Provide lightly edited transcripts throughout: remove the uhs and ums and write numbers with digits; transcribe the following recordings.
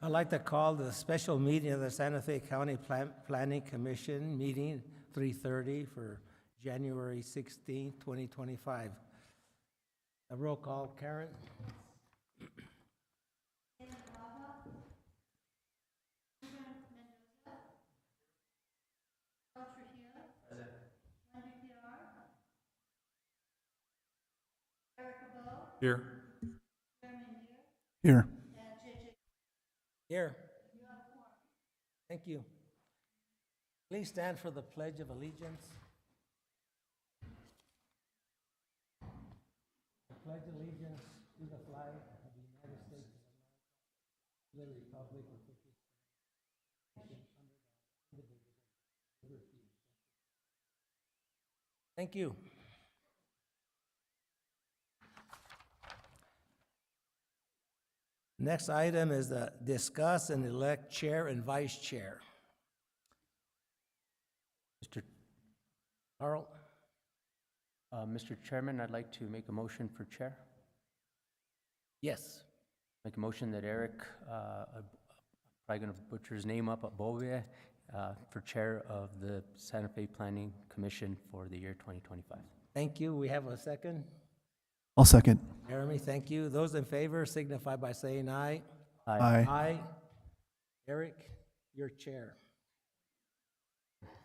I'd like to call the special meeting of the Santa Fe County Planning Commission meeting 3:30 for January 16, 2025. A roll call, Karen? Here. Here. Here. Thank you. Please stand for the Pledge of Allegiance. I pledge allegiance to the flag of the United States of America, to the republic of which it stands, indivisible, with liberty and justice. Thank you. Next item is to discuss and elect chair and vice chair. Mr. Carl? Mr. Chairman, I'd like to make a motion for chair. Yes. Make a motion that Eric, I'm probably going to butcher his name up, Bovia, for chair of the Santa Fe Planning Commission for the year 2025. Thank you. We have a second. I'll second. Jeremy, thank you. Those in favor signify by saying aye. Aye. Aye. Eric, your chair.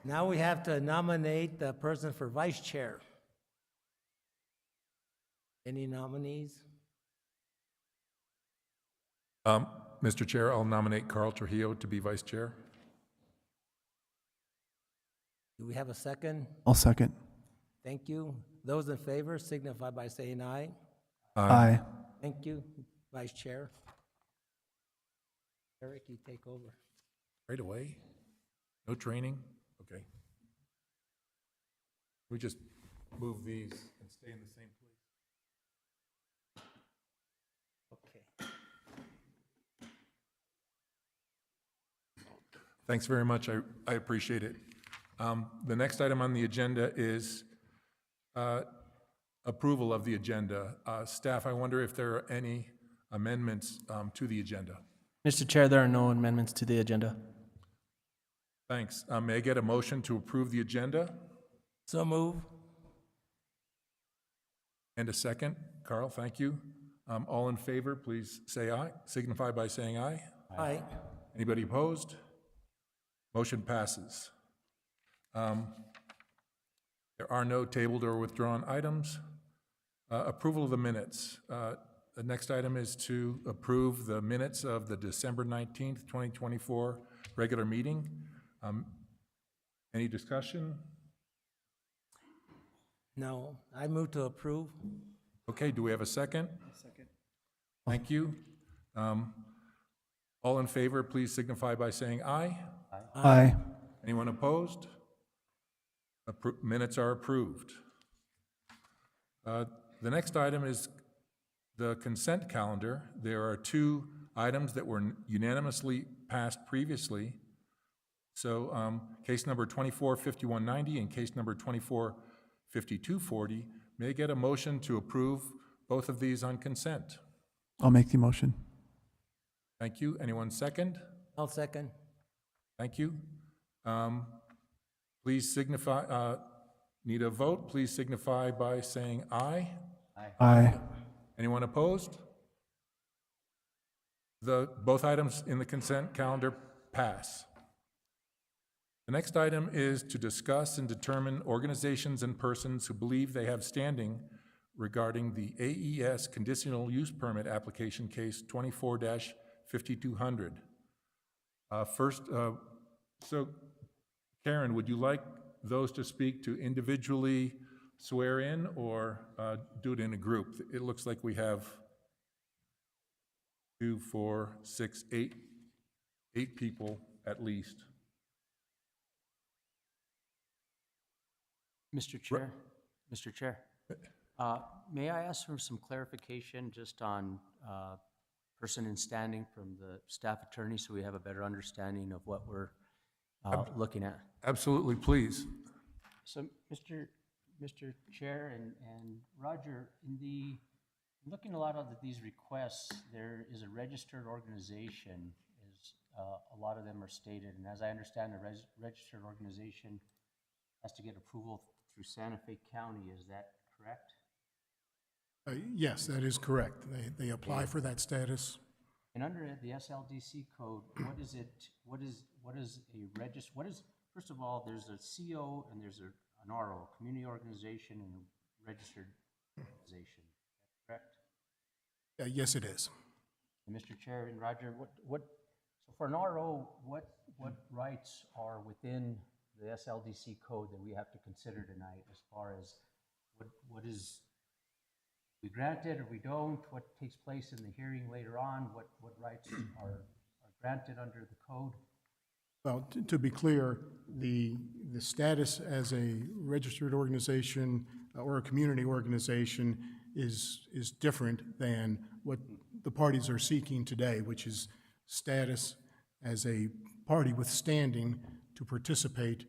Now we have to nominate the person for vice chair. Any nominees? Mr. Chair, I'll nominate Carl Trujillo to be vice chair. Do we have a second? I'll second. Thank you. Those in favor signify by saying aye. Aye. Thank you, Vice Chair. Eric, you take over. Right away? No training? Okay. We just move these and stay in the same place. Okay. Thanks very much. I appreciate it. The next item on the agenda is approval of the agenda. Staff, I wonder if there are any amendments to the agenda. Mr. Chair, there are no amendments to the agenda. Thanks. May I get a motion to approve the agenda? So move. And a second? Carl, thank you. All in favor, please say aye. Signify by saying aye. Aye. Anybody opposed? Motion passes. There are no tabled or withdrawn items. Approval of the minutes. The next item is to approve the minutes of the December 19th, 2024 regular meeting. Any discussion? No, I move to approve. Okay, do we have a second? Second. Thank you. All in favor, please signify by saying aye. Aye. Anyone opposed? Minutes are approved. The next item is the consent calendar. There are two items that were unanimously passed previously. So case number 245190 and case number 245240. May I get a motion to approve both of these on consent? I'll make the motion. Thank you. Anyone second? I'll second. Thank you. Please signify, need a vote, please signify by saying aye. Aye. Anyone opposed? Both items in the consent calendar pass. The next item is to discuss and determine organizations and persons who believe they have standing regarding the AES conditional use permit application case 24-5200. First, so Karen, would you like those to speak to individually swear in or do it in a group? It looks like we have 2, 4, 6, 8 people at least. Mr. Chair, Mr. Chair, may I ask for some clarification just on person in standing from the staff attorney so we have a better understanding of what we're looking at? Absolutely, please. So, Mr. Chair and Roger, looking a lot of these requests, there is a registered organization is a lot of them are stated, and as I understand, the registered organization has to get approval through Santa Fe County, is that correct? Yes, that is correct. They apply for that status. And under the SLDC code, what is it, what is a first of all, there's a CO and there's an RO, community organization and a registered organization, correct? Yes, it is. And Mr. Chair and Roger, so for an RO, what rights are within the SLDC code that we have to consider tonight as far as what is we grant it or we don't, what takes place in the hearing later on, what rights are granted under the code? Well, to be clear, the status as a registered organization or a community organization is different than what the parties are seeking today, which is status as a party with standing to participate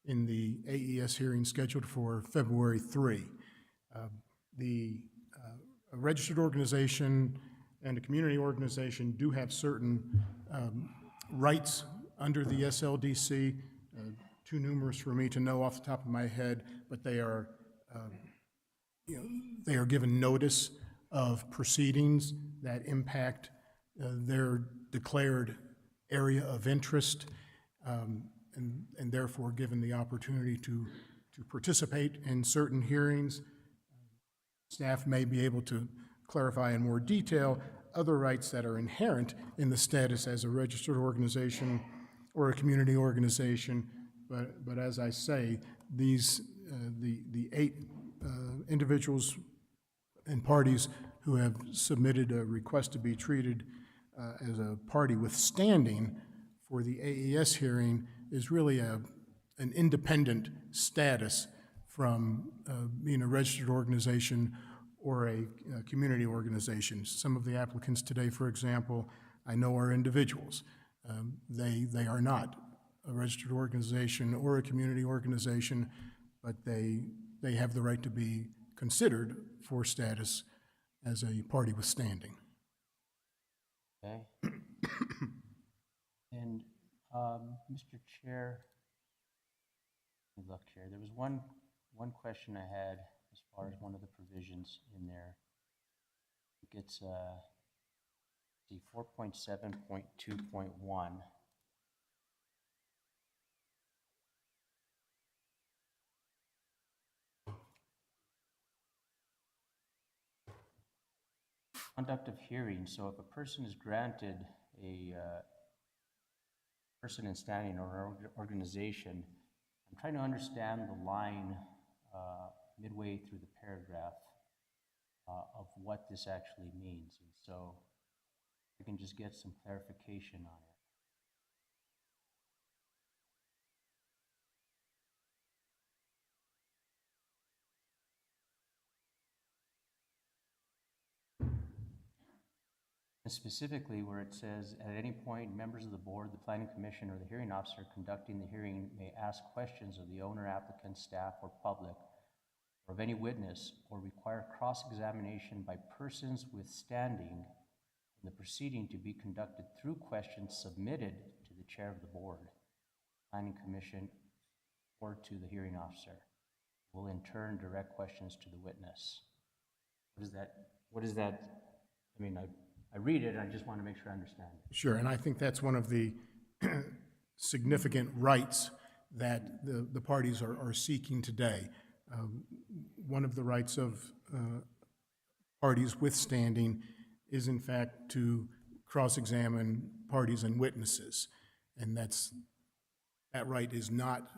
in the AES hearing scheduled for February 3. A registered organization and a community organization do have certain rights under the SLDC, too numerous for me to know off the top of my head, but they are given notice of proceedings that impact their declared area of interest, and therefore given the opportunity to participate in certain hearings. Staff may be able to clarify in more detail other rights that are inherent in the status as a registered organization or a community organization, but as I say, these the 8 individuals and parties who have submitted a request to be treated as a party with standing for the AES hearing is really an independent status from being a registered organization or a community organization. Some of the applicants today, for example, I know are individuals. They are not a registered organization or a community organization, but they have the right to be considered for status as a party with standing. Okay. And Mr. Chair, let me look here. There was one question I had as far as one of the provisions in there. I think it's see 4.7.2.1. Conduct of hearing. So if a person is granted a person in standing or an organization, I'm trying to understand the line midway through the paragraph of what this actually means. And so I can just get some clarification on it. And specifically where it says, at any point, members of the board, the planning commission, or the hearing officer conducting the hearing may ask questions of the owner, applicant, staff, or public, or of any witness, or require cross-examination by persons with standing in the proceeding to be conducted through questions submitted to the chair of the board, planning commission, or to the hearing officer. Will in turn direct questions to the witness. What is that? I mean, I read it, and I just want to make sure I understand it. Sure, and I think that's one of the significant rights that the parties are seeking today. One of the rights of parties with standing is, in fact, to cross-examine parties and witnesses, and that right is not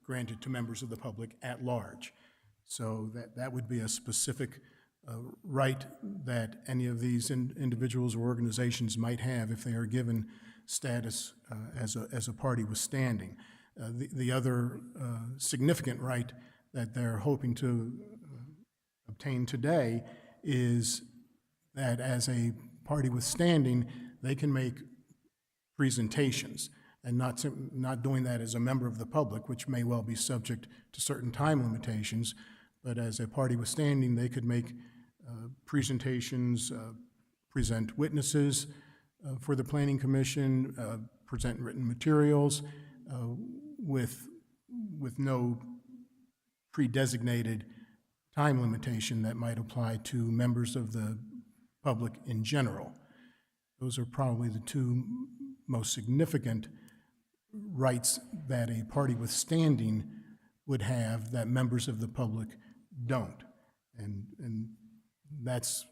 granted to members of the public at large. So that would be a specific right that any of these individuals or organizations might have if they are given status as a party with standing. The other significant right that they're hoping to obtain today is that as a party with standing, they can make presentations, and not doing that as a member of the public, which may well be subject to certain time limitations, but as a party with standing, they could make presentations, present witnesses for the Planning Commission, present written materials with no pre-designated time limitation that might apply to members of the public in general. Those are probably the two most significant rights that a party with standing would have that members of the public don't. And that's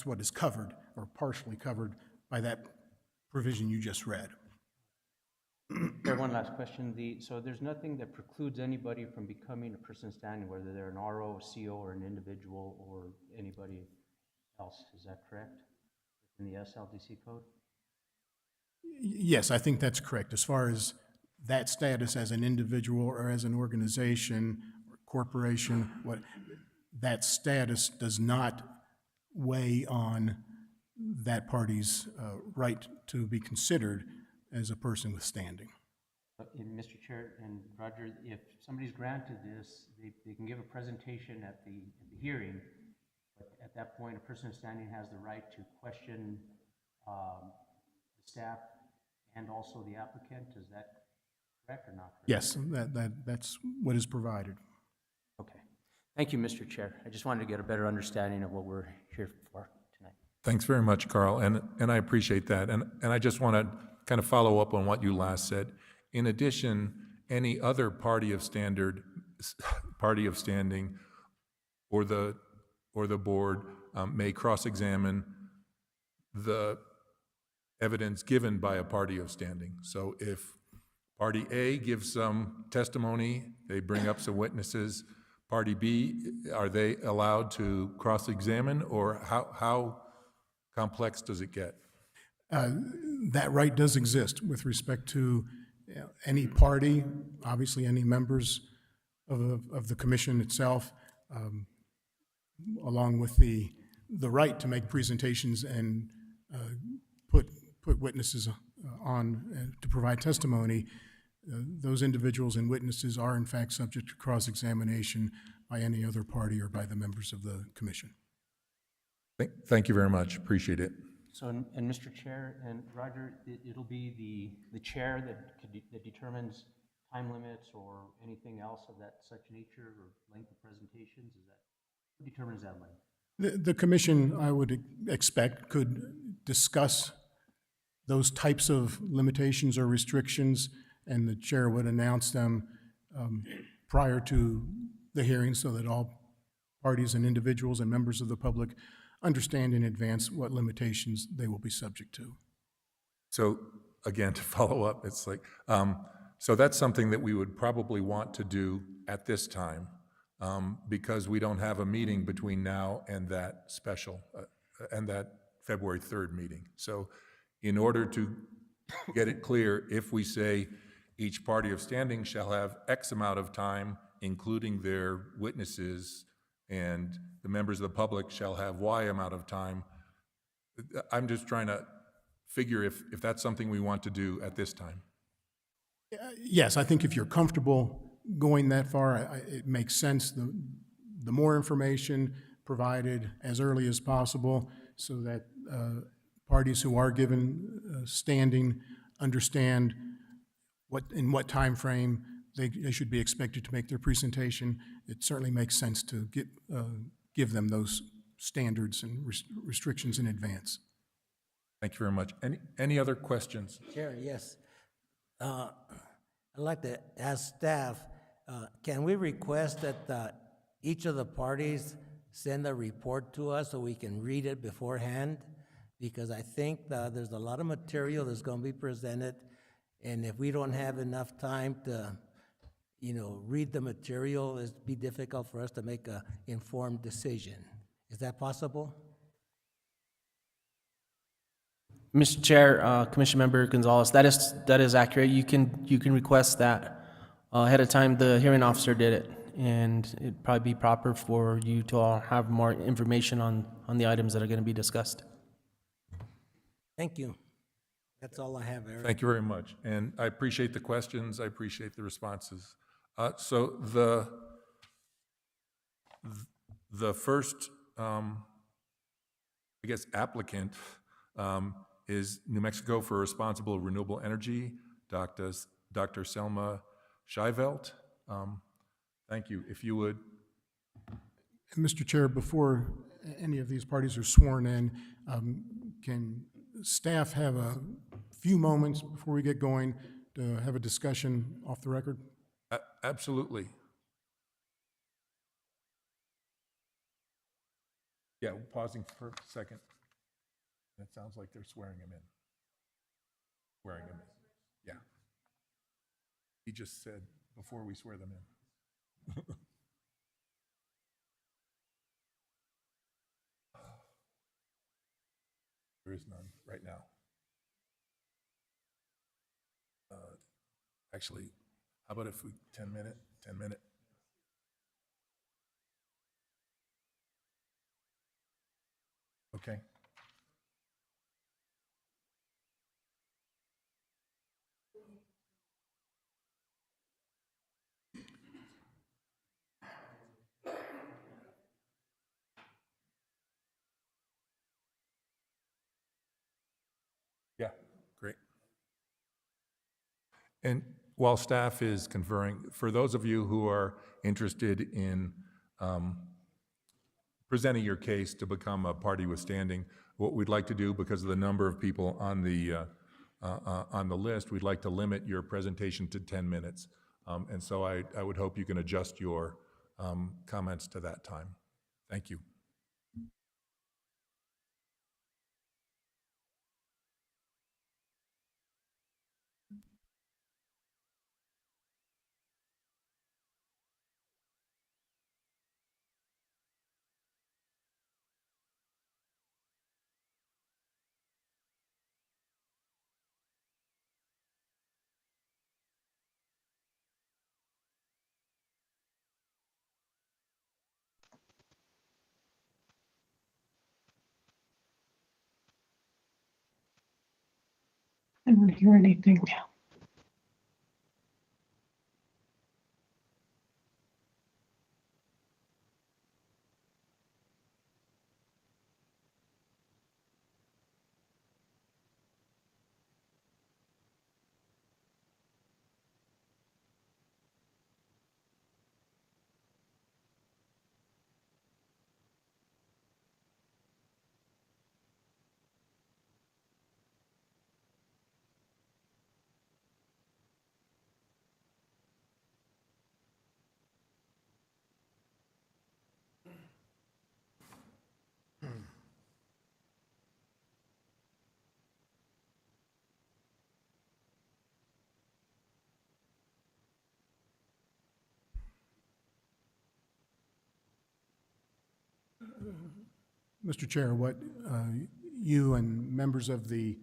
what is covered or partially covered by that provision you just read. Chair, one last question. So there's nothing that precludes anybody from becoming a person standing, whether they're an RO, a CO, or an individual, or anybody else. Is that correct? In the SLDC code? Yes, I think that's correct. As far as that status as an individual or as an organization or corporation, that status does not weigh on that party's right to be considered as a person with standing. And Mr. Chair and Roger, if somebody's granted this, they can give a presentation at the hearing, but at that point, a person standing has the right to question the staff and also the applicant. Is that correct or not correct? Yes, that's what is provided. Okay. Thank you, Mr. Chair. I just wanted to get a better understanding of what we're here for tonight. Thanks very much, Carl, and I appreciate that. And I just want to kind of follow up on what you last said. In addition, any other party of standing or the board may cross-examine the evidence given by a party of standing. So if Party A gives some testimony, they bring up some witnesses, Party B, are they allowed to cross-examine, or how complex does it get? That right does exist with respect to any party, obviously any members of the commission itself, along with the right to make presentations and put witnesses on to provide testimony. Those individuals and witnesses are in fact subject to cross-examination by any other party or by the members of the commission. Thank you very much. Appreciate it. So, and Mr. Chair and Roger, it'll be the chair that determines time limits or anything else of that such nature or length of presentations? Is that, who determines that length? The commission, I would expect, could discuss those types of limitations or restrictions, and the chair would announce them prior to the hearing so that all parties and individuals and members of the public understand in advance what limitations they will be subject to. So again, to follow up, it's like, so that's something that we would probably want to do at this time because we don't have a meeting between now and that special, and that February 3rd meeting. So in order to get it clear, if we say each party of standing shall have X amount of time, including their witnesses, and the members of the public shall have Y amount of time, I'm just trying to figure if that's something we want to do at this time. Yes, I think if you're comfortable going that far, it makes sense. The more information provided as early as possible so that parties who are given standing understand in what time frame they should be expected to make their presentation. It certainly makes sense to give them those standards and restrictions in advance. Thank you very much. Any other questions? Chair, yes. I'd like to ask staff, can we request that each of the parties send a report to us so we can read it beforehand? Because I think there's a lot of material that's going to be presented, and if we don't have enough time to, read the material, it'd be difficult for us to make an informed decision. Is that possible? Mr. Chair, Commission Member Gonzalez, that is accurate. You can request that ahead of time. The hearing officer did it, and it'd probably be proper for you to all have more information on the items that are going to be discussed. Thank you. That's all I have, Eric. Thank you very much. And I appreciate the questions. I appreciate the responses. So the first, I guess, applicant is New Mexico for Responsible Renewable Energy, Dr. Selma Scheivelt. Thank you. If you would, Mr. Chair, before any of these parties are sworn in, can staff have a few moments before we get going to have a discussion off the record? absolutely. Yeah, pausing for a second. It sounds like they're swearing him in. Swearing him in. Yeah. He just said, before we swear them in. There is none right now. Actually, how about if we, 10 minute? Okay. Yeah, great. And while staff is conferring, for those of you who are interested in presenting your case to become a party withstanding, what we'd like to do, because of the number of people on the list, we'd like to limit your presentation to 10 minutes. And so I would hope you can adjust your comments to that time. Thank you. I don't hear anything. Mr. Chair, what you and members of the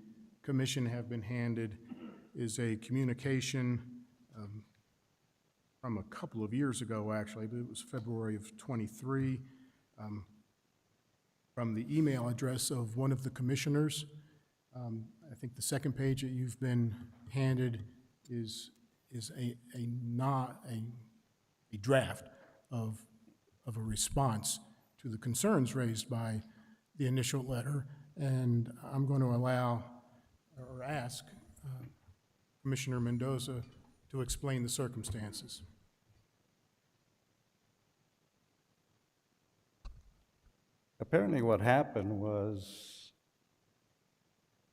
commission have been handed is a communication from a couple of years ago, actually, but it was February of '23, from the email address of one of the commissioners. I think the second page that you've been handed is a draft of a response to the concerns raised by the initial letter, and I'm going to allow or ask Commissioner Mendoza to explain the circumstances. Apparently what happened was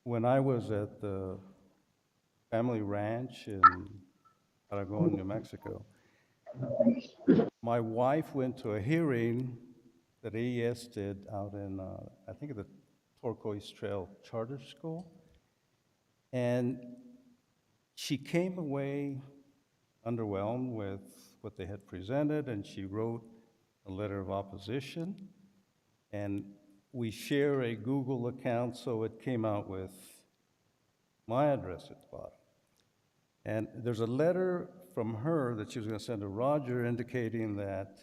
when I was at the family ranch in Aragon, New Mexico, my wife went to a hearing that AES did out in, I think, the Turquoise Trail Charter School. And she came away underwhelmed with what they had presented, and she wrote a letter of opposition. And we share a Google account, so it came out with my address at the bottom. And there's a letter from her that she was going to send to Roger indicating that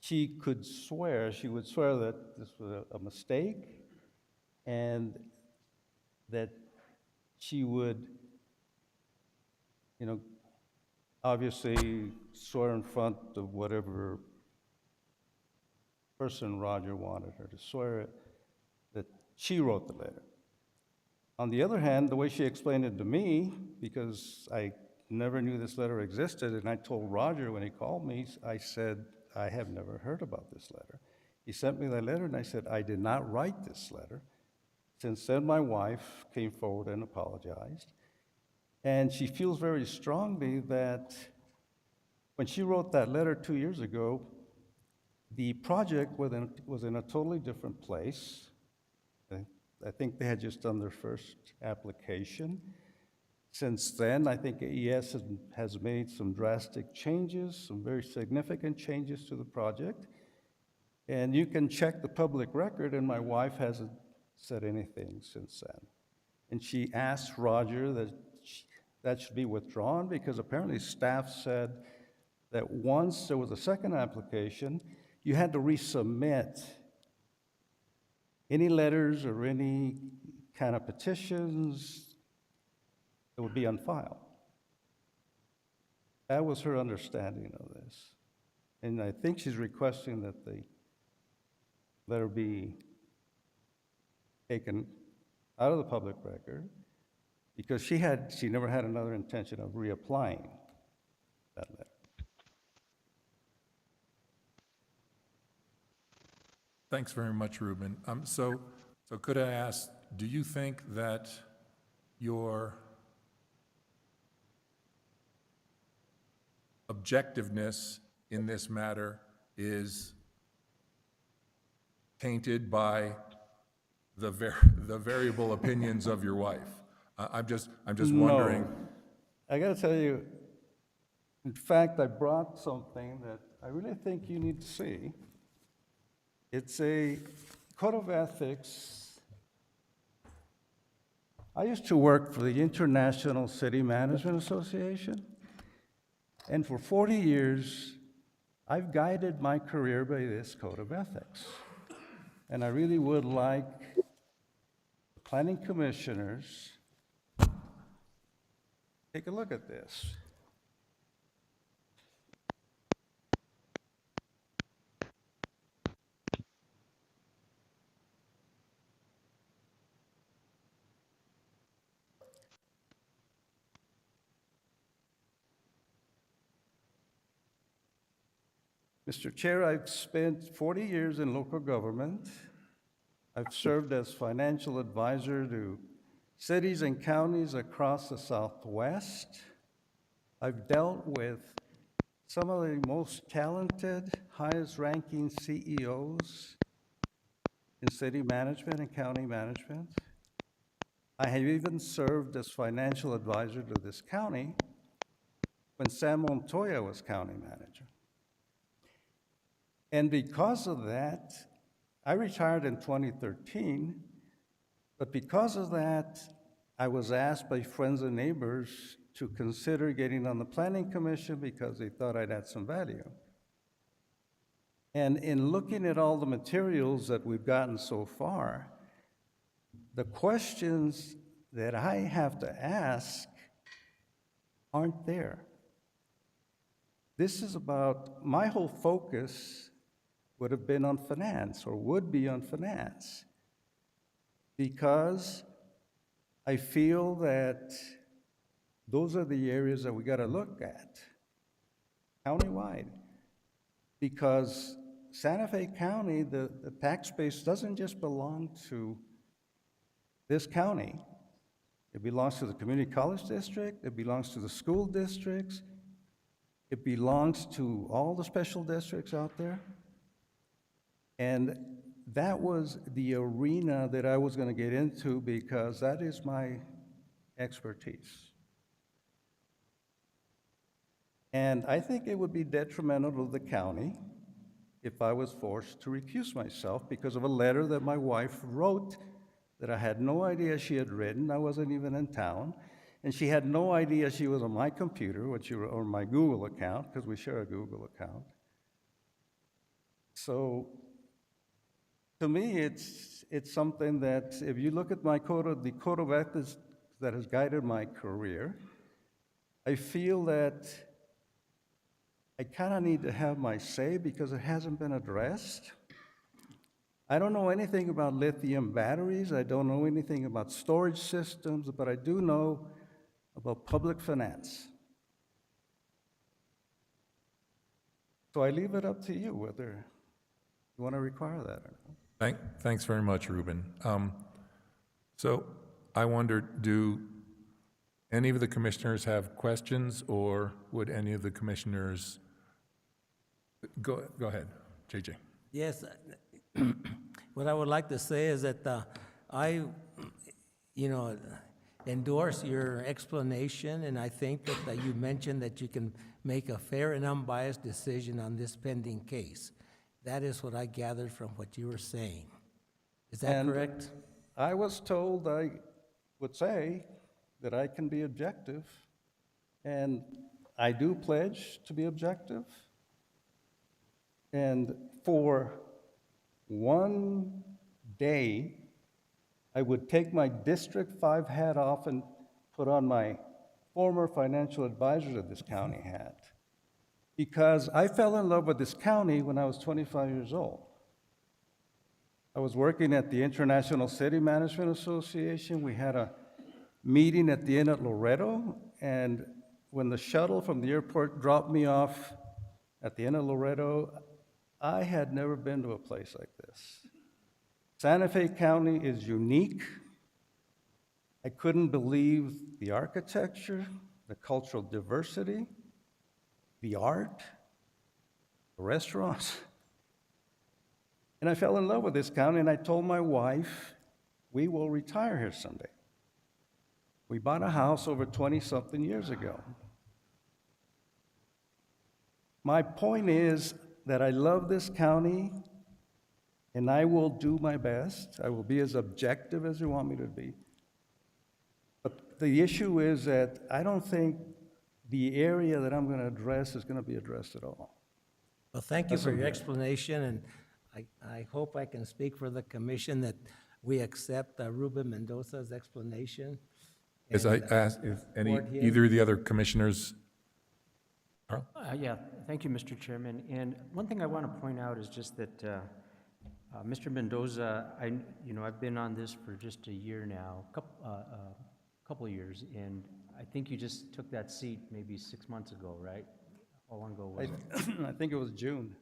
she would swear that this was a mistake, and that she would, obviously swear in front of whatever person Roger wanted her to swear it, that she wrote the letter. On the other hand, the way she explained it to me, because I never knew this letter existed, and I told Roger when he called me, I said, I have never heard about this letter. He sent me that letter, and I said, I did not write this letter. Since then, my wife came forward and apologized. And she feels very strongly that when she wrote that letter 2 years ago, the project was in a totally different place. I think they had just done their first application. Since then, I think AES has made some drastic changes, some very significant changes to the project. And you can check the public record, and my wife hasn't said anything since then. And she asked Roger that should be withdrawn because apparently staff said that once there was a second application, you had to resubmit any letters or any kind of petitions that would be on file. That was her understanding of this. And I think she's requesting that the letter be taken out of the public record because she never had another intention of reapplying that letter. Thanks very much, Ruben. So could I ask, do you think that your objectiveness in this matter is tainted by the variable opinions of your wife? I'm just wondering. No. I got to tell you, in fact, I brought something that I really think you need to see. It's a code of ethics. I used to work for the International City Management Association, and for 40 years, I've guided my career by this code of ethics. And I really would like planning commissioners take a look at this. Mr. Chair, I've spent 40 years in local government. I've served as financial advisor to cities and counties across the Southwest. I've dealt with some of the most talented, highest-ranking CEOs in city management and county management. I have even served as financial advisor to this county when Sam Montoya was county manager. And because of that, I retired in 2013, but because of that, I was asked by friends and neighbors to consider getting on the Planning Commission because they thought I'd add some value. And in looking at all the materials that we've gotten so far, the questions that I have to ask aren't there. This is about, my whole focus would have been on finance, or would be on finance, because I feel that those are the areas that we got to look at countywide, because Santa Fe County, the tax base doesn't just belong to this county. It belongs to the community college district, it belongs to the school districts, it belongs to all the special districts out there. And that was the arena that I was going to get into because that is my expertise. And I think it would be detrimental to the county if I was forced to recuse myself because of a letter that my wife wrote that I had no idea she had written. I wasn't even in town. And she had no idea she was on my computer, or my Google account, because we share a Google account. So to me, it's something that if you look at the code of ethics that has guided my career, I feel that I kind of need to have my say because it hasn't been addressed. I don't know anything about lithium batteries, I don't know anything about storage systems, but I do know about public finance. So I leave it up to you whether you want to require that or not. Thanks very much, Ruben. So I wonder, do any of the commissioners have questions, or would any of the commissioners, go ahead, JJ. Yes, what I would like to say is that I, endorse your explanation, and I think that you mentioned that you can make a fair and unbiased decision on this pending case. That is what I gathered from what you were saying. Is that And correct? I was told I would say that I can be objective, and I do pledge to be objective. And for one day, I would take my District 5 hat off and put on my former financial advisor of this county hat, because I fell in love with this county when I was 25 years old. I was working at the International City Management Association. We had a meeting at the Inn at Loreto, and when the shuttle from the airport dropped me off at the Inn at Loreto, I had never been to a place like this. Santa Fe County is unique. I couldn't believe the architecture, the cultural diversity, the art, the restaurants. And I fell in love with this county, and I told my wife, we will retire here someday. We bought a house over 20-something years ago. My point is that I love this county, and I will do my best. I will be as objective as you want me to be. But the issue is that I don't think the area that I'm going to address is going to be addressed at all. Well, thank you for your explanation, and I hope I can speak for the commission that we accept Ruben Mendoza's explanation. As I and, asked, if support him. either of the other commissioners, Carl? Yeah, thank you, Mr. Chairman. And one thing I want to point out is just that Mr. Mendoza, I've been on this for just a year now, couple of years, and I think you just took that seat maybe 6 months ago, right? How long ago was it? I think it was June.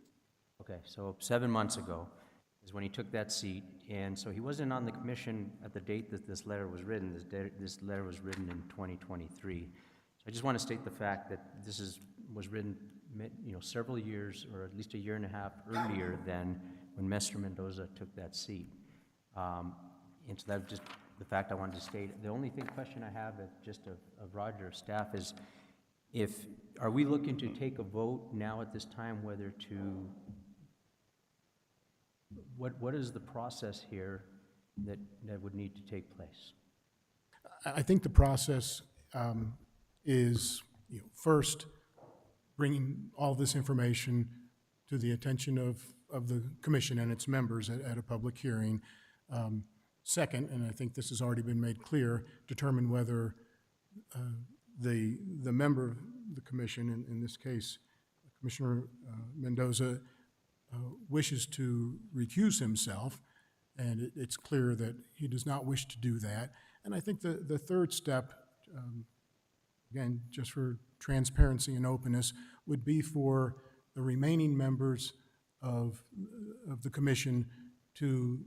Okay, so 7 months ago is when he took that seat, and so he wasn't on the commission at the date that this letter was written. This letter was written in 2023. So I just want to state the fact that this was written, several years, or at least a year and a half earlier than when Mr. Mendoza took that seat. And so that's just the fact I wanted to state. The only question I have of Roger, staff, is are we looking to take a vote now at this time whether to, what is the process here that would need to take place? I think the process is, first, bringing all this information to the attention of the commission and its members at a public hearing. Second, and I think this has already been made clear, determine whether the member of the commission, in this case, Commissioner Mendoza, wishes to recuse himself, and it's clear that he does not wish to do that. And I think the third step, again, just for transparency and openness, would be for the remaining members of the commission to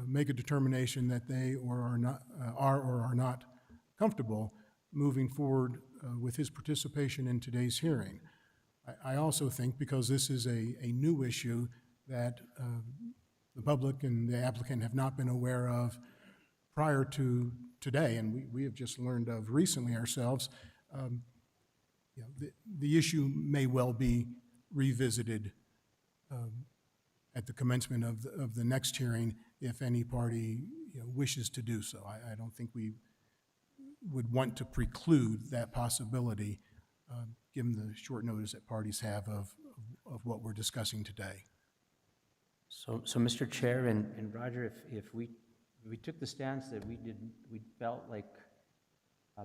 make a determination that they are not comfortable moving forward with his participation in today's hearing. I also think, because this is a new issue that the public and the applicant have not been aware of prior to today, and we have just learned of recently ourselves, the issue may well be revisited at the commencement of the next hearing if any party wishes to do so. I don't think we would want to preclude that possibility given the short notice that parties have of what we're discussing today. So Mr. Chair and Roger, if we took the stance that we felt like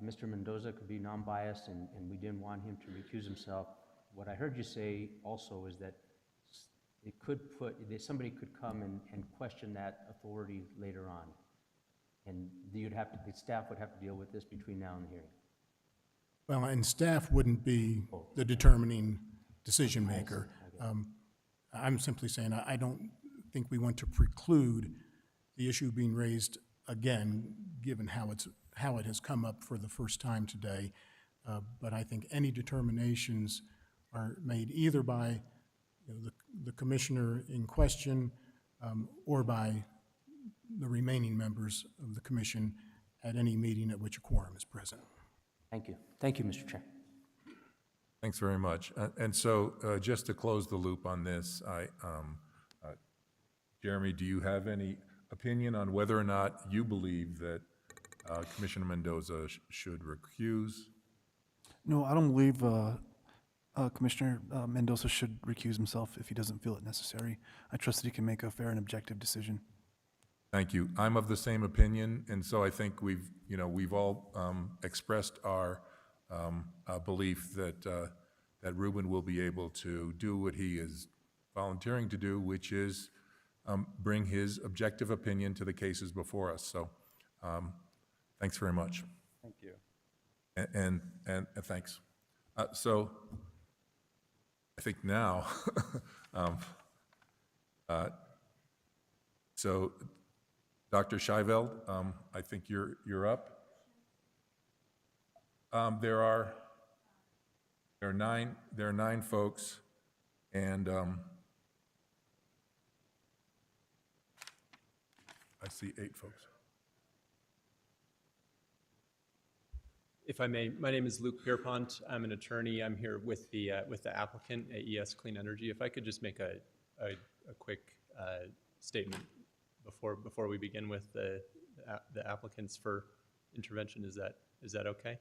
Mr. Mendoza could be non-biased and we didn't want him to recuse himself, what I heard you say also is that it could put, somebody could come and question that authority later on. And you'd have to, the staff would have to deal with this between now and the hearing. Well, and staff wouldn't be the determining decision maker. I'm simply saying I don't think we want to preclude the issue being raised again, given how it has come up for the first time today. But I think any determinations are made either by the commissioner in question or by the remaining members of the commission at any meeting at which a quorum is present. Thank you. Thank you, Mr. Chair. Thanks very much. And so, just to close the loop on this, Jeremy, do you have any opinion on whether or not you believe that Commissioner Mendoza should recuse? No, I don't believe Commissioner Mendoza should recuse himself if he doesn't feel it necessary. I trust that he can make a fair and objective decision. Thank you. I'm of the same opinion, and so I think we've all expressed our belief that that Ruben will be able to do what he is volunteering to do, which is bring his objective opinion to the cases before us. So, thanks very much. Thank you. And thanks. So, I think now, so Dr. Scheiveld, I think you're up. There are 9 folks, and I see 8 folks. If I may, my name is Luke Pierpont. I'm an attorney. I'm here with the applicant at ES Clean Energy. If I could just make a quick statement before we begin with the applicants for intervention, is that okay?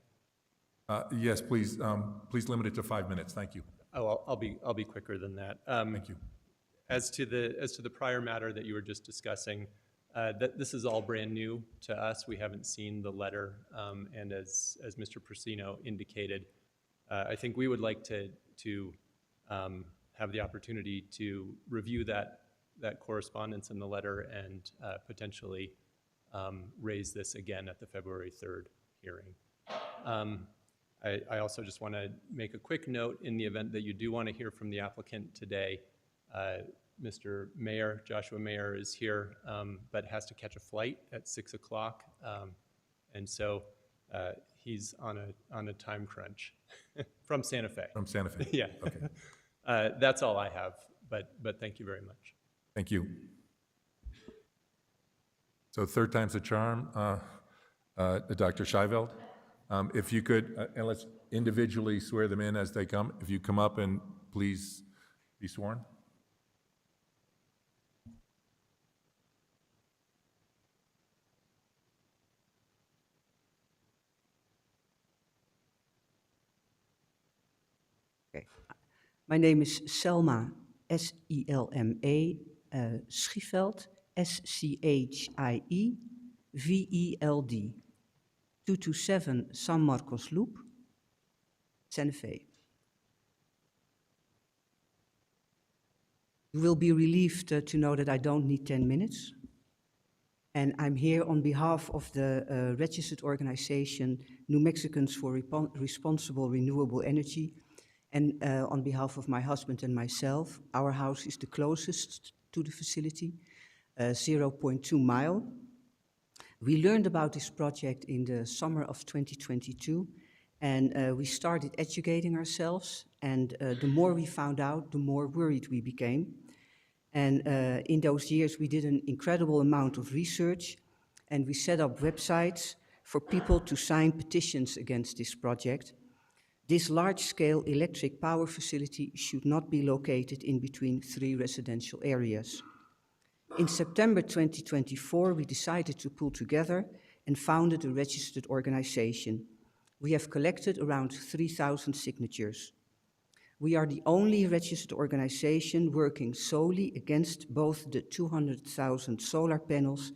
Yes, please. Please limit it to 5 minutes. Thank you. Oh, I'll be quicker than that. Thank you. As to the prior matter that you were just discussing, this is all brand new to us. We haven't seen the letter, and as Mr. Persino indicated, I think we would like to have the opportunity to review that correspondence in the letter and potentially raise this again at the February 3rd hearing. I also just want to make a quick note in the event that you do want to hear from the applicant today. Mr. Mayer, Joshua Mayer, is here, but has to catch a flight at 6 o'clock, and so he's on a time crunch from Santa Fe. From Santa Fe. Yeah. Okay. That's all I have, but thank you very much. Thank you. So third time's a charm, Dr. Scheiveld. If you could, and let's individually swear them in as they come. If you come up and please be sworn. Okay. My name is Selma, S-E-L-M-A, Schieveld, S-C-H-I-E-V-E-L-D, 227 San Marcos Loop, Santa Fe. You will be relieved to know that I don't need 10 minutes. And I'm here on behalf of the registered organization New Mexicans for Responsible Renewable Energy, and on behalf of my husband and myself. Our house is the closest to the facility, 0.2 mile. We learned about this project in the summer of 2022, and we started educating ourselves, and the more we found out, the more worried we became. And in those years, we did an incredible amount of research, and we set up websites for people to sign petitions against this project. This large-scale electric power facility should not be located in between 3 residential areas. In September 2024, we decided to pull together and founded a registered organization. We have collected around 3,000 signatures. We are the only registered organization working solely against both the 200,000 solar panels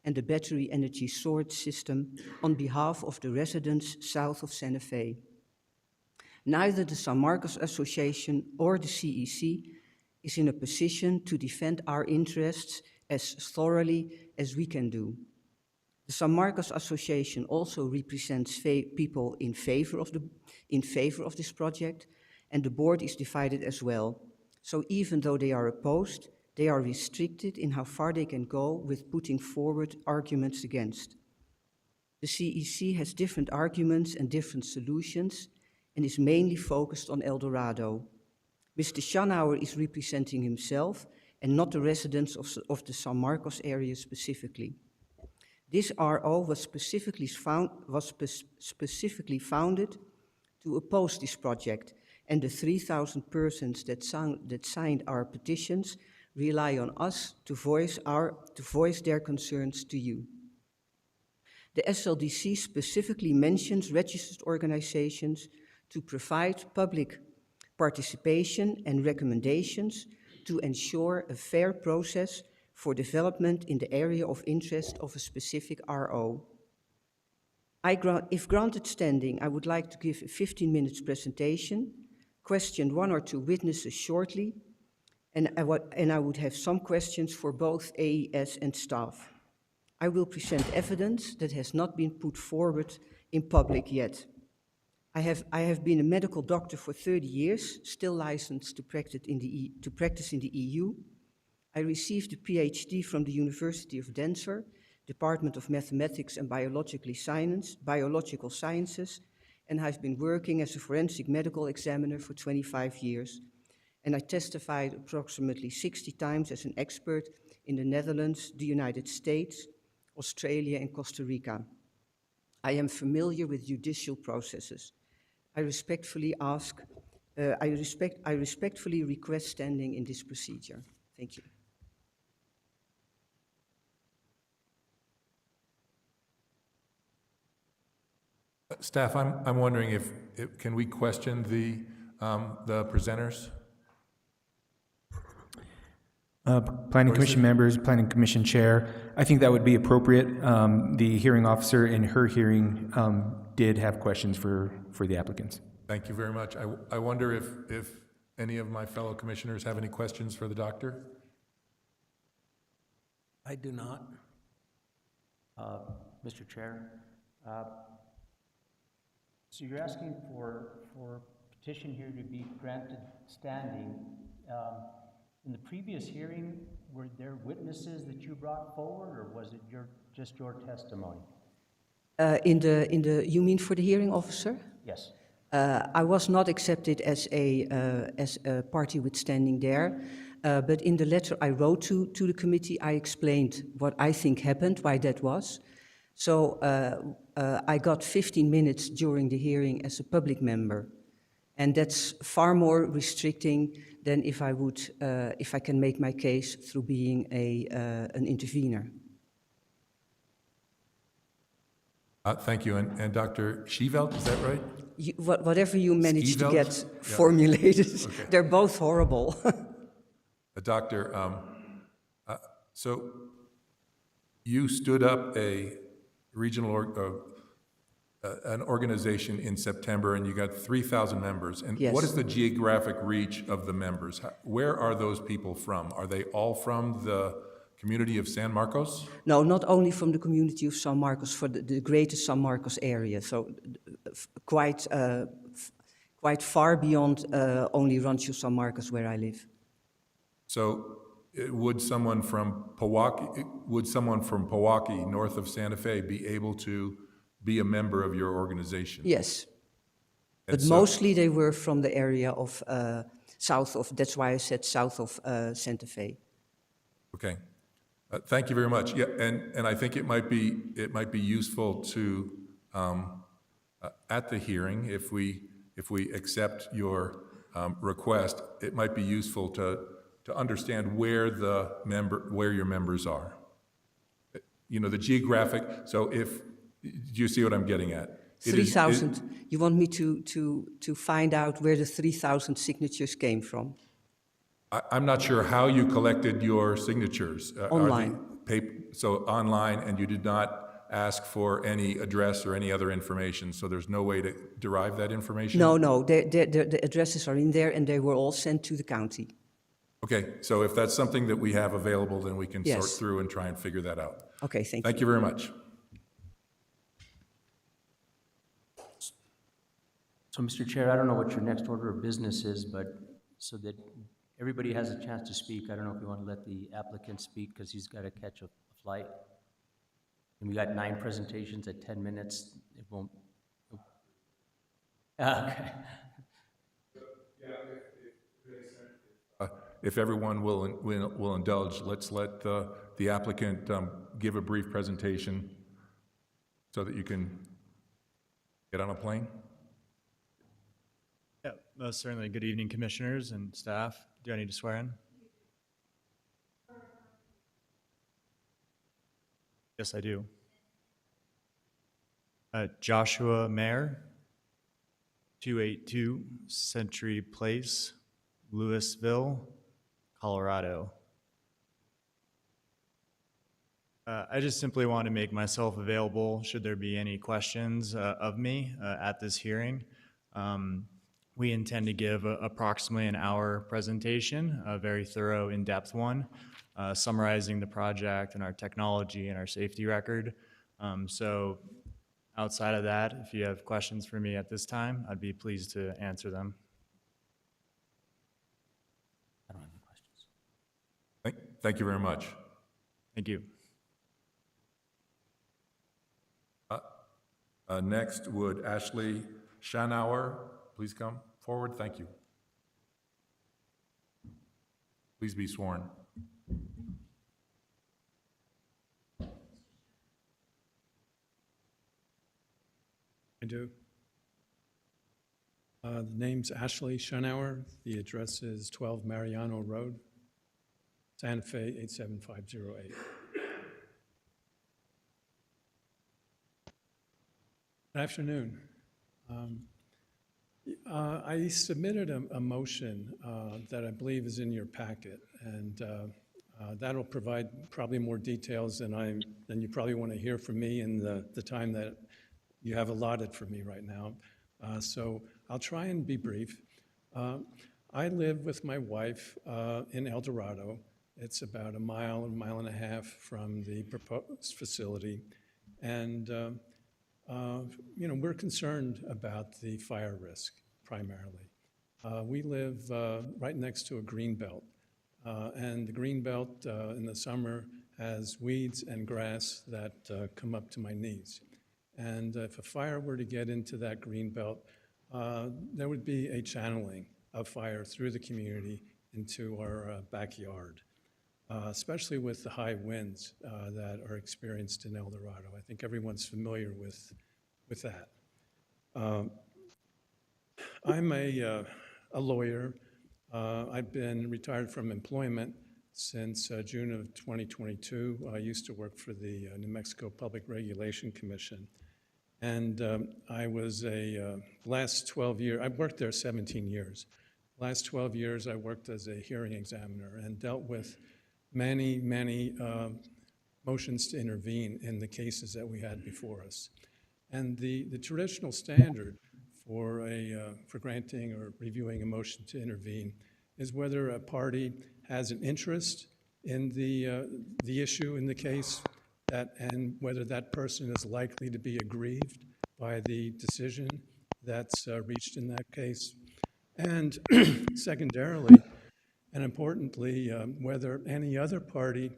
and the battery energy storage system on behalf of the residents south of Santa Fe. Neither the San Marcos Association or the CEC is in a position to defend our interests as thoroughly as we can do. The San Marcos Association also represents people in favor of this project, and the board is divided as well. So even though they are opposed, they are restricted in how far they can go with putting forward arguments against. The CEC has different arguments and different solutions and is mainly focused on El Dorado. Mr. Schanauer is representing himself and not the residents of the San Marcos area specifically. This RO was specifically founded to oppose this project, and the 3,000 persons that signed our petitions rely on us to voice their concerns to you. The SLDC specifically mentions registered organizations to provide public participation and recommendations to ensure a fair process for development in the area of interest of a specific RO. If granted standing, I would like to give a 15 minutes presentation, question 1 or 2 witnesses shortly, and I would have some questions for both AES and staff. I will present evidence that has not been put forward in public yet. I have been a medical doctor for 30 years, still licensed to practice in the EU. I received a PhD from the University of Denver, Department of Mathematics and Biological Sciences, and I've been working as a forensic medical examiner for 25 years. And I testified approximately 60 times as an expert in the Netherlands, the United States, Australia, and Costa Rica. I am familiar with judicial processes. I respectfully request standing in this procedure. Thank you. Staff, I'm wondering if can we question the presenters? Planning Commission members, Planning Commission Chair, I think that would be appropriate. The hearing officer in her hearing did have questions for the applicants. Thank you very much. I wonder if any of my fellow commissioners have any questions for the doctor? I do not. Mr. Chair, so you're asking for petition here to be granted standing. In the previous hearing, were there witnesses that you brought forward, or was it just your testimony? You mean for the hearing officer? Yes. I was not accepted as a party with standing there, but in the letter I wrote to the committee, I explained what I think happened, why that was. So I got 15 minutes during the hearing as a public member, and that's far more restricting than if I can make my case through being an intervener. Thank you. And Dr. Schevelt, is that right? Whatever you managed to get Yeah. formulated, Okay. they're both horrible. Doctor, so you stood up a regional an organization in September, and you got 3,000 members. And Yes. what is the geographic reach of the members? Where are those people from? Are they all from the community of San Marcos? No, not only from the community of San Marcos, for the greater San Marcos area. So quite far beyond only Rancho San Marcos, where I live. So would someone from Pewaukee, north of Santa Fe, be able to be a member of your organization? Yes. And But so- mostly they were from the area of south of, that's why I said south of Santa Fe. Okay. Thank you very much. Yeah, and I think it might be useful to at the hearing, if we accept your request, it might be useful to understand where your members are. You know, the geographic. So do you see what I'm getting at? 3,000. You want me to find out where the 3,000 signatures came from? I'm not sure how you collected your signatures. Online. So online, and you did not ask for any address or any other information, so there's no way to derive that information? No, the addresses are in there, and they were all sent to the county. Okay, so if that's something that we have available, then we can sort Yes. through and try and figure that out. Okay, thank you. Thank you very much. So, Mr. Chair, I don't know what your next order of business is, but so that everybody has a chance to speak, I don't know if you want to let the applicant speak because he's got to catch a flight. And we got 9 presentations at 10 minutes. It won't. Okay. If everyone will indulge, let's let the applicant give a brief presentation so that you can get on a plane. Yeah, most certainly. Good evening, commissioners and staff. Do I need to swear in? Yes, I do. Joshua Mayer, 282 Century Place, Louisville, Colorado. I just simply want to make myself available should there be any questions of me at this hearing. We intend to give approximately an hour presentation, a very thorough, in-depth one, summarizing the project and our technology and our safety record. So outside of that, if you have questions for me at this time, I'd be pleased to answer them. I don't have any questions. Thank you very much. Thank you. Next, would Ashley Schanauer please come forward? Thank you. Please be sworn. I do. The name's Ashley Schanauer. The address is 12 Mariano Road, Santa Fe 87508. Good afternoon. I submitted a motion that I believe is in your packet, and that'll provide probably more details than you probably want to hear from me in the time that you have allotted for me right now. So I'll try and be brief. I live with my wife in El Dorado. It's about a mile and a half from the proposed facility. And we're concerned about the fire risk primarily. We live right next to a green belt, and the green belt in the summer has weeds and grass that come up to my knees. And if a fire were to get into that green belt, there would be a channeling of fire through the community into our backyard, especially with the high winds that are experienced in El Dorado. I think everyone's familiar with that. I'm a lawyer. I've been retired from employment since June of 2022. I used to work for the New Mexico Public Regulation Commission. And I was last 12 years, I worked there 17 years. Last 12 years, I worked as a hearing examiner and dealt with many motions to intervene in the cases that we had before us. And the traditional standard for granting or reviewing a motion to intervene is whether a party has an interest in the issue in the case, and whether that person is likely to be aggrieved by the decision that's reached in that case. And secondarily, and importantly, whether any other party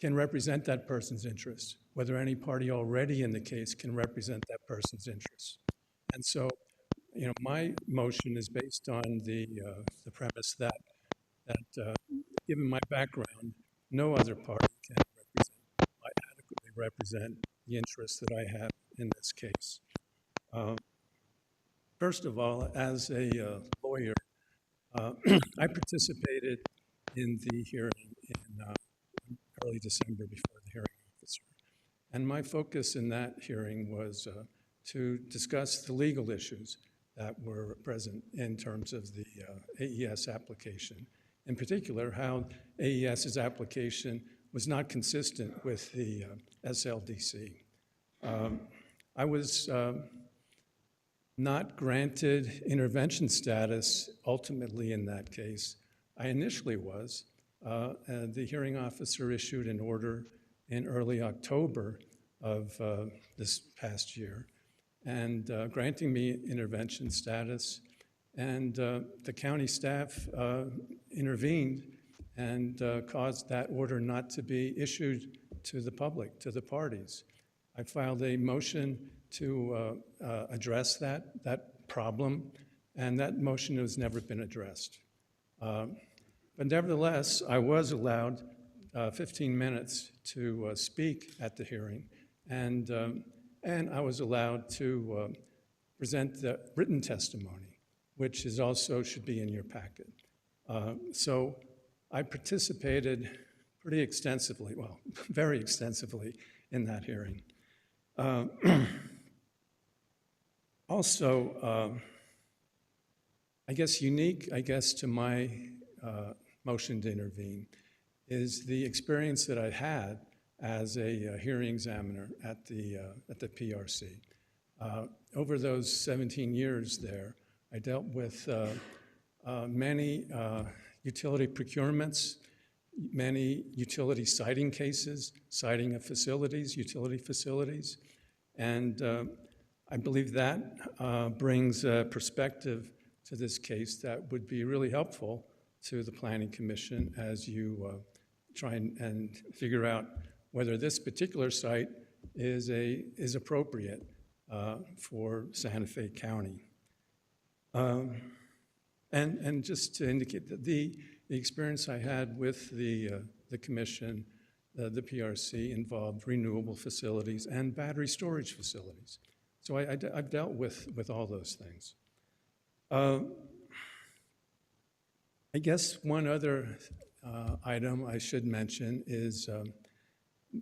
can represent that person's interest, whether any party already in the case can represent that person's interests. And so, my motion is based on the premise that given my background, no other party can adequately represent the interests that I have in this case. First of all, as a lawyer, I participated in the hearing in early December before the hearing officer. And my focus in that hearing was to discuss the legal issues that were present in terms of the AES application. In particular, how AES's application was not consistent with the SLDC. I was not granted intervention status ultimately in that case I initially was. The hearing officer issued an order in early October of this past year, and granting me intervention status. And the county staff intervened and caused that order not to be issued to the public, to the parties. I filed a motion to address that problem, and that motion has never been addressed. But nevertheless, I was allowed 15 minutes to speak at the hearing, and I was allowed to present the written testimony, which is also should be in your packet. So I participated pretty extensively, well, very extensively in that hearing. Also, I guess unique, to my motion to intervene is the experience that I had as a hearing examiner at the PRC. Over those 17 years there, I dealt with many utility procurements, many utility siting cases, siting of facilities, utility facilities, and I believe that brings a perspective to this case that would be really helpful to the Planning Commission as you try and figure out whether this particular site is appropriate for Santa Fe County. And just to indicate that the experience I had with the commission, the PRC, involved renewable facilities and battery storage facilities. So I've dealt with all those things. I guess one other item I should mention is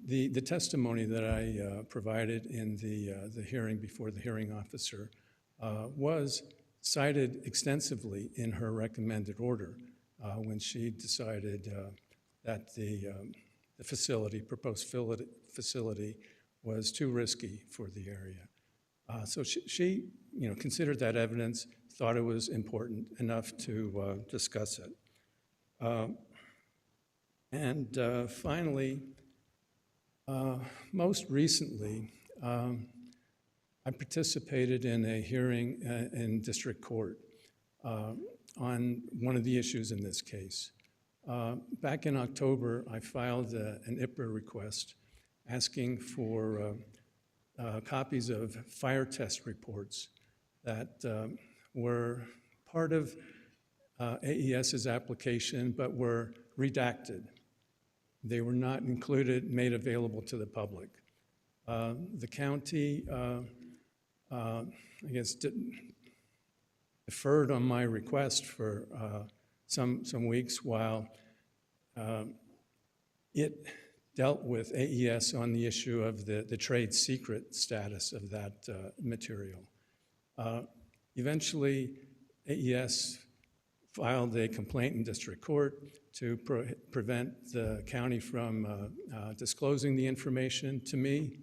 the testimony that I provided in the hearing before the hearing officer was cited extensively in her recommended order when she decided that the proposed facility was too risky for the area. So she considered that evidence, thought it was important enough to discuss it. And finally, most recently, I participated in a hearing in district court on one of the issues in this case. Back in October, I filed an IPRA request asking for copies of fire test reports that were part of AES's application but were redacted. They were not included, made available to the public. The county, I guess, deferred on my request for some weeks while it dealt with AES on the issue of the trade secret status of that material. Eventually, AES filed a complaint in district court to prevent the county from disclosing the information to me.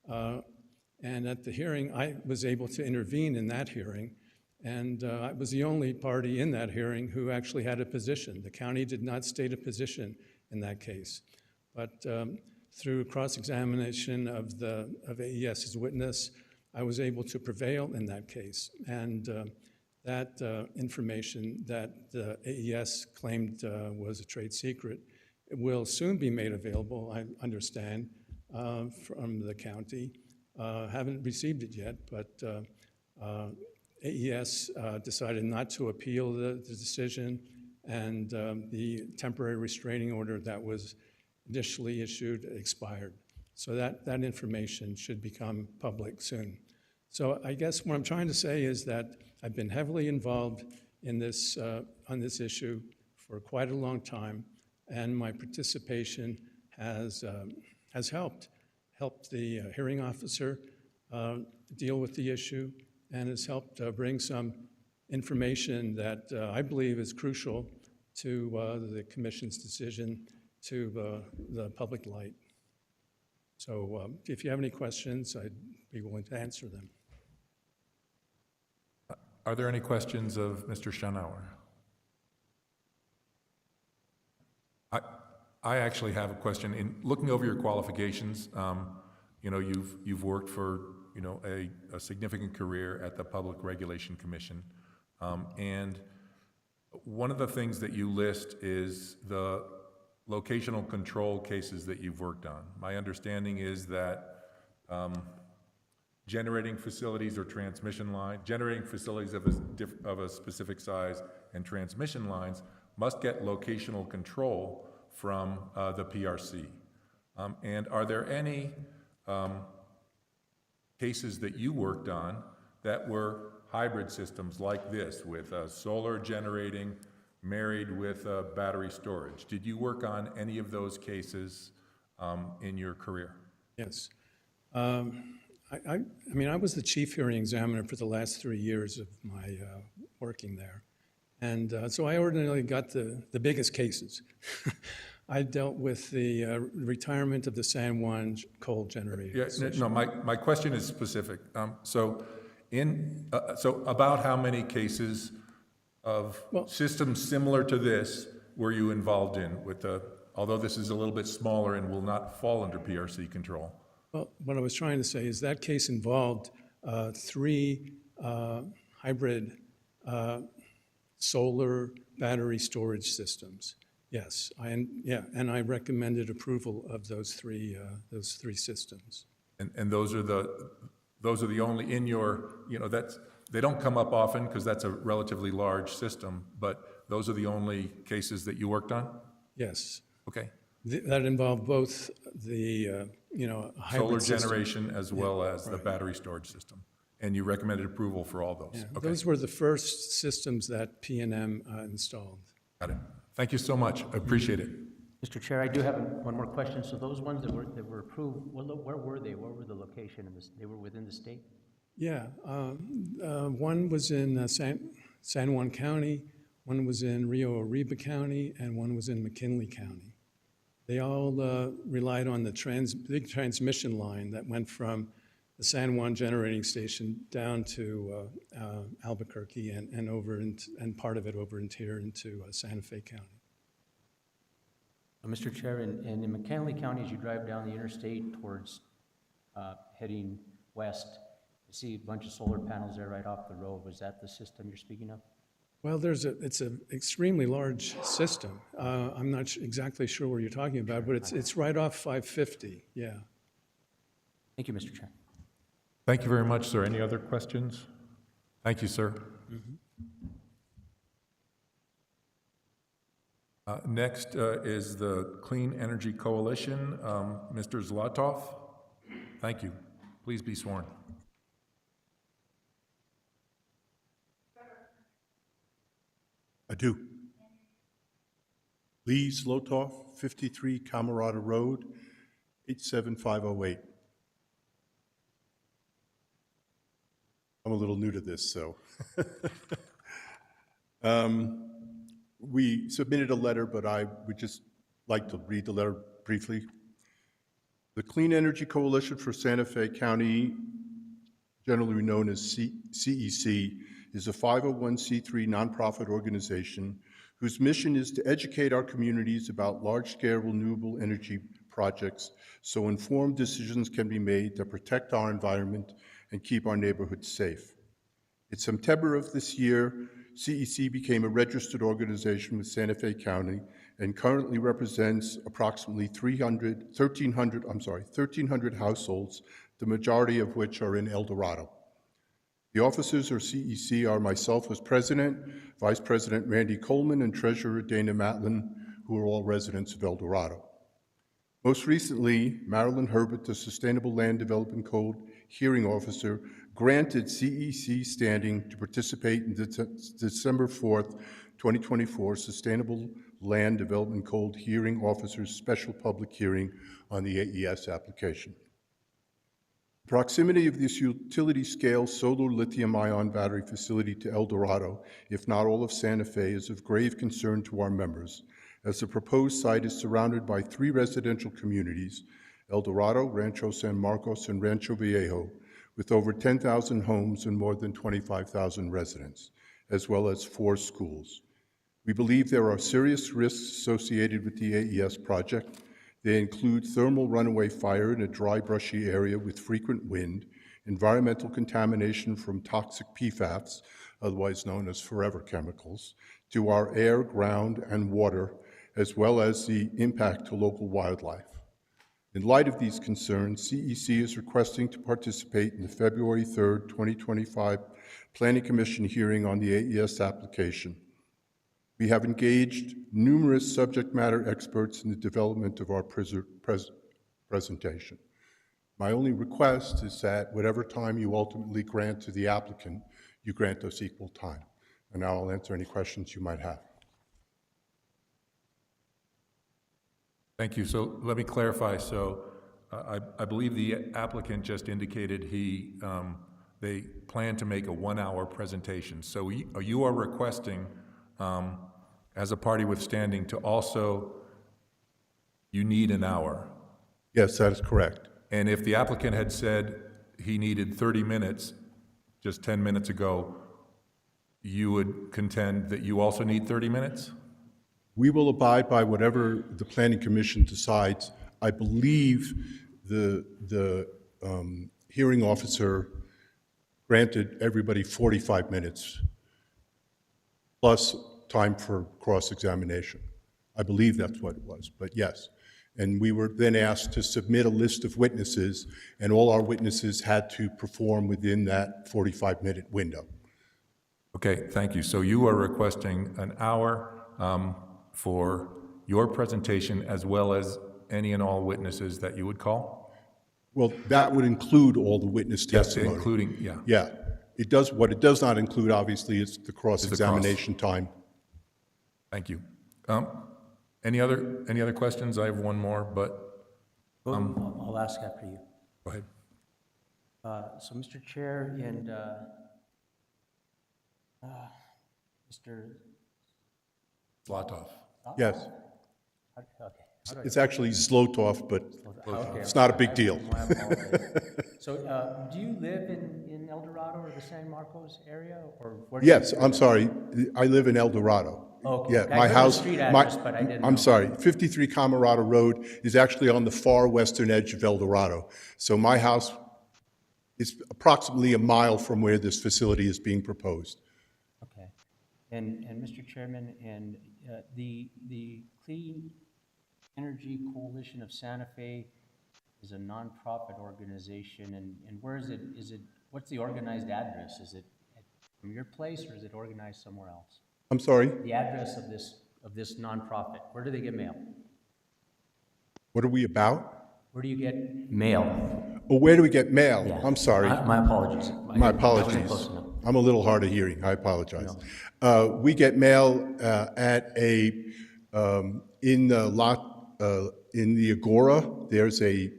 And at the hearing, I was able to intervene in that hearing, and I was the only party in that hearing who actually had a position. The county did not state a position in that case. But through cross-examination of AES's witness, I was able to prevail in that case. And that information that the AES claimed was a trade secret will soon be made available, I understand, from the county. Haven't received it yet, but AES decided not to appeal the decision, and the temporary restraining order that was initially issued expired. So that information should become public soon. So I guess what I'm trying to say is that I've been heavily involved in this, on this issue for quite a long time, and my participation has helped the hearing officer deal with the issue, and has helped bring some information that I believe is crucial to the Commission's decision to the public light. So if you have any questions, I'd be willing to answer them. Are there any questions of Mr. Schanauer? I actually have a question. In looking over your qualifications, you know, you've worked for, you know, a significant career at the Public Regulation Commission. And one of the things that you list is the locational control cases that you've worked on. My understanding is that generating facilities or transmission line, generating facilities of a specific size and transmission lines must get locational control from the PRC. And are there any cases that you worked on that were hybrid systems like this, with solar generating married with battery storage? Did you work on any of those cases in your career? Yes. I mean, I was the chief hearing examiner for the last 3 years of my working there. And so I ordinarily got the biggest cases. I dealt with the retirement of the San Juan coal generator. Yeah, no, my question is specific. So about how many cases of systems similar to this were you involved in with although this is a little bit smaller and will not fall under PRC control? Well, what I was trying to say is that case involved 3 hybrid solar battery storage systems. Yes, and I recommended approval of those three systems. And those are the only in your, you know, they don't come up often because that's a relatively large system, but those are the only cases that you worked on? Yes. Okay. That involved both the, you know, hybrid solar generation as well as the battery storage system. And you recommended approval for all those? Yeah, okay. those were the first systems that PNM installed. Got it. Thank you so much. I appreciate it. Mr. Chair, I do have one more question. So those ones that were approved, where were they? Where were the location? They were within the state? Yeah, one was in San Juan County, one was in Rio Arriba County, and one was in McKinley County. They all relied on the big transmission line that went from the San Juan generating station down to Albuquerque and over and part of it over into Santa Fe County. Mr. Chair, in McKinley County, as you drive down the interstate towards heading west, you see a bunch of solar panels there right off the road. Was that the system you're speaking of? Well, it's an extremely large system. I'm not exactly sure what you're talking about, but it's right off 550. Yeah. Thank you, Mr. Chair. Thank you very much, sir. Any other questions? Thank you, sir. Next is the Clean Energy Coalition. Mr. Zlotov, thank you. Please be sworn. I do. Lee Zlotov, 53 Camerata Road, 87508. I'm a little new to this, so. We submitted a letter, but I would just like to read the letter briefly. The Clean Energy Coalition for Santa Fe County, generally known as CEC, is a 501c3 nonprofit organization whose mission is to educate our communities about large-scale renewable energy projects so informed decisions can be made that protect our environment and keep our neighborhoods safe. In September of this year, CEC became a registered organization with Santa Fe County and currently represents approximately 1,300 households, the majority of which are in El Dorado. The officers of CEC are myself as president, Vice President Randy Coleman, and Treasurer Dana Matlin, who are all residents of El Dorado. Most recently, Marilyn Herbert, the Sustainable Land Development Code hearing officer, granted CEC standing to participate in the December 4th, 2024 Sustainable Land Development Code hearing officer's special public hearing on the AES application. Proximity of this utility-scale solar lithium-ion battery facility to El Dorado, if not all of Santa Fe, is of grave concern to our members, as the proposed site is surrounded by 3 residential communities, El Dorado, Rancho San Marcos, and Rancho Viejo, with over 10,000 homes and more than 25,000 residents, as well as 4 schools. We believe there are serious risks associated with the AES project. They include thermal runaway fire in a dry, brushy area with frequent wind, environmental contamination from toxic PFAS, otherwise known as forever chemicals, to our air, ground, and water, as well as the impact to local wildlife. In light of these concerns, CEC is requesting to participate in the February 3rd, 2025 Planning Commission hearing on the AES application. We have engaged numerous subject matter experts in the development of our presentation. My only request is that whatever time you ultimately grant to the applicant, you grant us equal time. And now I'll answer any questions you might have. Thank you. So let me clarify. So I believe the applicant just indicated they plan to make a 1-hour presentation. So you are requesting, as a party withstanding, to also, you need an hour. Yes, that is correct. And if the applicant had said he needed 30 minutes just 10 minutes ago, you would contend that you also need 30 minutes? We will abide by whatever the Planning Commission decides. I believe the hearing officer granted everybody 45 minutes plus time for cross-examination. I believe that's what it was, but yes. And we were then asked to submit a list of witnesses, and all our witnesses had to perform within that 45-minute window. Okay, thank you. So you are requesting an hour for your presentation as well as any and all witnesses that you would call? Well, that would include all the witness testimony. Yes, including, yeah. Yeah. It does, what it does not include, obviously, is the cross-examination time. Thank you. Any other questions? I have one more, but I'll ask after you. go ahead. So, Mr. Chair and Mr. Zlotov. Yes. Okay. It's actually Zlotov, but Okay, it's not a big deal. My apologies. So, do you live in El Dorado or the San Marcos area, or where do you Yes, I'm sorry. I live in El Dorado. Okay. Yeah, I my heard the house. street address, but I didn't I'm know. sorry. 53 Camarada Road is actually on the far western edge of El Dorado. So my house is approximately a mile from where this facility is being proposed. Okay. And Mr. Chairman, and the Clean Energy Coalition of Santa Fe is a nonprofit organization, and where is it? What's the organized address? Is it from your place, or is it organized somewhere else? I'm sorry? The address of this nonprofit, where do they get mail? What are we about? Where do you get mail? Oh, where do we get mail? Yeah. I'm sorry. My apologies. My I apologies. wasn't close enough. I'm a little hard of hearing. I apologize. We get mail at in the Agora. There's a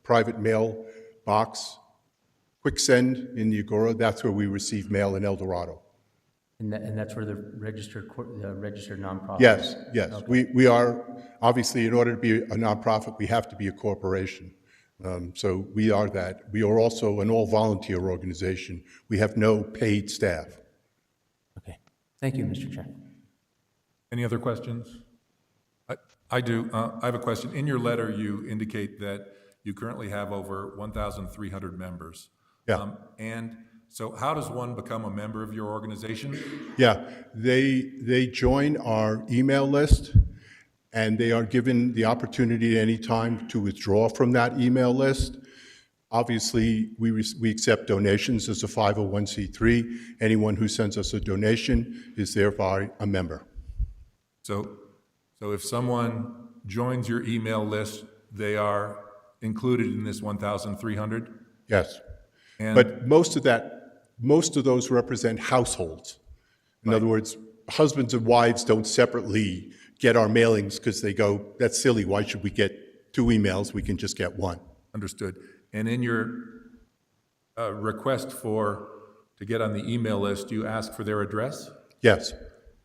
private mail box, Quick Send in the Agora. That's where we receive mail in El Dorado. And that's where the registered nonprofit Yes, is? yes. Okay. We are, obviously, in order to be a nonprofit, we have to be a corporation. So we are that. We are also an all-volunteer organization. We have no paid staff. Okay. Thank you, Mr. Chair. Any other questions? I do. I have a question. In your letter, you indicate that you currently have over 1,300 members. Yeah. And so how does one become a member of your organization? Yeah, they join our email list, and they are given the opportunity at any time to withdraw from that email list. Obviously, we accept donations as a 501c3. Anyone who sends us a donation is thereby a member. So if someone joins your email list, they are included in this 1,300? Yes. And But most of those represent households. In other words, husbands and wives don't separately get our mailings because they go, that's silly, why should we get 2 emails? We can just get 1. Understood. And in your request to get on the email list, you ask for their address? Yes.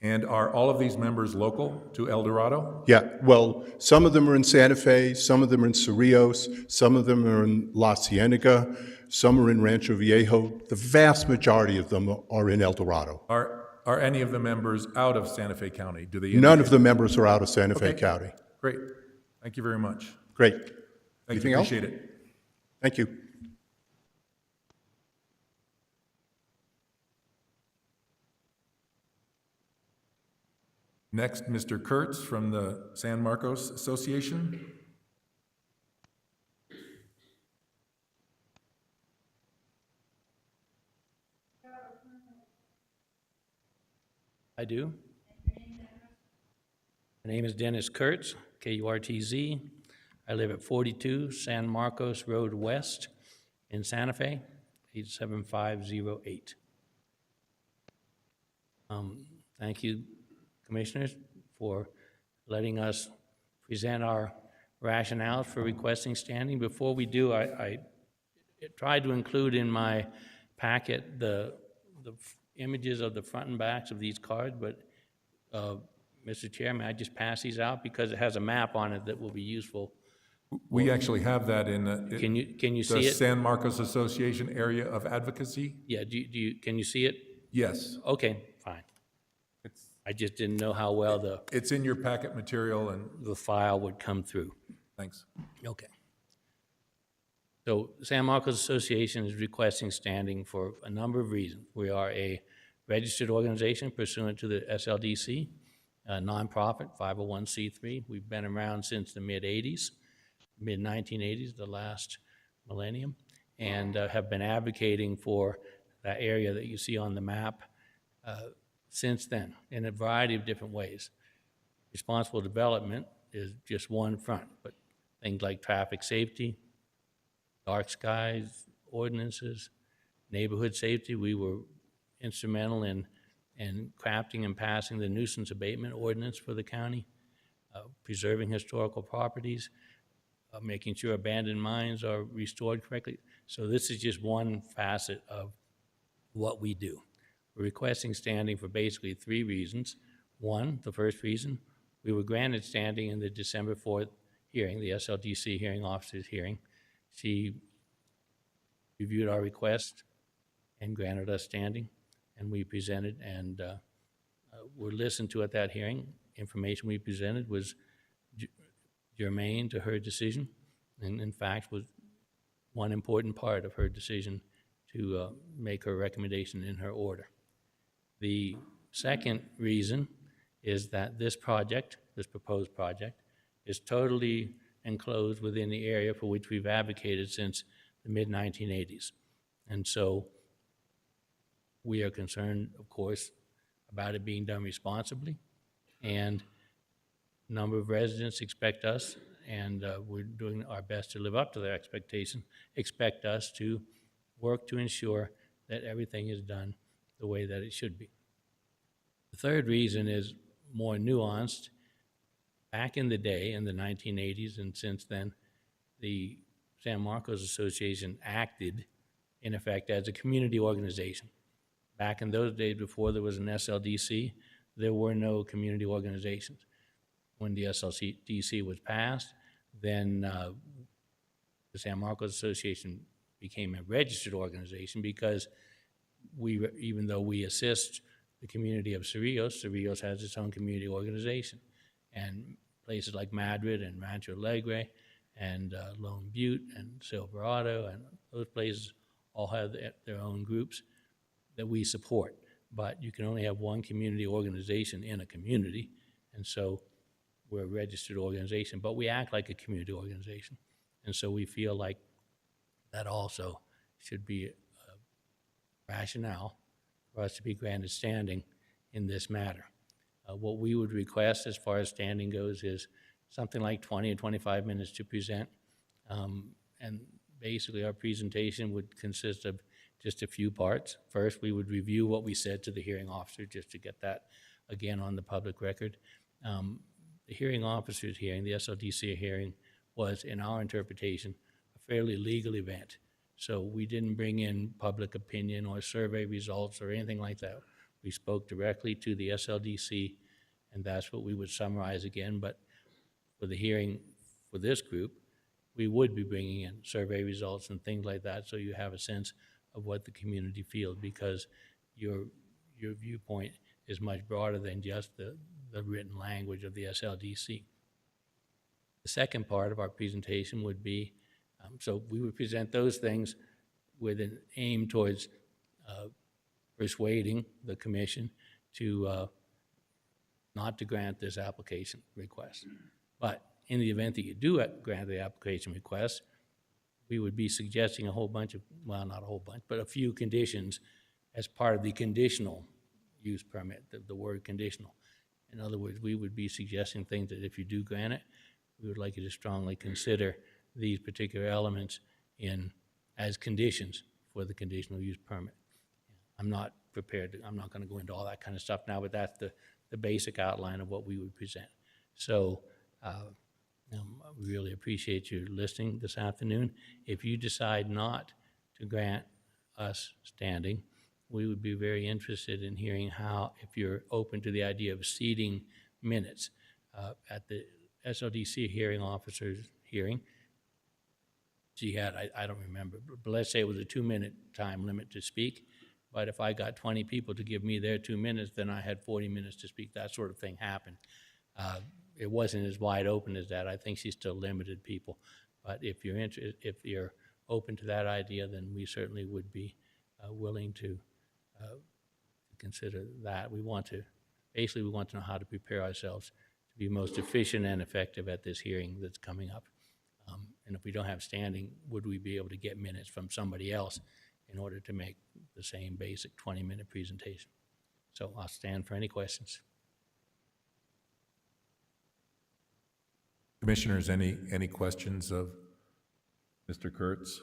And are all of these members local to El Dorado? Yeah, well, some of them are in Santa Fe, some of them are in Cerrillos, some of them are in La Cienega, some are in Rancho Viejo. The vast majority of them are in El Dorado. are any of the members out of Santa Fe County? Do they? None of indicate? the members are out of Santa Fe Okay. County. Great. Thank you very much. Great. Thank Anything you. else? Appreciate it. Thank you. Next, Mr. Kurtz from the San Marcos Association. I do. My name is Dennis Kurtz, Kurtz. I live at 42 San Marcos Road West in Santa Fe, 87508. Thank you, Commissioners, for letting us present our rationales for requesting standing. Before we do, I tried to include in my packet the images of the front and backs of these cards, but Mr. Chairman, I just pass these out because it has a map on it that will be useful. We actually have that in the. Can you see the it? San Marcos Association Area of Advocacy? Yeah, can you see it? Yes. Okay, fine. I just didn't know how well It's in your packet material and. the file would come through. Thanks. Okay. So San Marcos Association is requesting standing for a number of reasons. We are a registered organization pursuant to the SLDC, a nonprofit, 501c3. We've been around since the mid-'80s, mid-1980s, the last millennium, and have been advocating for that area that you see on the map since then in a variety of different ways. Responsible development is just one front, but things like traffic safety, dark skies ordinances, neighborhood safety. We were instrumental in crafting and passing the nuisance abatement ordinance for the county, preserving historical properties, making sure abandoned mines are restored correctly. So this is just one facet of what we do. We're requesting standing for basically three reasons. One, the first reason, we were granted standing in the December 4th hearing, the SLDC hearing officer's hearing. She reviewed our request and granted us standing, and we presented and were listened to at that hearing. Information we presented was germane to her decision, and in fact was one important part of her decision to make her recommendation in her order. The second reason is that this project, this proposed project, is totally enclosed within the area for which we've advocated since the mid-1980s. And so we are concerned, of course, about it being done responsibly, and a number of residents expect us, and we're doing our best to live up to their expectation, expect us to work to ensure that everything is done the way that it should be. The third reason is more nuanced. Back in the day, in the 1980s, and since then, the San Marcos Association acted, in effect, as a community organization. Back in those days, before there was an SLDC, there were no community organizations. When the SLDC was passed, then the San Marcos Association became a registered organization because even though we assist the community of Cerrillos, Cerrillos has its own community organization. And places like Madrid and Rancho Alegre and Lone Butte and Silverado and those places all have their own groups that we support. But you can only have one community organization in a community, and so we're a registered organization, but we act like a community organization. And so we feel like that also should be a rationale for us to be granted standing in this matter. What we would request as far as standing goes is something like 20 or 25 minutes to present. And basically our presentation would consist of just a few parts. First, we would review what we said to the hearing officer just to get that again on the public record. The hearing officer's hearing, the SLDC hearing, was, in our interpretation, a fairly legal event. So we didn't bring in public opinion or survey results or anything like that. We spoke directly to the SLDC, and that's what we would summarize again. But for the hearing for this group, we would be bringing in survey results and things like that, so you have a sense of what the community feels, because your viewpoint is much broader than just the written language of the SLDC. The second part of our presentation would be, so we would present those things with an aim towards persuading the commission to not to grant this application request. But in the event that you do grant the application request, we would be suggesting a whole bunch of, well, not a whole bunch, but a few conditions as part of the conditional use permit, the word conditional. In other words, we would be suggesting things that if you do grant it, we would like you to strongly consider these particular elements as conditions for the conditional use permit. I'm not prepared to, I'm not going to go into all that kind of stuff now, but that's the basic outline of what we would present. So we really appreciate your listening this afternoon. If you decide not to grant us standing, we would be very interested in hearing how, if you're open to the idea of seating minutes at the SLDC hearing officer's hearing. She had, I don't remember, but let's say it was a 2-minute time limit to speak. But if I got 20 people to give me their 2 minutes, then I had 40 minutes to speak. That sort of thing happened. It wasn't as wide open as that. I think she still limited people. But if you're open to that idea, then we certainly would be willing to consider that. We want to know how to prepare ourselves to be most efficient and effective at this hearing that's coming up. And if we don't have standing, would we be able to get minutes from somebody else in order to make the same basic 20-minute presentation? So I'll stand for any questions. Commissioners, any questions of Mr. Kurtz?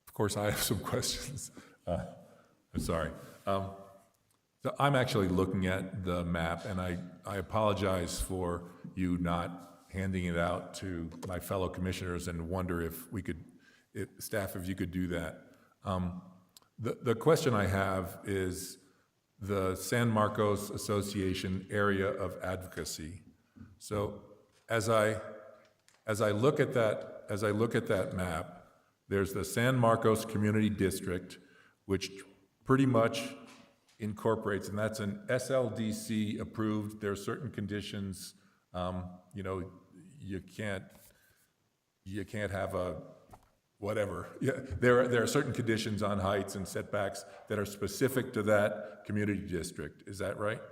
Of course, I have some questions. I'm sorry. So I'm actually looking at the map, and I apologize for you not handing it out to my fellow commissioners, and wonder if we could, staff, if you could do that. The question I have is the San Marcos Association area of advocacy. So as I look at that map, there's the San Marcos Community District, which pretty much incorporates, and that's an SLDC approved. There are certain conditions, you can't have a whatever. Yeah, there are certain conditions on heights and setbacks that are specific to that community district. Is that right?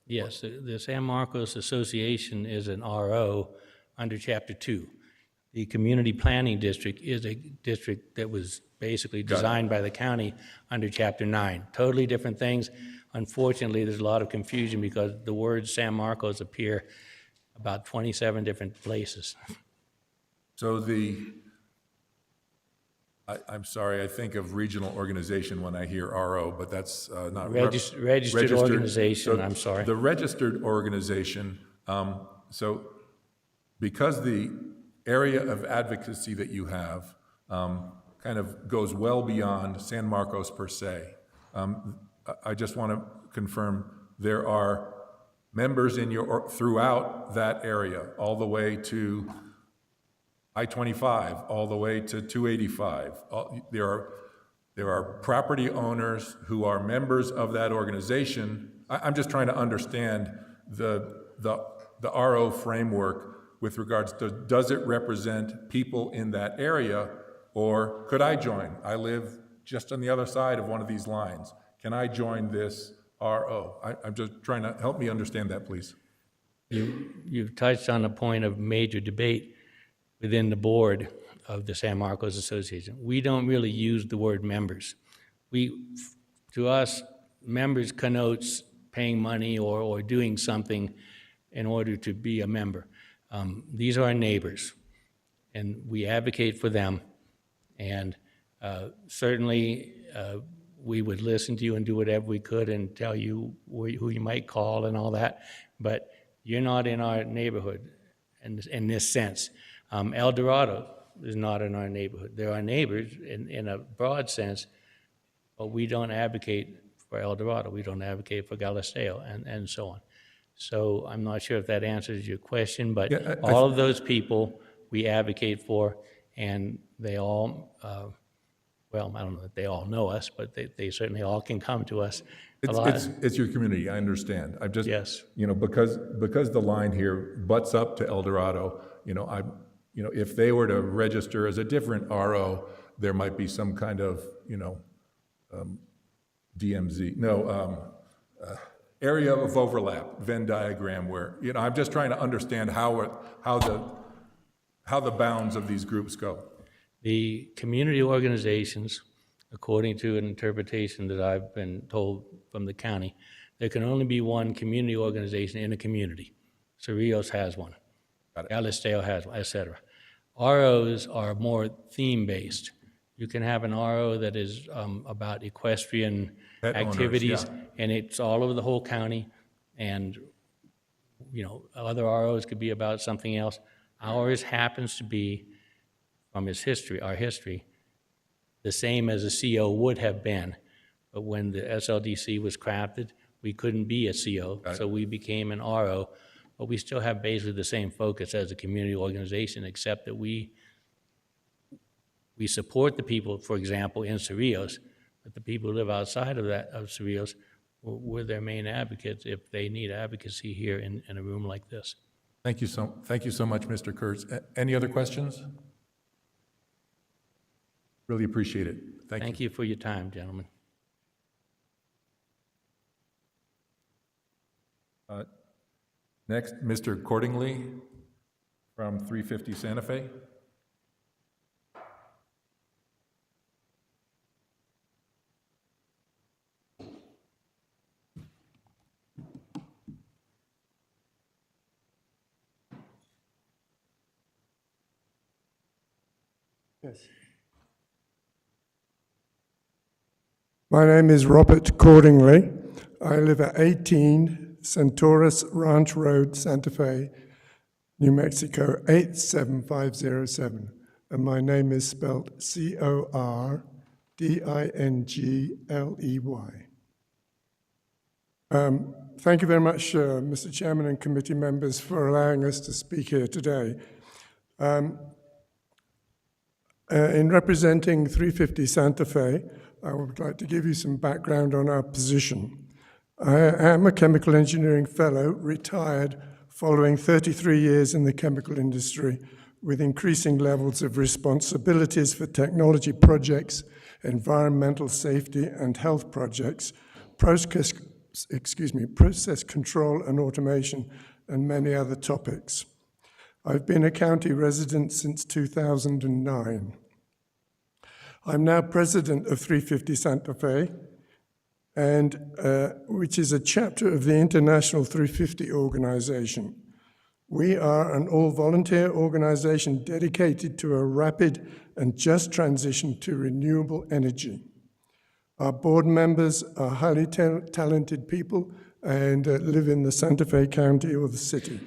Yes, the San Marcos Association is an RO under Chapter 2. The Community Planning District is a district that was basically designed by the county under Chapter 9. Totally different things. Unfortunately, there's a lot of confusion because the words San Marcos appear about 27 different places. So I'm sorry, I think of regional organization when I hear RO, but that's not registered organization. So I'm sorry. The registered organization. So because the area of advocacy that you have kind of goes well beyond San Marcos per se, I just want to confirm there are members in throughout that area, all the way to I-25, all the way to 285. There are property owners who are members of that organization. I'm just trying to understand the RO framework with regards to, does it represent people in that area, or could I join? I live just on the other side of one of these lines. Can I join this RO? I'm just trying to help me understand that, please. You've touched on a point of major debate within the board of the San Marcos Association. We don't really use the word members. To us, members connotes paying money or doing something in order to be a member. These are our neighbors, and we advocate for them. And certainly, we would listen to you and do whatever we could and tell you who you might call and all that. But you're not in our neighborhood in this sense. El Dorado is not in our neighborhood. They're our neighbors in a broad sense, but we don't advocate for El Dorado. We don't advocate for Galisteo and so on. So I'm not sure if that answers your question, but yeah, all of those people we advocate for, and they all, well, I don't know that they all know us, but they certainly all can come to us a lot. It's your community, I understand. I'm just, Yes. because the line here butts up to El Dorado, if they were to register as a different RO, there might be some kind of, area of overlap, Venn diagram where, I'm just trying to understand how the bounds of these groups go. The community organizations, according to an interpretation that I've been told from the county, there can only be one community organization in a community. Cerrillos has one. Galisteo has one, et cetera. ROs are more theme-based. You can have an RO that is about equestrian Pet owners, activities, yeah. and it's all over the whole county, and, other ROs could be about something else. Ours happens to be, from our history, the same as a CO would have been, but when the SLDC was crafted, we couldn't be a CO, so we became an RO, but we still have basically the same focus as a community organization, except that we support the people, for example, in Cerrillos, but the people who live outside of Cerrillos, we're their main advocates if they need advocacy here in a room like this. Thank you so much, Mr. Kurtz. Any other questions? Really appreciate it. Thank you for your time, gentlemen. Next, Mr. Cordingley from 350 Santa Fe. Yes. My name is Robert Cordingley. I live at 18 Centaurus Ranch Road, Santa Fe, New Mexico, 87507. And my name is spelled Cordingley. Thank you very much, Mr. Chairman and committee members, for allowing us to speak here today. In representing 350 Santa Fe, I would like to give you some background on our position. I am a chemical engineering fellow, retired following 33 years in the chemical industry, with increasing levels of responsibilities for technology projects, environmental safety and health projects, process control and automation, and many other topics. I've been a county resident since 2009. I'm now president of 350 Santa Fe, and which is a chapter of the International 350 organization. We are an all-volunteer organization dedicated to a rapid and just transition to renewable energy. Our board members are highly talented people and live in the Santa Fe County or the city.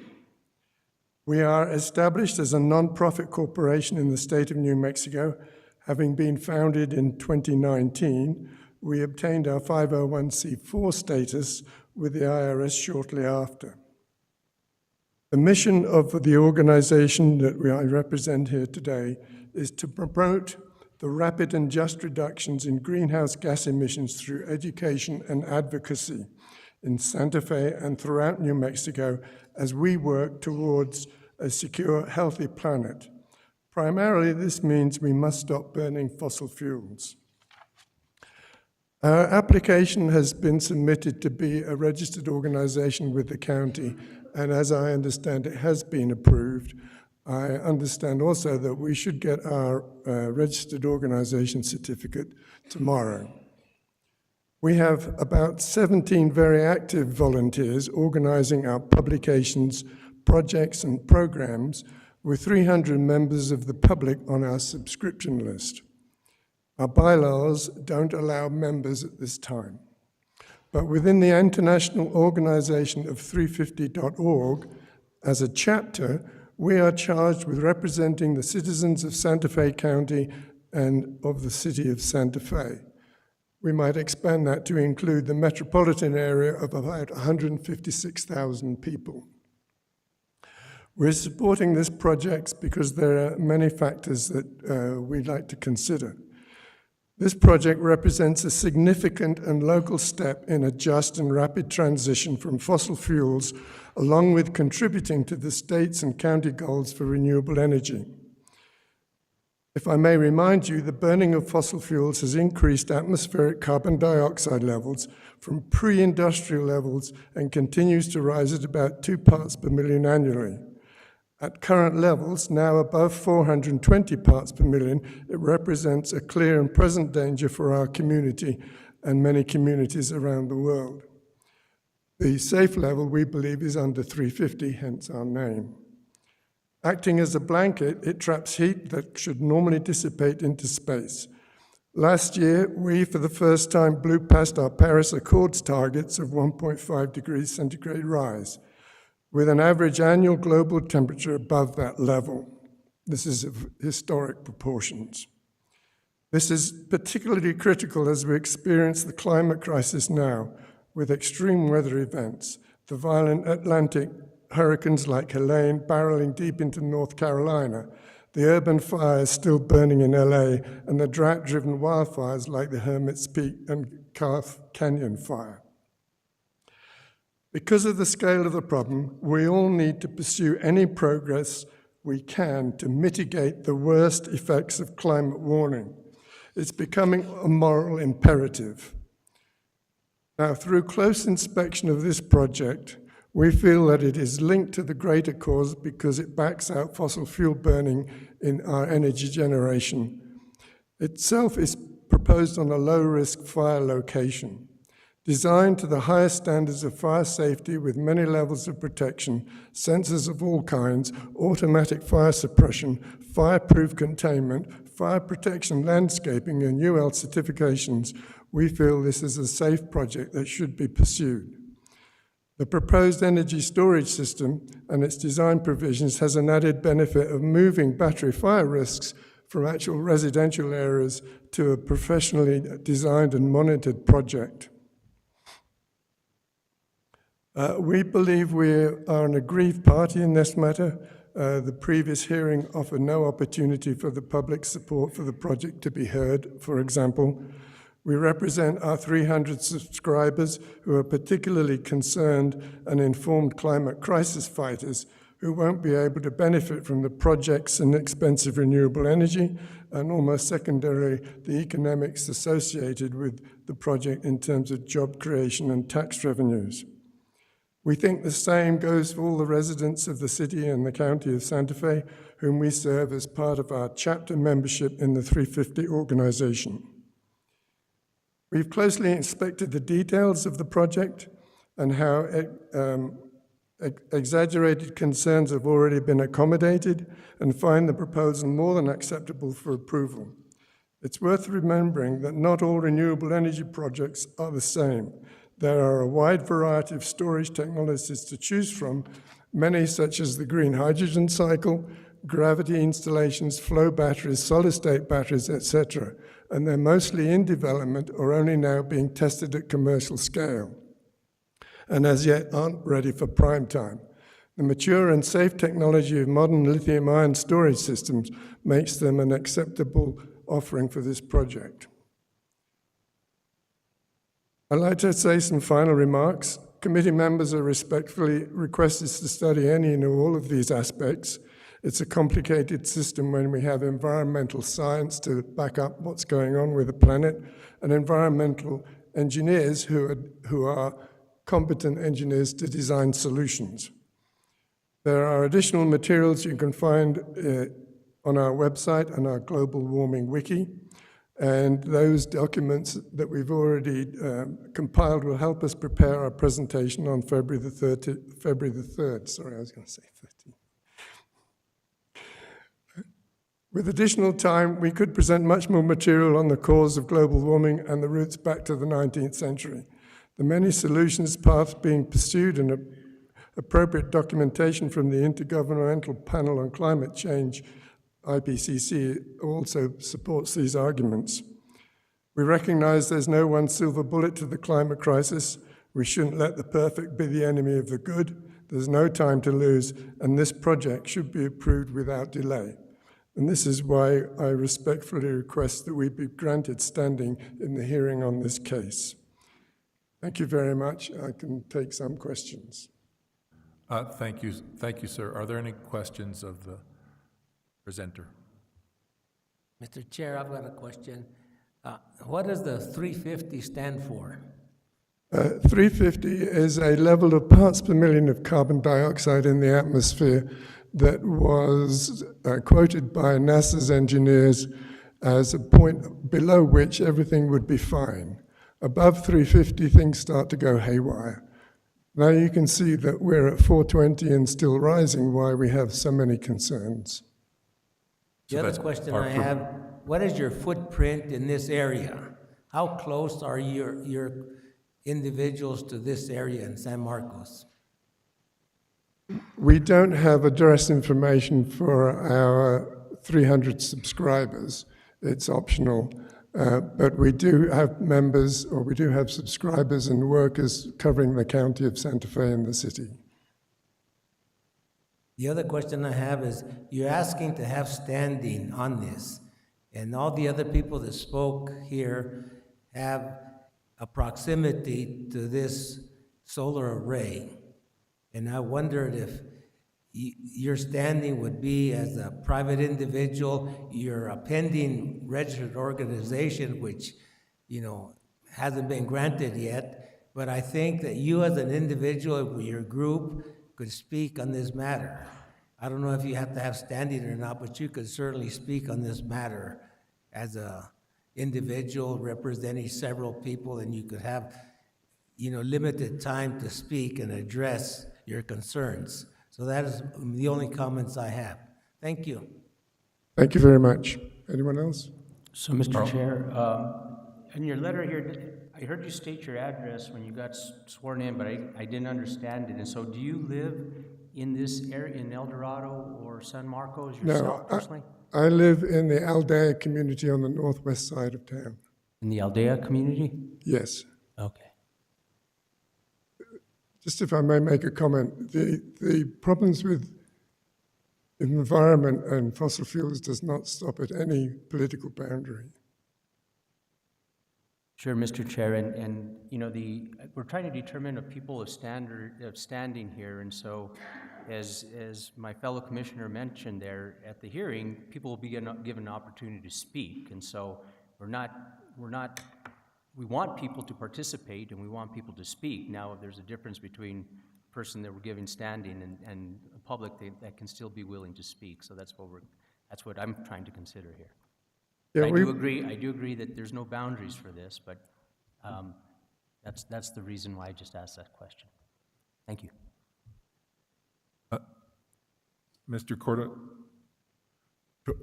We are established as a nonprofit corporation in the state of New Mexico. Having been founded in 2019, we obtained our 501c4 status with the IRS shortly after. The mission of the organization that I represent here today is to promote the rapid and just reductions in greenhouse gas emissions through education and advocacy in Santa Fe and throughout New Mexico as we work towards a secure, healthy planet. Primarily, this means we must stop burning fossil fuels. Our application has been submitted to be a registered organization with the county, and as I understand, it has been approved. I understand also that we should get our registered organization certificate tomorrow. We have about 17 very active volunteers organizing our publications, projects, and programs with 300 members of the public on our subscription list. Our bylaws don't allow members at this time. But within the international organization of 350.org, as a chapter, we are charged with representing the citizens of Santa Fe County and of the city of Santa Fe. We might expand that to include the metropolitan area of about 156,000 people. We're supporting this project because there are many factors that we'd like to consider. This project represents a significant and local step in a just and rapid transition from fossil fuels, along with contributing to the state's and county goals for renewable energy. If I may remind you, the burning of fossil fuels has increased atmospheric carbon dioxide levels from pre-industrial levels and continues to rise at about 2 parts per million annually. At current levels, now above 420 parts per million, it represents a clear and present danger for our community and many communities around the world. The safe level, we believe, is under 350, hence our name. Acting as a blanket, it traps heat that should normally dissipate into space. Last year, we, for the first time, blew past our Paris Accords targets of 1.5 degrees centigrade rise, with an average annual global temperature above that level. This is of historic proportions. This is particularly critical as we experience the climate crisis now, with extreme weather events, the violent Atlantic hurricanes like Helene barreling deep into North Carolina, the urban fires still burning in LA, and the drought-driven wildfires like the Hermit's Peak and Calf Canyon fire. Because of the scale of the problem, we all need to pursue any progress we can to mitigate the worst effects of climate warming. It's becoming a moral imperative. Now, through close inspection of this project, we feel that it is linked to the greater cause because it backs out fossil fuel burning in our energy generation. Itself is proposed on a low-risk fire location, designed to the highest standards of fire safety with many levels of protection, sensors of all kinds, automatic fire suppression, fireproof containment, fire protection landscaping, and UL certifications. We feel this is a safe project that should be pursued. The proposed energy storage system and its design provisions has an added benefit of moving battery fire risks from actual residential areas to a professionally designed and monitored project. We believe we are an aggrieved party in this matter. The previous hearing offered no opportunity for the public support for the project to be heard, for example. We represent our 300 subscribers who are particularly concerned and informed climate crisis fighters who won't be able to benefit from the project's inexpensive renewable energy and almost secondarily the economics associated with the project in terms of job creation and tax revenues. We think the same goes for all the residents of the city and the county of Santa Fe, whom we serve as part of our chapter membership in the 350 organization. We've closely inspected the details of the project and how exaggerated concerns have already been accommodated and find the proposal more than acceptable for approval. It's worth remembering that not all renewable energy projects are the same. There are a wide variety of storage technologies to choose from, many such as the green hydrogen cycle, gravity installations, flow batteries, solid-state batteries, etc., and they're mostly in development or only now being tested at commercial scale, and as yet aren't ready for prime time. The mature and safe technology of modern lithium-ion storage systems makes them an acceptable offering for this project. I'd like to say some final remarks. Committee members are respectfully requested to study any and all of these aspects. It's a complicated system when we have environmental science to back up what's going on with the planet and environmental engineers who are competent engineers to design solutions. There are additional materials you can find on our website and our Global Warming Wiki, and those documents that we've already compiled will help us prepare our presentation on February the 3rd. Sorry, I was going to say 13th. With additional time, we could present much more material on the cause of global warming and the roots back to the 19th century. The many solutions paths being pursued and appropriate documentation from the Intergovernmental Panel on Climate Change, IPCC, also supports these arguments. We recognize there's no one silver bullet to the climate crisis. We shouldn't let the perfect be the enemy of the good. There's no time to lose, and this project should be approved without delay. And this is why I respectfully request that we be granted standing in the hearing on this case. Thank you very much. I can take some questions. Thank you, sir. Are there any questions of the presenter? Mr. Chair, I've got a question. What does the 350 stand for? 350 is a level of parts per million of carbon dioxide in the atmosphere that was quoted by NASA's engineers as a point below which everything would be fine. Above 350, things start to go haywire. Now you can see that we're at 420 and still rising, why we have so many concerns. The other question I have, what is your footprint in this area? How close are your individuals to this area in San Marcos? We don't have address information for our 300 subscribers. It's optional. But we do have members, or we do have subscribers and workers covering the county of Santa Fe and the city. The other question I have is, you're asking to have standing on this, and all the other people that spoke here have a proximity to this solar array. And I wondered if your standing would be as a private individual, you're a pending registered organization, which, hasn't been granted yet, but I think that you as an individual, your group, could speak on this matter. I don't know if you have to have standing or not, but you could certainly speak on this matter as a individual representing several people, and you could have, limited time to speak and address your concerns. So that is the only comments I have. Thank you. Thank you very much. Anyone else? So, Mr. Chair, in your letter here, I heard you state your address when you got sworn in, but I didn't understand it. And so do you live in this area, in El Dorado or San Marcos yourself personally? I live in the Aldea community on the northwest side of town. In the Aldea community? Yes. Okay. Just if I may make a comment, the problems with environment and fossil fuels does not stop at any political boundary. Sure, Mr. Chair, and we're trying to determine a people of standing here, and so as my fellow commissioner mentioned there at the hearing, people will be given an opportunity to speak, and so we want people to participate and we want people to speak. Now, there's a difference between a person that we're giving standing and a public that can still be willing to speak. So that's what I'm trying to consider here. Yeah, I do agree that there's no boundaries for this, but that's the reason why I just asked that question. Thank you. Mr.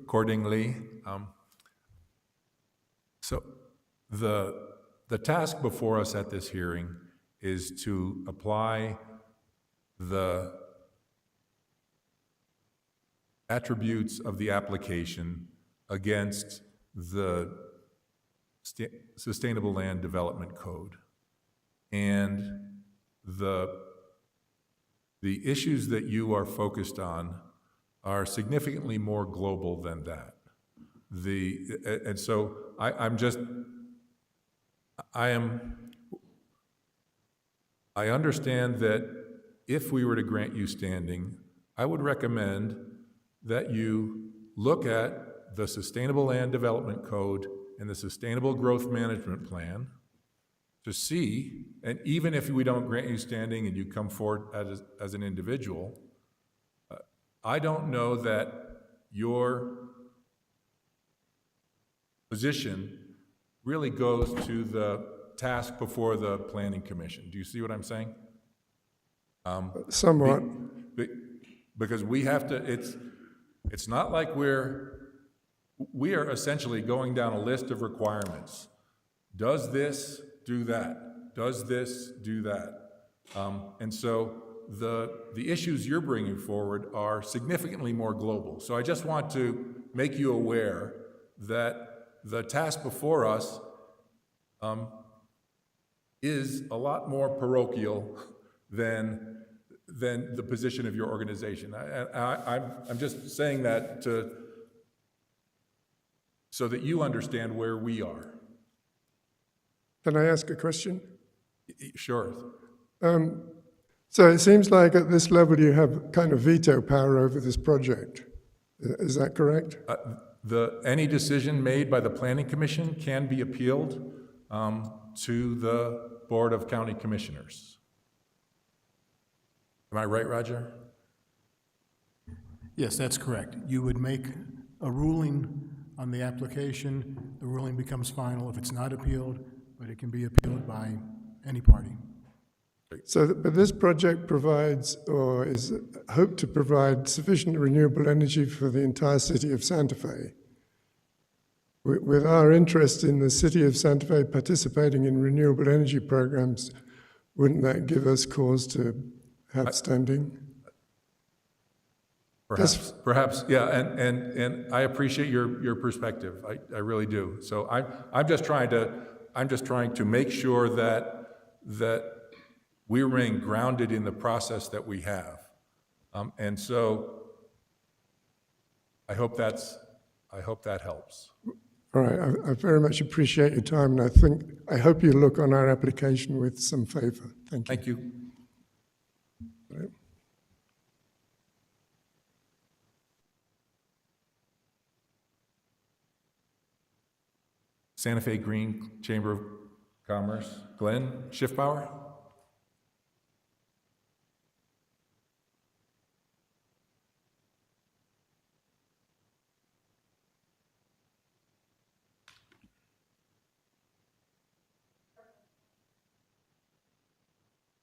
Cordingly, so the task before us at this hearing is to apply the attributes of the application against the Sustainable Land Development Code. And the issues that you are focused on are significantly more global than that. And so I understand that if we were to grant you standing, I would recommend that you look at the Sustainable Land Development Code and the Sustainable Growth Management Plan to see, and even if we don't grant you standing and you come forward as an individual, I don't know that your position really goes to the task before the Planning Commission. Do you see what I'm saying? Somewhat. Because we have to, it's not like we are essentially going down a list of requirements. Does this do that? Does this do that? And so the issues you're bringing forward are significantly more global. So I just want to make you aware that the task before us is a lot more parochial than the position of your organization. I'm just saying that so that you understand where we are. Can I ask a question? Sure. So it seems like at this level you have kind of veto power over this project. Is that correct? Any decision made by the Planning Commission can be appealed to the Board of County Commissioners. Am I right, Roger? Yes, that's correct. You would make a ruling on the application. The ruling becomes final if it's not appealed, but it can be appealed by any party. So, but this project provides, or is hoped to provide, sufficient renewable energy for the entire city of Santa Fe. With our interest in the city of Santa Fe participating in renewable energy programs, wouldn't that give us cause to have standing? Perhaps, yeah, and I appreciate your perspective. I really do. So I'm just trying to make sure that we remain grounded in the process that we have. And so I hope that helps. All right, I very much appreciate your time, and I hope you look on our application with some favor. Thank you. Thank you. Right. Santa Fe Green Chamber of Commerce, Glenn Schiffbauer.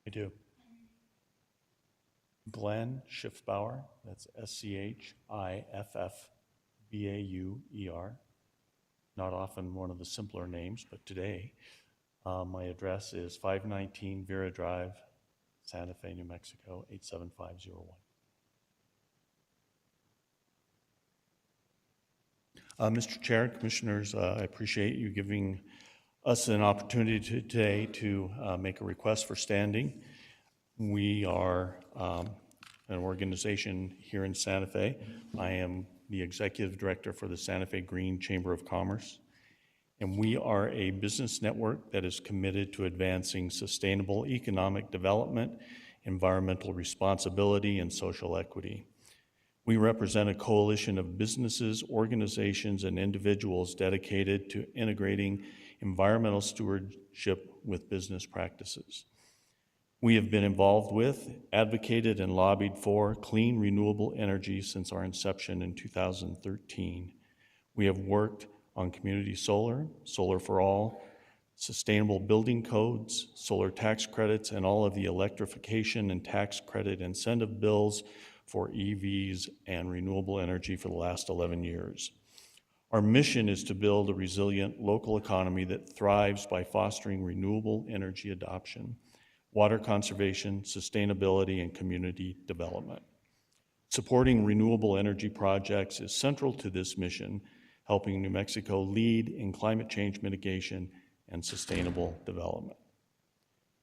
I do. Glenn Schiffbauer, that's Schiffbauer. Not often one of the simpler names, but today. My address is 519 Vera Drive, Santa Fe, New Mexico, 87501. Mr. Chair, Commissioners, I appreciate you giving us an opportunity today to make a request for standing. We are an organization here in Santa Fe. I am the Executive Director for the Santa Fe Green Chamber of Commerce, and we are a business network that is committed to advancing sustainable economic development, environmental responsibility, and social equity. We represent a coalition of businesses, organizations, and individuals dedicated to integrating environmental stewardship with business practices. We have been involved with, advocated, and lobbied for clean, renewable energy since our inception in 2013. We have worked on community solar, solar for all, sustainable building codes, solar tax credits, and all of the electrification and tax credit incentive bills for EVs and renewable energy for the last 11 years. Our mission is to build a resilient local economy that thrives by fostering renewable energy adoption, water conservation, sustainability, and community development. Supporting renewable energy projects is central to this mission, helping New Mexico lead in climate change mitigation and sustainable development.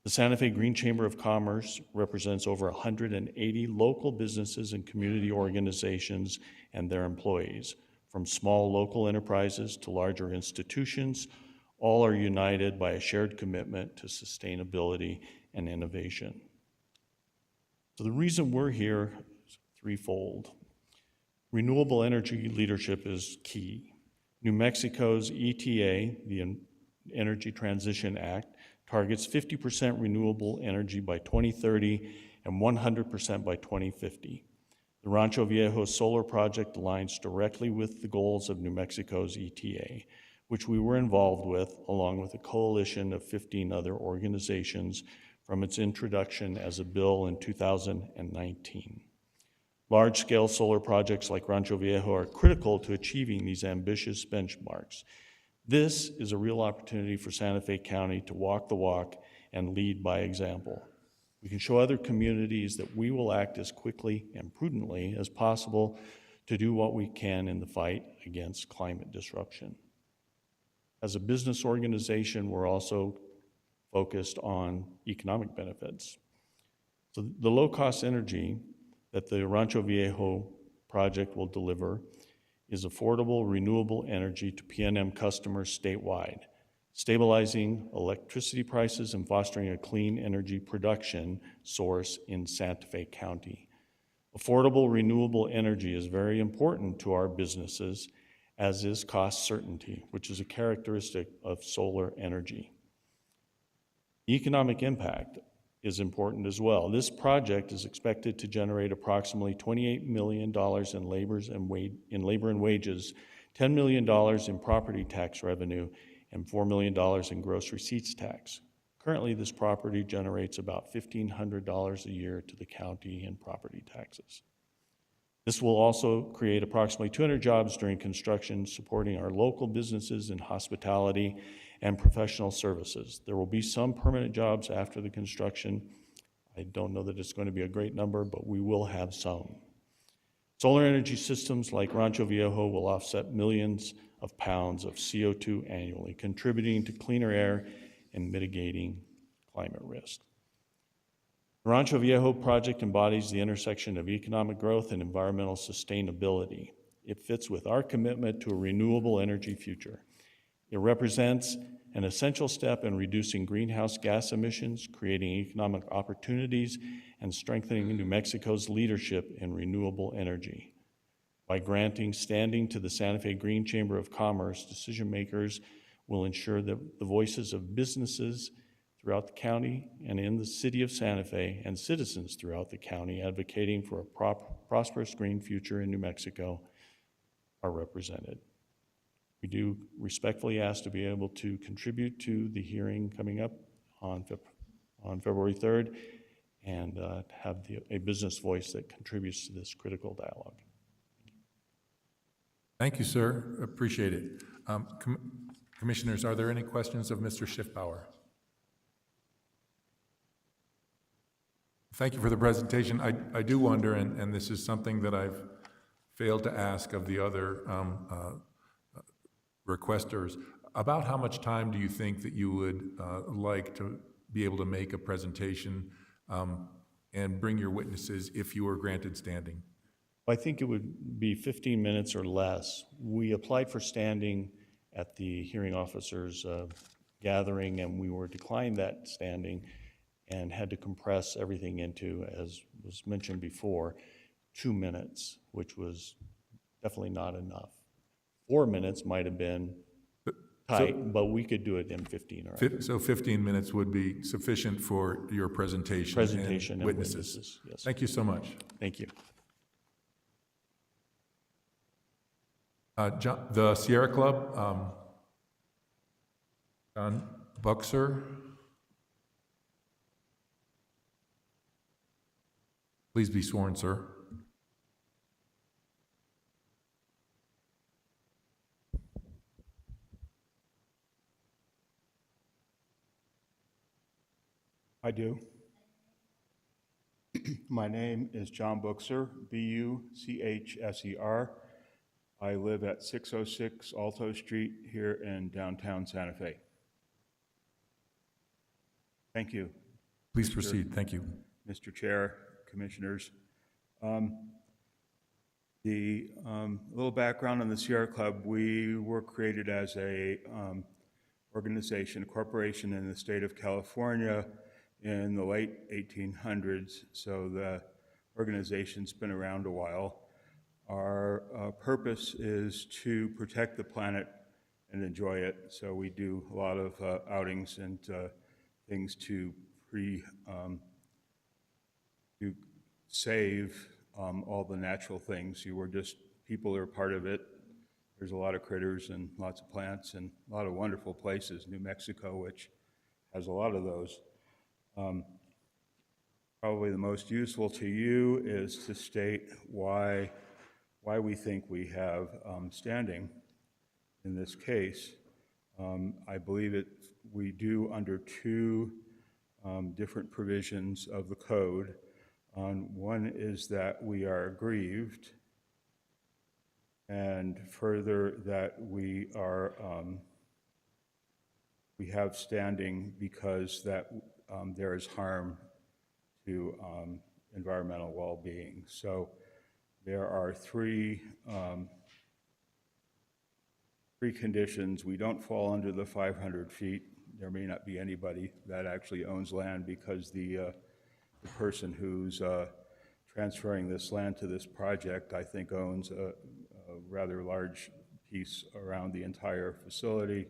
The Santa Fe Green Chamber of Commerce represents over 180 local businesses and community organizations and their employees. From small local enterprises to larger institutions, all are united by a shared commitment to sustainability and innovation. So the reason we're here is threefold. Renewable energy leadership is key. New Mexico's ETA, the Energy Transition Act, targets 50% renewable energy by 2030 and 100% by 2050. The Rancho Viejo solar project aligns directly with the goals of New Mexico's ETA, which we were involved with, along with a coalition of 15 other organizations from its introduction as a bill in 2019. Large-scale solar projects like Rancho Viejo are critical to achieving these ambitious benchmarks. This is a real opportunity for Santa Fe County to walk the walk and lead by example. We can show other communities that we will act as quickly and prudently as possible to do what we can in the fight against climate disruption. As a business organization, we're also focused on economic benefits. So the low-cost energy that the Rancho Viejo project will deliver is affordable renewable energy to PNM customers statewide, stabilizing electricity prices and fostering a clean energy production source in Santa Fe County. Affordable renewable energy is very important to our businesses, as is cost certainty, which is a characteristic of solar energy. Economic impact is important as well. This project is expected to generate approximately $28 million in labor and wages, $10 million in property tax revenue, and $4 million in gross receipts tax. Currently, this property generates about $1,500 a year to the county in property taxes. This will also create approximately 200 jobs during construction, supporting our local businesses in hospitality and professional services. There will be some permanent jobs after the construction. I don't know that it's going to be a great number, but we will have some. Solar energy systems like Rancho Viejo will offset millions of pounds of CO2 annually, contributing to cleaner air and mitigating climate risk. The Rancho Viejo project embodies the intersection of economic growth and environmental sustainability. It fits with our commitment to a renewable energy future. It represents an essential step in reducing greenhouse gas emissions, creating economic opportunities, and strengthening New Mexico's leadership in renewable energy. By granting standing to the Santa Fe Green Chamber of Commerce, decision makers will ensure that the voices of businesses throughout the county and in the city of Santa Fe and citizens throughout the county advocating for a prosperous green future in New Mexico are represented. We do respectfully ask to be able to contribute to the hearing coming up on February 3rd and have a business voice that contributes to this critical dialogue. Thank you, sir. Appreciate it. Commissioners, are there any questions of Mr. Schiffbauer? Thank you for the presentation. I do wonder, and this is something that I've failed to ask of the other requesters, about how much time do you think that you would like to be able to make a presentation and bring your witnesses if you were granted standing? I think it would be 15 minutes or less. We applied for standing at the hearing officers gathering, and we were declined that standing and had to compress everything into, as was mentioned before, 2 minutes, which was definitely not enough. 4 minutes might have been tight, but we could do it in 15 or under. So 15 minutes would be sufficient for your presentation and witnesses. Yes. Thank you so much. Thank you. The Sierra Club, John Buxer. Please be sworn, sir. I do. My name is John Buxer, B-U-C-H-S-E-R. I live at 606 Alto Street here in downtown Santa Fe. Thank you. Please proceed. Thank you. Mr. Chair, Commissioners. The little background on the Sierra Club, we were created as a organization, a corporation in the state of California in the late 1800s, so the organization's been around a while. Our purpose is to protect the planet and enjoy it, so we do a lot of outings and things to save all the natural things. People are part of it. There's a lot of critters and lots of plants and a lot of wonderful places. New Mexico, which has a lot of those. Probably the most useful to you is to state why we think we have standing in this case. I believe we do under two different provisions of the code. One is that we are aggrieved, and further that we have standing because that there is harm to environmental well-being. So there are three preconditions. We don't fall under the 500 feet. There may not be anybody that actually owns land because the person who's transferring this land to this project, I think, owns a rather large piece around the entire facility.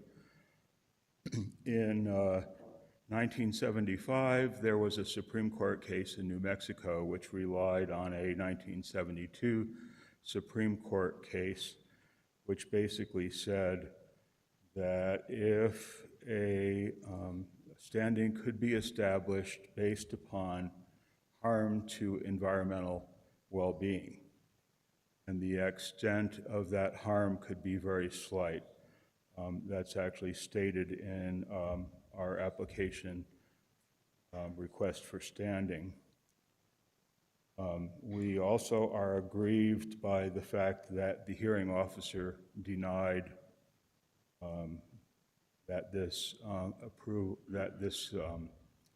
In 1975, there was a Supreme Court case in New Mexico which relied on a 1972 Supreme Court case which basically said that if a standing could be established based upon harm to environmental well-being, and the extent of that harm could be very slight. That's actually stated in our application request for standing. We also are aggrieved by the fact that the hearing officer denied that this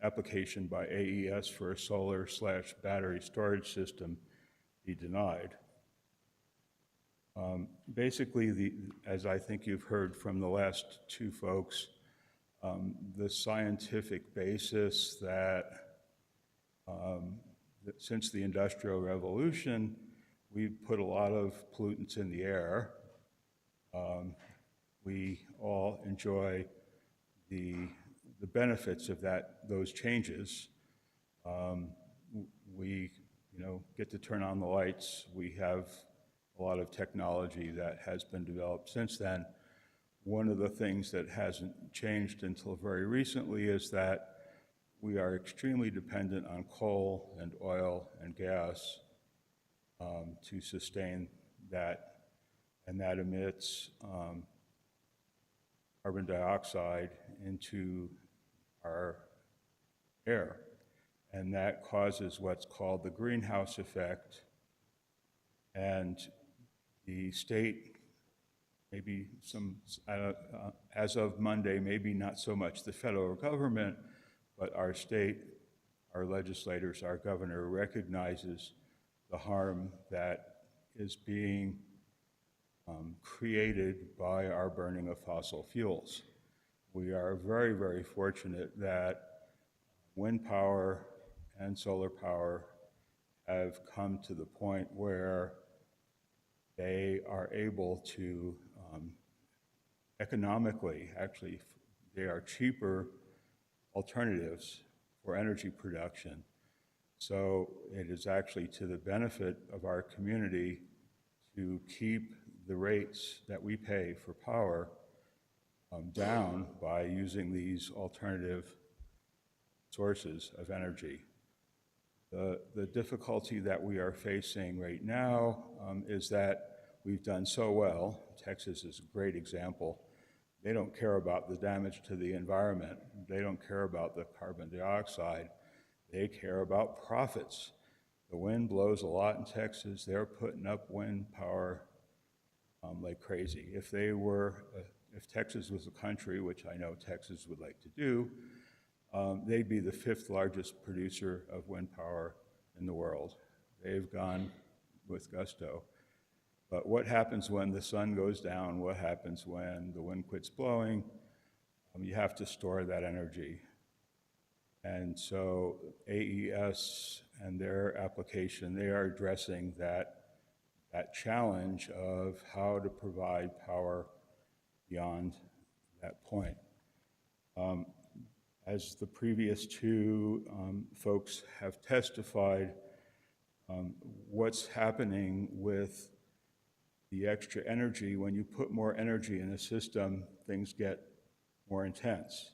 application by AES for a solar/battery storage system be denied. Basically, as I think you've heard from the last two folks, the scientific basis that since the Industrial Revolution, we've put a lot of pollutants in the air. We all enjoy the benefits of those changes. We, get to turn on the lights. We have a lot of technology that has been developed since then. One of the things that hasn't changed until very recently is that we are extremely dependent on coal and oil and gas to sustain that, and that emits carbon dioxide into our air, and that causes what's called the greenhouse effect. And the state, maybe as of Monday, maybe not so much the federal government, but our state, our legislators, our governor recognizes the harm that is being created by our burning of fossil fuels. We are very, very fortunate that wind power and solar power have come to the point where they are able to economically, actually, they are cheaper alternatives for energy production. So it is actually to the benefit of our community to keep the rates that we pay for power down by using these alternative sources of energy. The difficulty that we are facing right now is that we've done so well. Texas is a great example. They don't care about the damage to the environment. They don't care about the carbon dioxide. They care about profits. The wind blows a lot in Texas. They're putting up wind power like crazy. If Texas was a country, which I know Texas would like to do, they'd be the 5th largest producer of wind power in the world. They've gone with gusto. But what happens when the sun goes down? What happens when the wind quits blowing? You have to store that energy. And so AES and their application, they are addressing that challenge of how to provide power beyond that point. As the previous two folks have testified, what's happening with the extra energy, when you put more energy in a system, things get more intense.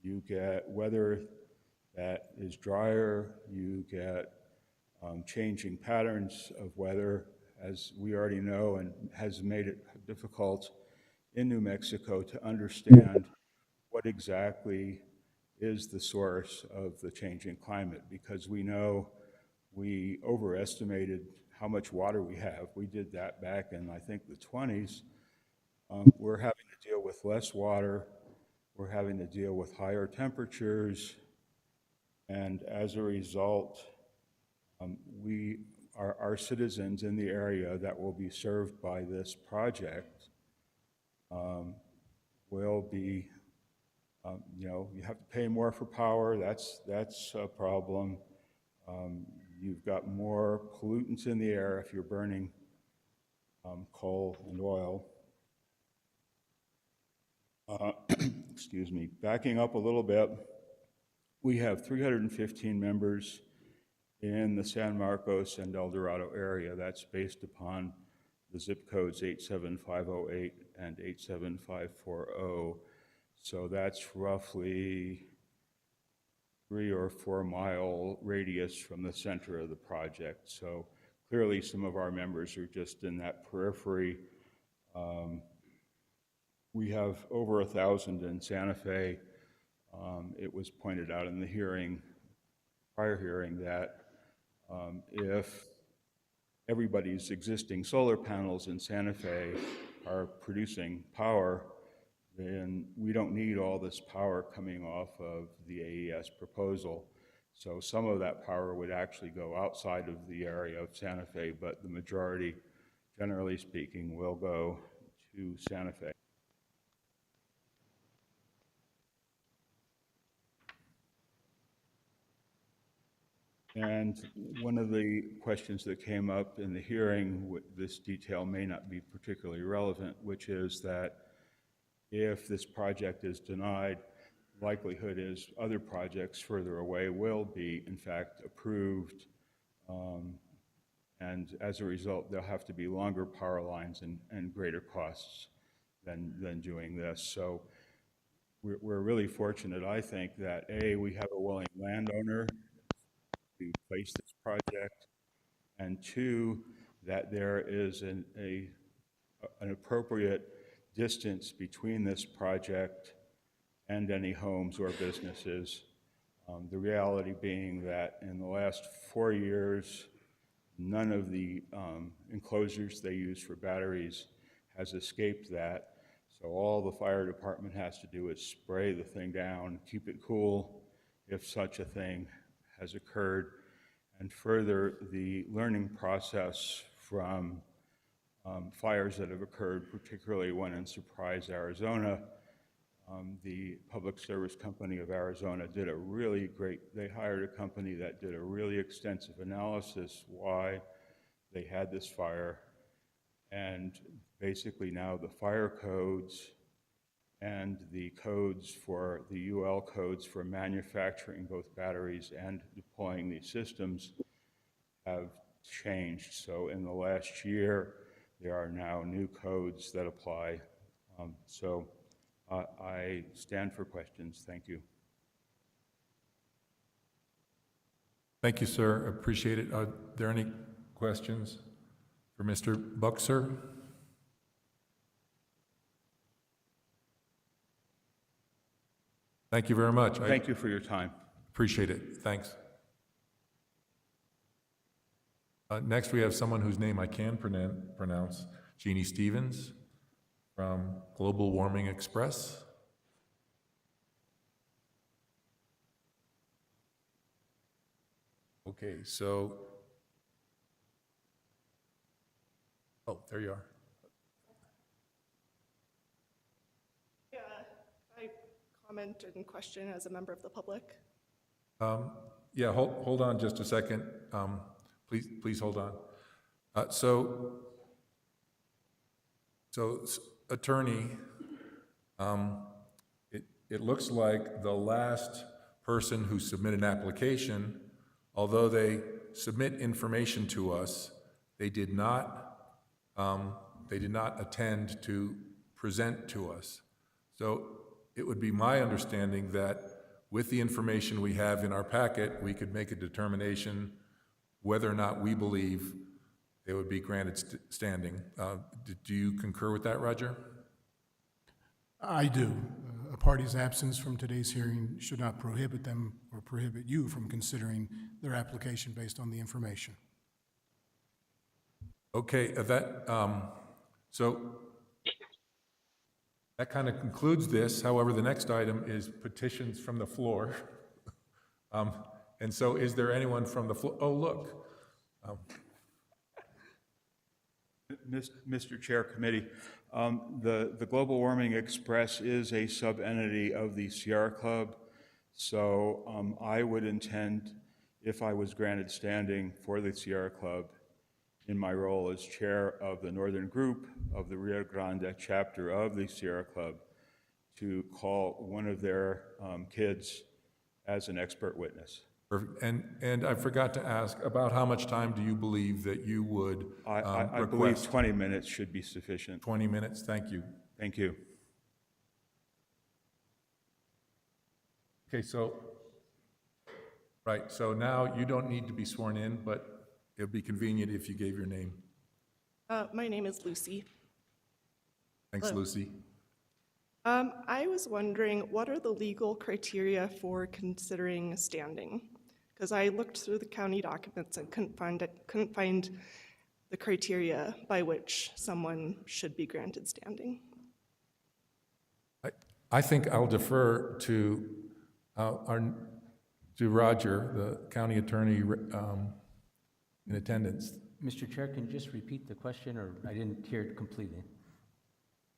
You get weather that is drier, you get changing patterns of weather, as we already know, and has made it difficult in New Mexico to understand what exactly is the source of the changing climate, because we know we overestimated how much water we have. We did that back in, I think, the 20s. We're having to deal with less water. We're having to deal with higher temperatures. And as a result, our citizens in the area that will be served by this project will be, you know, you have to pay more for power. That's a problem. You've got more pollutants in the air if you're burning coal and oil. Excuse me. Backing up a little bit, we have 315 members in the San Marcos and El Dorado area. That's based upon the zip codes 87508 and 87540. So that's roughly 3 or 4 mile radius from the center of the project. So clearly some of our members are just in that periphery. We have over 1,000 in Santa Fe. It was pointed out in the hearing, prior hearing, that if everybody's existing solar panels in Santa Fe are producing power, then we don't need all this power coming off of the AES proposal. So some of that power would actually go outside of the area of Santa Fe, but the majority, generally speaking, will go to Santa Fe. And one of the questions that came up in the hearing, this detail may not be particularly relevant, which is that if this project is denied, likelihood is other projects further away will be, in fact, approved. And as a result, there'll have to be longer power lines and greater costs than doing this. So we're really fortunate, I think, that A, we have a willing landowner to place this project, and 2, that there is an appropriate distance between this project and any homes or businesses. The reality being that in the last 4 years, none of the enclosures they use for batteries has escaped that. So all the fire department has to do is spray the thing down, keep it cool if such a thing has occurred. And further, the learning process from fires that have occurred, particularly one in Surprise, Arizona, the Public Service Company of Arizona did a really great, they hired a company that did a really extensive analysis why they had this fire. And basically now the fire codes and the codes for the UL codes for manufacturing both batteries and deploying these systems have changed. So in the last year, there are now new codes that apply. I stand for questions. Thank you. Thank you, sir. Appreciate it. Are there any questions for Mr. Buxer? Thank you very much. Thank you for your time. Appreciate it. Thanks. Next, we have someone whose name I can pronounce, Jeannie Stevens from Global Warming Express. Okay, so, oh, there you are. Yeah, I comment and question as a member of the public. Yeah, hold on just a second. Please hold on. So attorney, it looks like the last person who submitted an application, although they submit information to us, they did not attend to present to us. So it would be my understanding that with the information we have in our packet, we could make a determination whether or not we believe they would be granted standing. Do you concur with that, Roger? I do. A party's absence from today's hearing should not prohibit them or prohibit you from considering their application based on the information. Okay, so that kind of concludes this. However, the next item is petitions from the floor. And so is there anyone from the floor? Oh, look. Mr. Chair, Committee, The Global Warming Express is a sub-entity of the Sierra Club, so I would intend, if I was granted standing for the Sierra Club, in my role as chair of the Northern Group of the Rio Grande chapter of the Sierra Club, to call one of their kids as an expert witness. Perfect. And I forgot to ask, about how much time do you believe that you would I believe 20 minutes should be sufficient. 20 minutes, thank you. Thank you. Okay, so, right, so now you don't need to be sworn in, but it would be convenient if you gave your name. My name is Lucy. Thanks, Hello. Lucy. I was wondering, what are the legal criteria for considering standing? Because I looked through the county documents and couldn't find the criteria by which someone should be granted standing. I think I'll defer to Roger, the county attorney in attendance. Mr. Chair, can you just repeat the question, or I didn't hear it completely?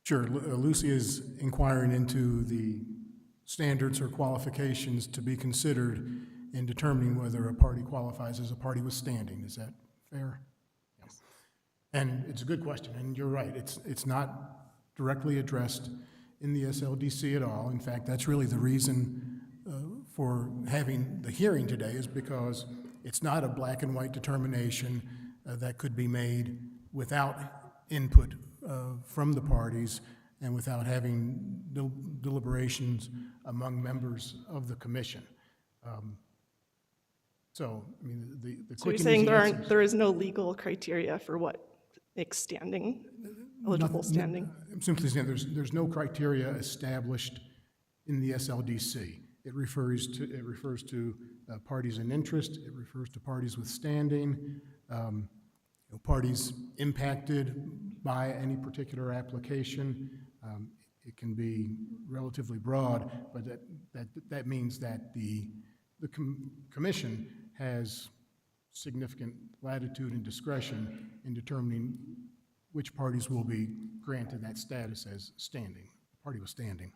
Sure. Lucy is inquiring into the standards or qualifications to be considered in determining whether a party qualifies as a party with standing. Is that fair? Yes. And it's a good question, and you're right. It's not directly addressed in the SLDC at all. In fact, that's really the reason for having the hearing today, is because it's not a black and white determination that could be made without input from the parties and without having deliberations among members of the commission. So, I mean, the So quick you're saying and easy answers- there is no legal criteria for what makes standing, eligible standing? I'm simply saying there's no criteria established in the SLDC. It refers to parties in interest. It refers to parties with standing, parties impacted by any particular application. It can be relatively broad, but that means that the commission has significant latitude and discretion in determining which parties will be granted that status as standing, party with standing.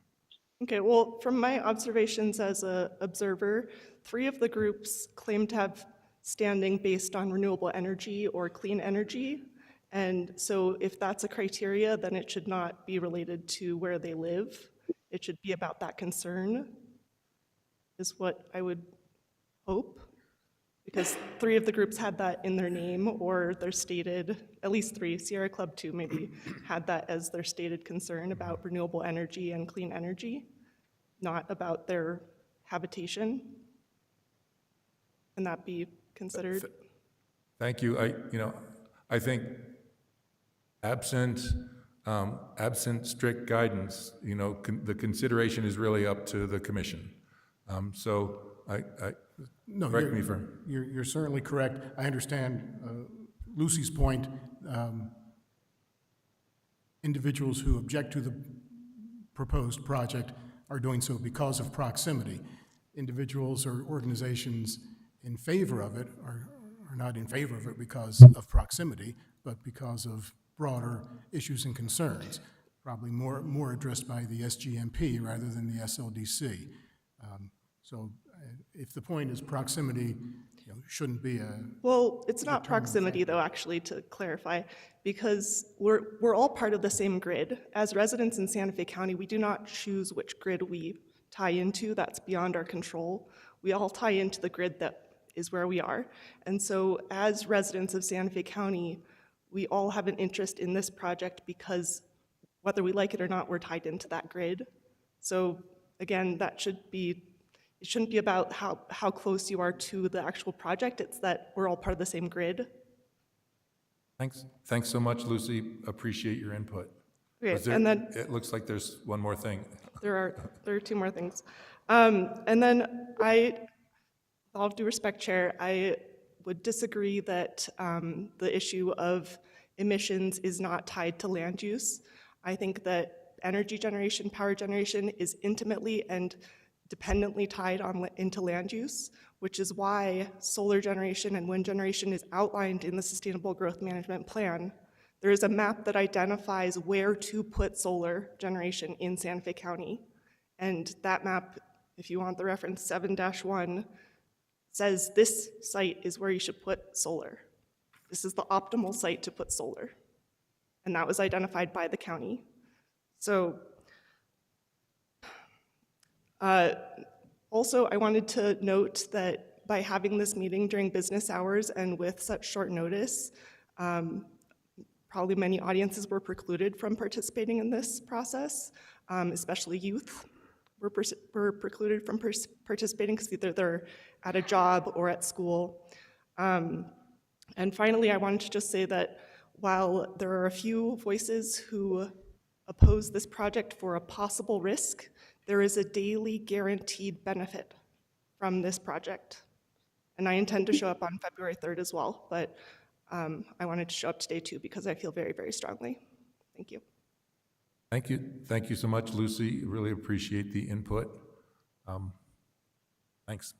Okay, well, from my observations as an observer, 3 of the groups claim to have standing based on renewable energy or clean energy. And so if that's a criteria, then it should not be related to where they live. It should be about that concern, is what I would hope. Because 3 of the groups had that in their name, or their stated, at least 3, Sierra Club 2 maybe, had that as their stated concern about renewable energy and clean energy, not about their habitation. Can that be considered? Thank you. I think absent strict guidance, the consideration is really up to the commission. So No, correct me if you're certainly correct. I understand Lucy's point. Individuals who object to the proposed project are doing so because of proximity. Individuals or organizations in favor of it are not in favor of it because of proximity, but because of broader issues and concerns, probably more addressed by the SGMP rather than the SLDC. So if the point is proximity, shouldn't be a... Well, it's not proximity, though, actually, to clarify, because we're all part of the same grid. As residents in Santa Fe County, we do not choose which grid we tie into. That's beyond our control. We all tie into the grid that is where we are. And so as residents of Santa Fe County, we all have an interest in this project because whether we like it or not, we're tied into that grid. So again, it shouldn't be about how close you are to the actual project. It's that we're all part of the same grid. Thanks so much, Lucy. Appreciate your input. Okay, and then it looks like there's one more thing. there are 2 more things. And then with all due respect, Chair, I would disagree that the issue of emissions is not tied to land use. I think that energy generation, power generation is intimately and dependently tied into land use, which is why solar generation and wind generation is outlined in the Sustainable Growth Management Plan there is a map that identifies where to put solar generation in Santa Fe County. And that map, if you want the reference 7-1, says this site is where you should put solar. This is the optimal site to put solar. And that was identified by the county. So also, I wanted to note that by having this meeting during business hours and with such short notice, probably many audiences were precluded from participating in this process, especially youth were precluded from participating because either they're at a job or at school. And finally, I wanted to just say that while there are a few voices who oppose this project for a possible risk, there is a daily guaranteed benefit from this project. And I intend to show up on February 3rd as well, but I wanted to show up today too because I feel very, very strongly. Thank you. Thank you. Thank you so much, Lucy. Really appreciate the input. Thanks.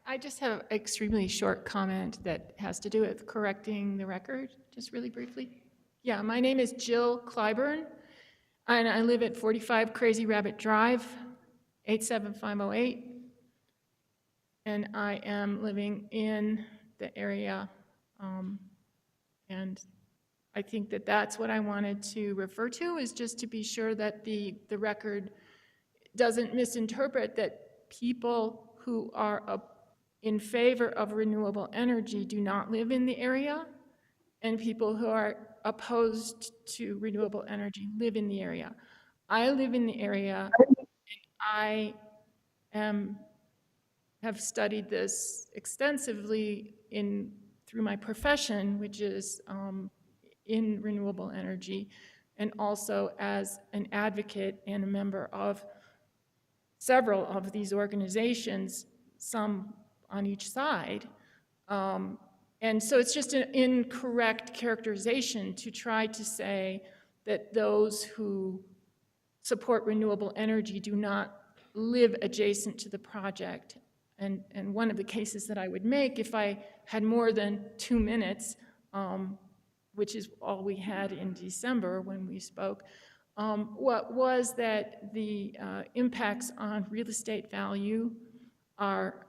I just have an extremely short comment that has to do with correcting the record, just really briefly. Yeah, my name is Jill Clyburn, and I live at 45 Crazy Rabbit Drive, 87508. And I am living in the area, and I think that that's what I wanted to refer to, is just to be sure that the record doesn't misinterpret that people who are in favor of renewable energy do not live in the area, and people who are opposed to renewable energy live in the area. I live in the area, and I have studied this extensively through my profession, which is in renewable energy, and also as an advocate and a member of several of these organizations, some on each side. And so it's just an incorrect characterization to try to say that those who support renewable energy do not live adjacent to the project. And one of the cases that I would make, if I had more than 2 minutes, which is all we had in December when we spoke, what was that the impacts on real estate value are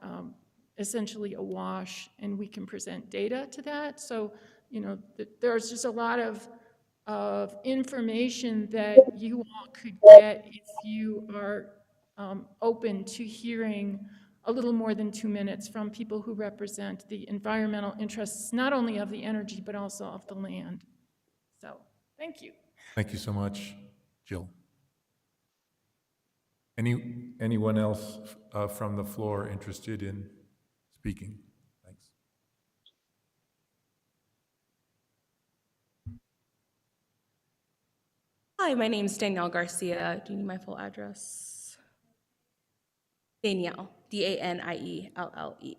essentially a wash, and we can present data to that. So, you know, there's just a lot of information that you all could get if you are open to hearing a little more than 2 minutes from people who represent the environmental interests, not only of the energy, but also of the land. So, thank you. Thank you so much, Jill. Anyone else from the floor interested in speaking? Thanks. Hi, my name is Danielle Garcia. Do you need my full address? Danielle, D-A-N-I-E-L-L-E.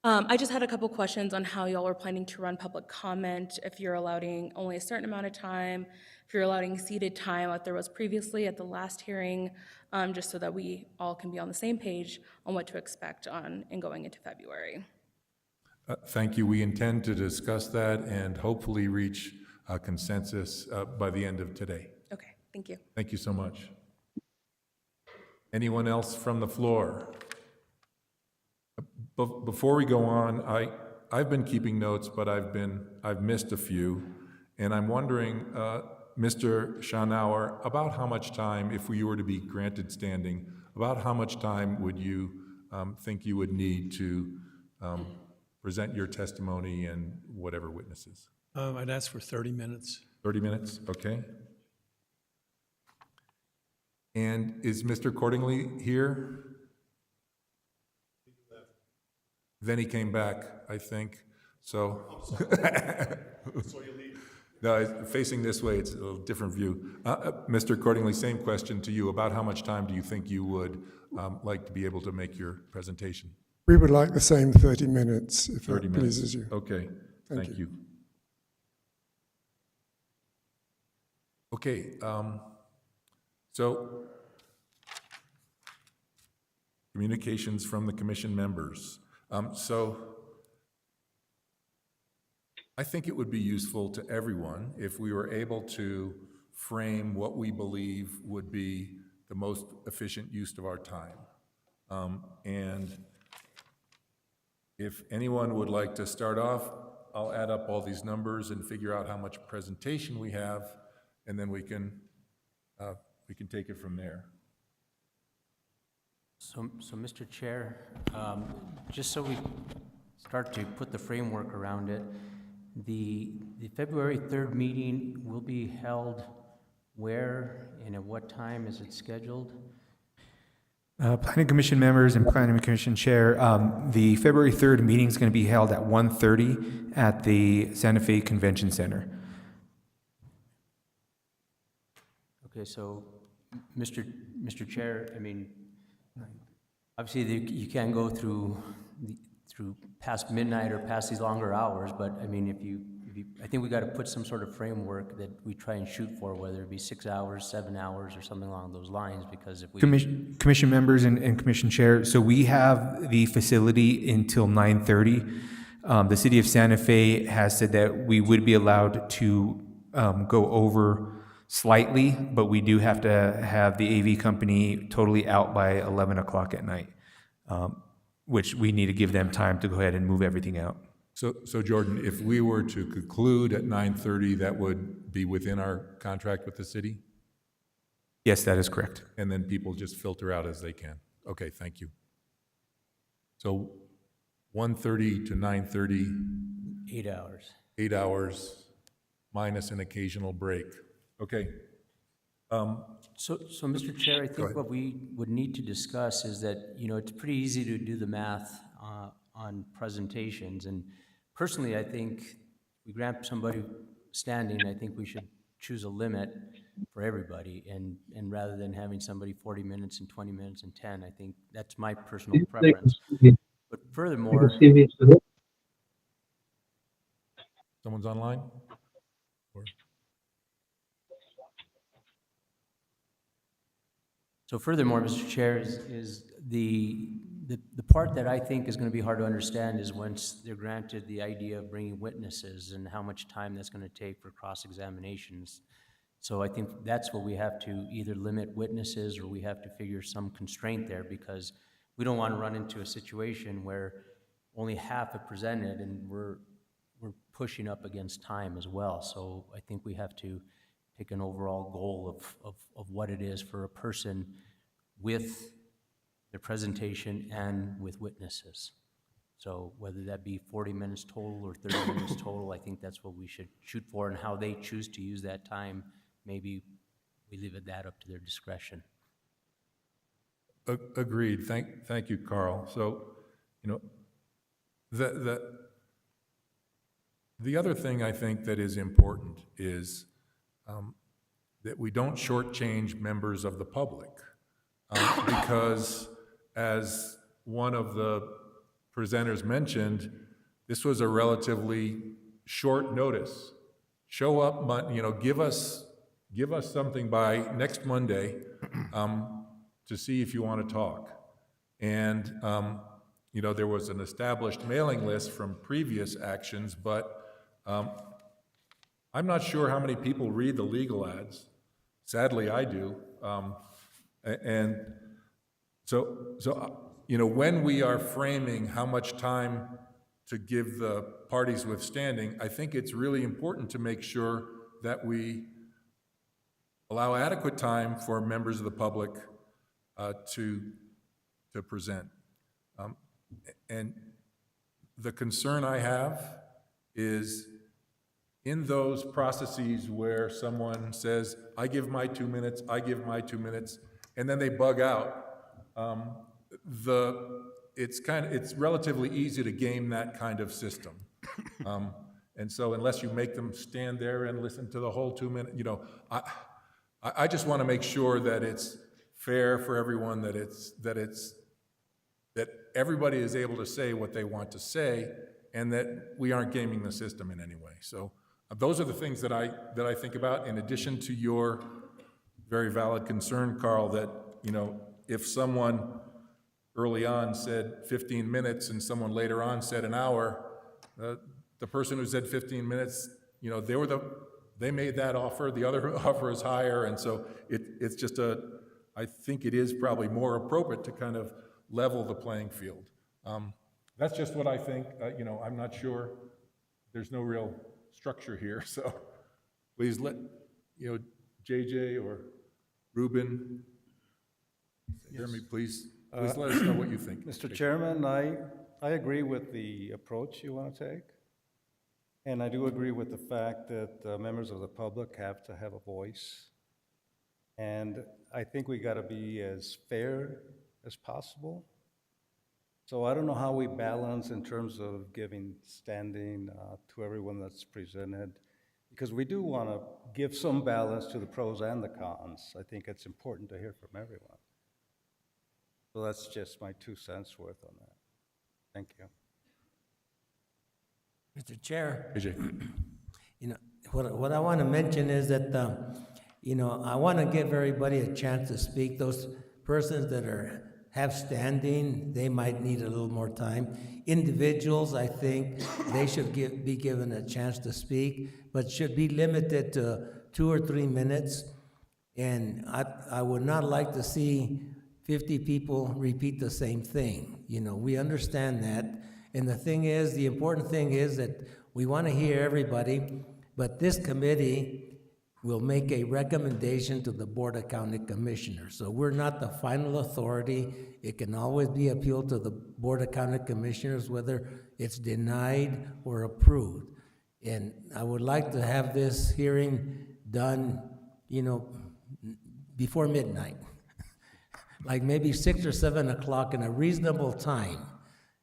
I just had a couple questions on how y'all are planning to run public comment, if you're allowing only a certain amount of time, if you're allowing seated time like there was previously at the last hearing, just so that we all can be on the same page on what to expect in going into February. Thank you. We intend to discuss that and hopefully reach a consensus by the end of today. Okay, thank you. Thank you so much. Anyone else from the floor? Before we go on, I've been keeping notes, but I've missed a few, and I'm wondering, Mr. Schanauer, about how much time, if you were to be granted standing, about how much time would you think you would need to present your testimony and whatever witnesses? I'd ask for 30 minutes. 30 minutes, okay. And is Mr. Cordingley here? Then he came back, I think, so. No, facing this way, it's a little different view. Mr. Cordingley, same question to you. About how much time do you think you would like to be able to make your presentation? We would like the same 30 minutes, if 30 that minutes. pleases you. Okay, thank you. Okay, so communications from the commission members. So I think it would be useful to everyone if we were able to frame what we believe would be the most efficient use of our time. And if anyone would like to start off, I'll add up all these numbers and figure out how much presentation we have, and then we can take it from there. So Mr. Chair, just so we start to put the framework around it, the February 3rd meeting will be held where and at what time is it scheduled? Planning Commission members and Planning Commission Chair, the February 3rd meeting is going to be held at 1:30 at the Santa Fe Convention Center. Okay, so Mr. Chair, I mean, obviously you can't go through past midnight or past these longer hours, but I mean, I think we got to put some sort of framework that we try and shoot for, whether it be 6 hours, 7 hours, or something along those lines, because if we... Commission members and Commission Chair, so we have the facility until 9:30. The City of Santa Fe has said that we would be allowed to go over slightly, but we do have to have the AV company totally out by 11 o'clock at night, which we need to give them time to go ahead and move everything out. So Jordan, if we were to conclude at 9:30, that would be within our contract with the city? Yes, that is correct. And then people just filter out as they can. Okay, thank you. So 1:30 to 9:30. 8 hours. 8 hours minus an occasional break. Okay. So Mr. Chair, I think what we would need to discuss is that, it's pretty easy to do the math on presentations. And personally, I think we grant somebody standing, I think we should choose a limit for everybody. And rather than having somebody 40 minutes and 20 minutes and 10, I think that's my personal preference. But furthermore, Someone's online? So furthermore, Mr. Chair, is the part that I think is going to be hard to understand is once they're granted the idea of bringing witnesses and how much time that's going to take for cross-examinations. So I think that's what we have to either limit witnesses or we have to figure some constraint there, because we don't want to run into a situation where only half have presented and we're pushing up against time as well. So I think we have to take an overall goal of what it is for a person with their presentation and with witnesses. So whether that be 40 minutes total or 30 minutes total, I think that's what we should shoot for, and how they choose to use that time, maybe we leave that up to their discretion. Agreed. Thank you, Carl. So, the other thing I think that is important is that we don't shortchange members of the public, because as one of the presenters mentioned, this was a relatively short notice. Show up, give us something by next Monday to see if you want to talk. And there was an established mailing list from previous actions, but I'm not sure how many people read the legal ads. Sadly, I do. And so when we are framing how much time to give the parties withstanding, I think it's really important to make sure that we allow adequate time for members of the public to present. And the concern I have is in those processes where someone says, I give my 2 minutes, I give my 2 minutes, and then they bug out, it's relatively easy to game that kind of system. And so unless you make them stand there and listen to the whole 2 minute, I just want to make sure that it's fair for everyone, that everybody is able to say what they want to say, and that we aren't gaming the system in any way. So those are the things that I think about, in addition to your very valid concern, Carl, that if someone early on said 15 minutes and someone later on said an hour, the person who said 15 minutes, you know, they made that offer, the other offer is higher, and so it's just I think it is probably more appropriate to kind of level the playing field. That's just what I think. You know, I'm not sure. There's no real structure here, so please let, you know, JJ or Ruben, Jeremy, please let us know what you think. Mr. Chairman, I agree with the approach you want to take. And I do agree with the fact that members of the public have to have a voice. And I think we got to be as fair as possible. So I don't know how we balance in terms of giving standing to everyone that's presented, because we do want to give some balance to the pros and the cons. I think it's important to hear from everyone. So that's just my 2 cents worth on that. Thank you. Mr. Chair, AJ. you know, what I want to mention is that, you know, I want to give everybody a chance to speak. Those persons that have standing, they might need a little more time. Individuals, I think they should be given a chance to speak, but should be limited to 2 or 3 minutes. And I would not like to see 50 people repeat the same thing. You know, we understand that. And the important thing is that we want to hear everybody, but this committee will make a recommendation to the Board of County Commissioners. So we're not the final authority. It can always be appealed to the Board of County Commissioners, whether it's denied or approved. And I would like to have this hearing done, you know, before midnight. Like maybe 6 or 7 o'clock in a reasonable time,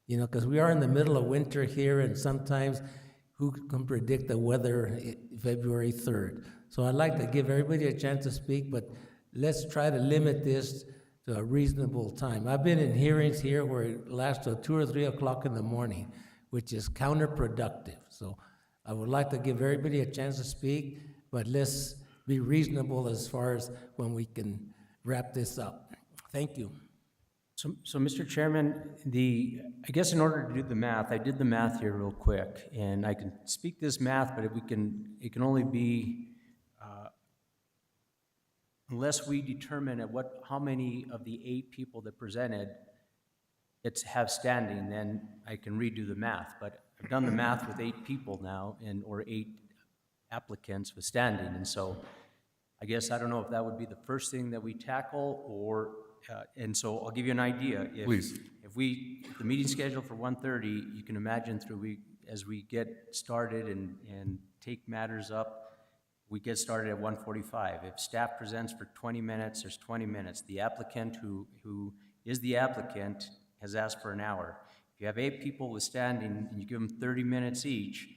you know, because we are in the middle of winter here, and sometimes who can predict the weather February 3rd? So I'd like to give everybody a chance to speak, but let's try to limit this to a reasonable time. I've been in hearings here where it lasts till 2 or 3 o'clock in the morning, which is counterproductive. So I would like to give everybody a chance to speak, but let's be reasonable as far as when we can wrap this up. Thank you. So Mr. Chairman, I guess in order to do the math, I did the math here real quick, and I can speak this math, but it can only be, unless we determine how many of the 8 people that presented have standing, then I can redo the math. But I've done the math with 8 people now, or 8 applicants with standing, and so I guess I don't know if that would be the first thing that we tackle, or and so I'll give you an idea. Please. If the meeting's scheduled for 1:30, you can imagine as we get started and take matters up, we get started at 1:45. If staff presents for 20 minutes, there's 20 minutes. The applicant who is the applicant has asked for an hour. If you have 8 people with standing and you give them 30 minutes each,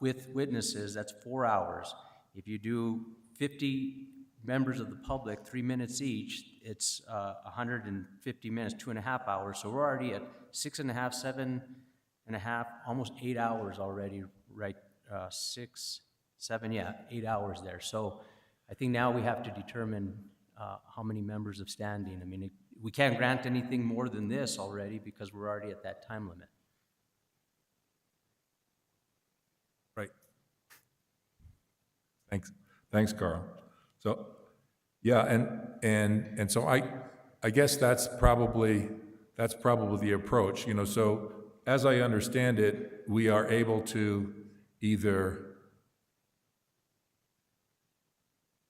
with witnesses, that's 4 hours. If you do 50 members of the public, 3 minutes each, it's 150 minutes, 2.5 hours. So we're already at 6.5, 7.5, almost 8 hours already, right? 6, 7, 8 hours there. So I think now we have to determine how many members of standing. I mean, we can't grant anything more than this already because we're already at that time limit. Right. Thanks, Carl. So, yeah, and so I guess that's probably the approach, you know. So as I understand it, we are able to either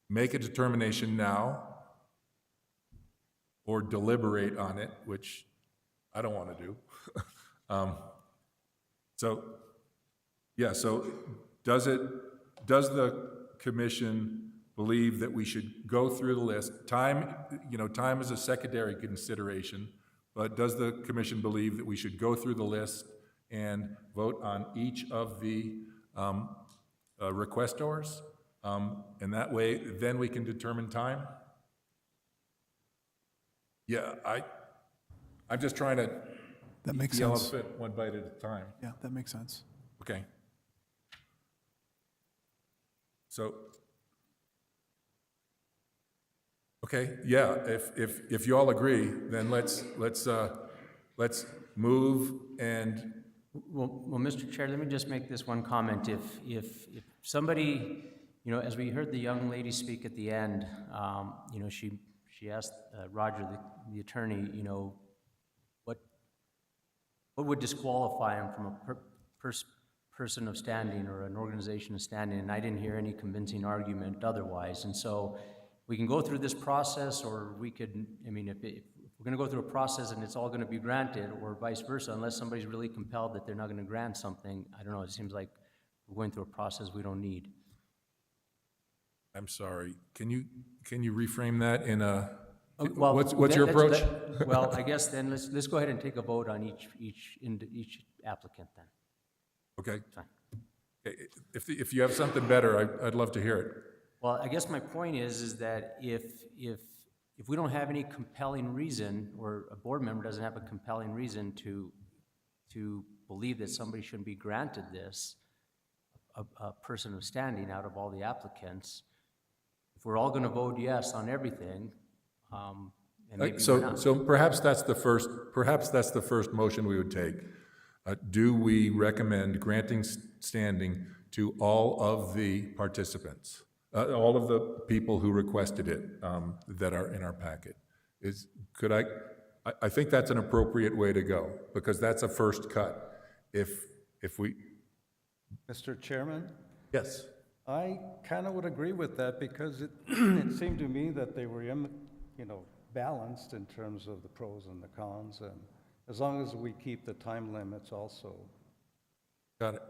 make a determination now or deliberate on it, which I don't want to do. So does the commission believe that we should go through the list? Time is a secondary consideration, but does the commission believe that we should go through the list and vote on each of the requestors? And that way, then we can determine time? Yeah, I'm just trying to That makes eat the sense. elephant one bite at a time. Yeah, that makes sense. Okay. So Okay, yeah, if you all agree, then let's move and, Well, Mr. Chair, let me just make this one comment. If somebody, as we heard the young lady speak at the end, she asked Roger, the attorney, what would disqualify him from a person of standing or an organization of standing? And I didn't hear any convincing argument otherwise. And so we can go through this process, or we could, if we're going to go through a process and it's all going to be granted, or vice versa, unless somebody's really compelled that they're not going to grant something, I don't know, it seems like we're going through a process we don't need. I'm sorry, can you reframe that in a, Well, what's your approach? Well, I guess then let's go ahead and take a vote on each applicant then. Okay. Fine. Okay, if you have something better, I'd love to hear it. Well, I guess my point is that if we don't have any compelling reason, or a board member doesn't have a compelling reason to believe that somebody shouldn't be granted this, a person of standing out of all the applicants, if we're all going to vote yes on everything, and maybe we're not. So perhaps that's the first motion we would take. Do we recommend granting standing to all of the participants? All of the people who requested it that are in our packet. I think that's an appropriate way to go, because that's a first cut. If we... Mr. Chairman? Yes. I kind of would agree with that, because it seemed to me that they were, balanced in terms of the pros and the cons, and as long as we keep the time limits also. Got it.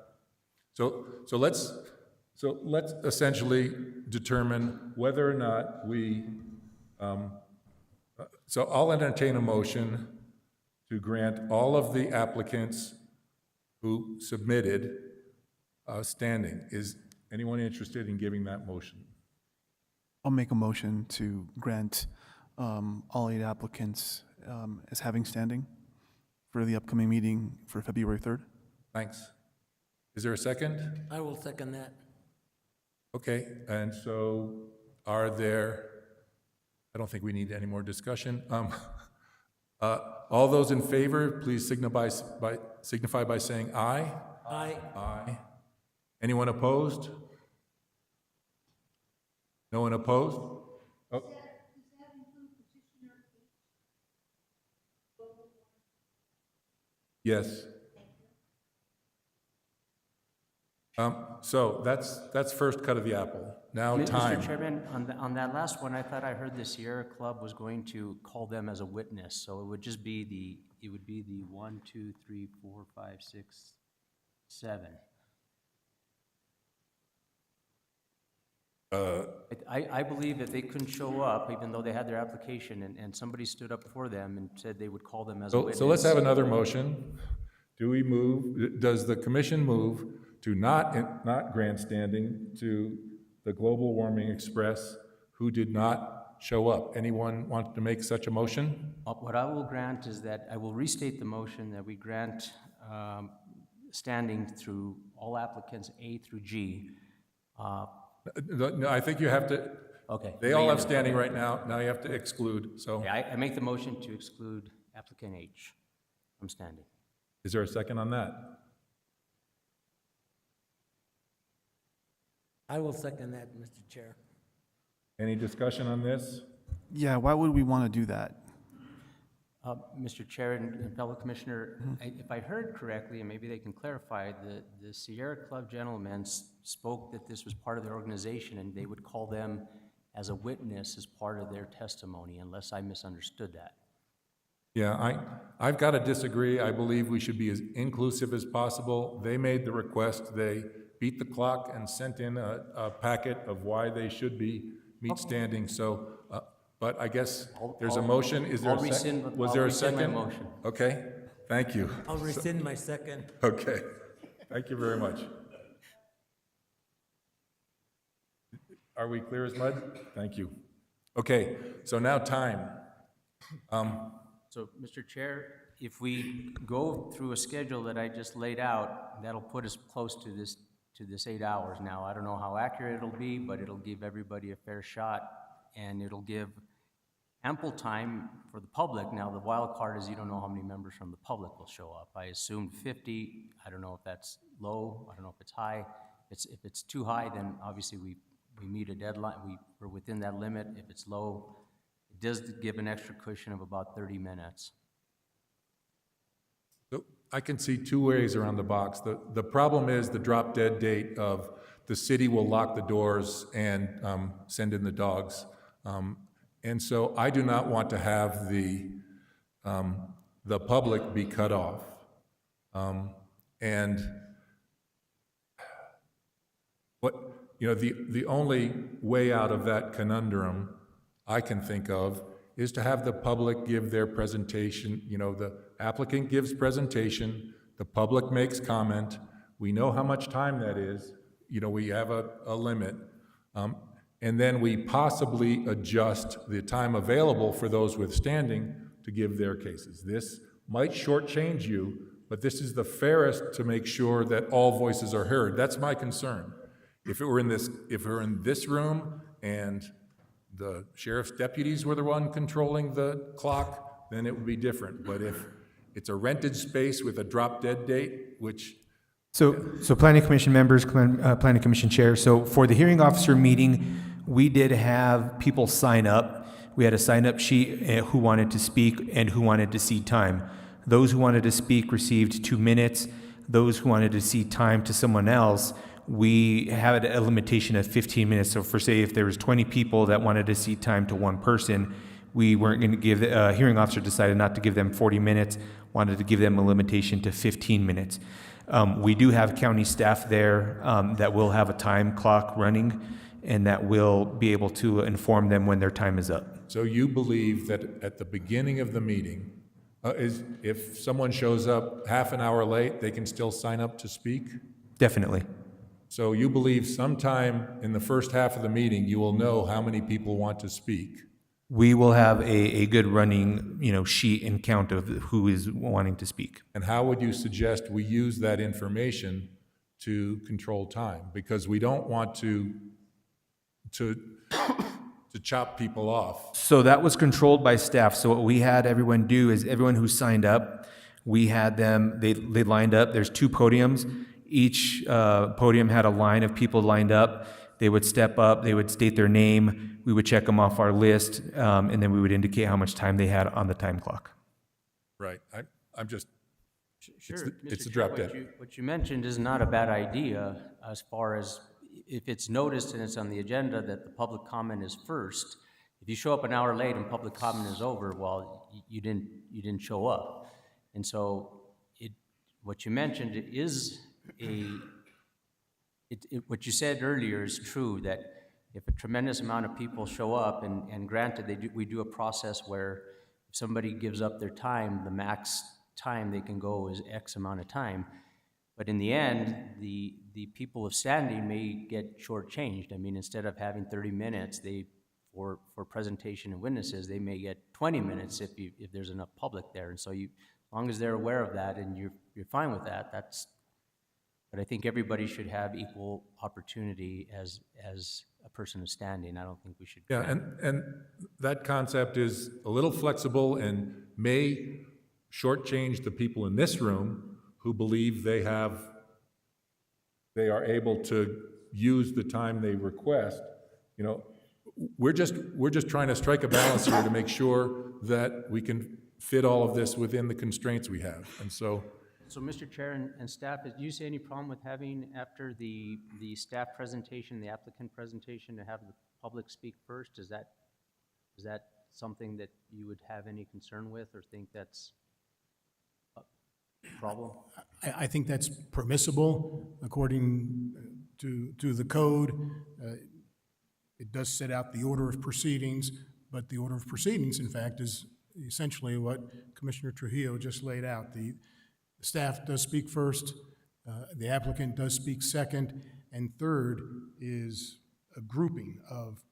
So let's essentially determine whether or not we, so I'll entertain a motion to grant all of the applicants who submitted standing. Is anyone interested in giving that motion? I'll make a motion to grant all 8 applicants as having standing for the upcoming meeting for February 3rd. Thanks. Is there a second? I will second that. Okay, and so are there, I don't think we need any more discussion. All those in favor, please signify by saying aye. Aye. Aye. Anyone opposed? No one opposed? Oh. Yes. So that's first cut of the apple. Now time. Mr. Chairman, on that last one, I thought I heard the Sierra Club was going to call them as a witness, so it would just be the 1, 2, 3, 4, 5, 6, 7. I believe that they couldn't show up, even though they had their application, and somebody stood up for them and said they would call them as a witness. So let's have another motion. Does the commission move to not grant standing to the Global Warming Express who did not show up? Anyone want to make such a motion? What I will grant is that I will restate the motion that we grant standing through all applicants A through G. No, I think you have to. Okay. They all have standing right now. Now you have to exclude. So Okay, I make the motion to exclude applicant H from standing. is there a second on that? I will second that, Mr. Chair. Any discussion on this? Yeah, why would we want to do that? Mr. Chair and fellow Commissioner, if I heard correctly, and maybe they can clarify, the Sierra Club gentlemen spoke that this was part of their organization and they would call them as a witness as part of their testimony, unless I misunderstood that. Yeah, I've got to disagree. I believe we should be as inclusive as possible. They made the request. They beat the clock and sent in a packet of why they should meet standing. So, but I guess there's a motion. Is there a second? Was there a second? My motion. Okay, thank you. I'll rescind my second. Okay, thank you very much. Are we clear as mud? Thank you. Okay, so now time. So, Mr. Chair, if we go through a schedule that I just laid out, that'll put us close to this 8 hours. Now, I don't know how accurate it'll be, but it'll give everybody a fair shot, and it'll give ample time for the public. Now, the wild card is you don't know how many members from the public will show up. I assumed 50. I don't know if that's low. I don't know if it's high. If it's too high, then obviously we meet a deadline. We're within that limit. If it's low, it does give an extra cushion of about 30 minutes. So I can see two ways around the box. The problem is the drop dead date of the city will lock the doors and send in the dogs. And so I do not want to have the public be cut off. And the only way out of that conundrum I can think of is to have the public give their presentation. The applicant gives presentation, the public makes comment, we know how much time that is, we have a limit, and then we possibly adjust the time available for those withstanding to give their cases. This might shortchange you, but this is the fairest to make sure that all voices are heard. That's my concern. If we're in this room and the sheriff's deputies were the one controlling the clock, then it would be different. But if it's a rented space with a drop dead date, which... So Planning Commission members, Planning Commission Chair, so for the hearing officer meeting, we did have people sign up. We had a sign-up sheet who wanted to speak and who wanted to cede time. Those who wanted to speak received 2 minutes. Those who wanted to cede time to someone else, we had a limitation of 15 minutes. So for say, if there was 20 people that wanted to cede time to one person, we weren't going to give, the hearing officer decided not to give them 40 minutes, wanted to give them a limitation to 15 minutes. We do have county staff there that will have a time clock running and that will be able to inform them when their time is up. So you believe that at the beginning of the meeting, if someone shows up half an hour late, they can still sign up to speak? Definitely. So you believe sometime in the first half of the meeting, you will know how many people want to speak? We will have a good running, sheet and count of who is wanting to speak. And how would you suggest we use that information to control time? Because we don't want to chop people off. So that was controlled by staff. So what we had everyone do is everyone who signed up, we had them, they lined up. There's 2 podiums. Each podium had a line of people lined up. They would step up, they would state their name, we would check them off our list, and then we would indicate how much time they had on the time clock. Right. I'm just... Sure, It's a Mr. drop Chair, dead. what you mentioned is not a bad idea as far as if it's noticed and it's on the agenda that the public comment is first. If you show up an hour late and public comment is over, well, you didn't show up. And so what you mentioned is what you said earlier is true, that if a tremendous amount of people show up, and granted, we do a process where if somebody gives up their time, the max time they can go is X amount of time. But in the end, the people of standing may get shortchanged. I mean, instead of having 30 minutes, for presentation and witnesses, they may get 20 minutes if there's enough public there. And so as long as they're aware of that and you're fine with that, but I think everybody should have equal opportunity as a person is standing. I don't think we should. Yeah, and that concept is a little flexible and may shortchange the people in this room who believe they are able to use the time they request. We're just trying to strike a balance here to make sure that we can fit all of this within the constraints we have. And so Mr. Chair and staff, do you see any problem with having, after the staff presentation, the applicant presentation, to have the public speak first? Is that something that you would have any concern with or think that's a problem? I think that's permissible according to the code. It does set out the order of proceedings, but the order of proceedings, in fact, is essentially what Commissioner Trujillo just laid out. The staff does speak first, the applicant does speak second, and third is a grouping of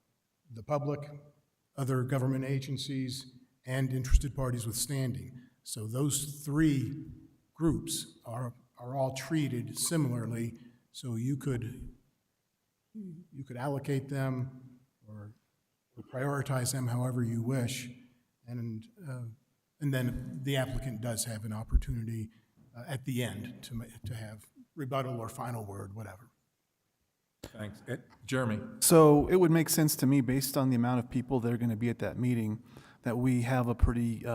the public, other government agencies, and interested parties with standing. So those 3 groups are all treated similarly, so you could allocate them prioritize them however you wish, and then the applicant does have an opportunity at the end to have rebuttal or final word, whatever. Thanks. Jeremy? So it would make sense to me, based on the amount of people that are going to be at that meeting, that we have a pretty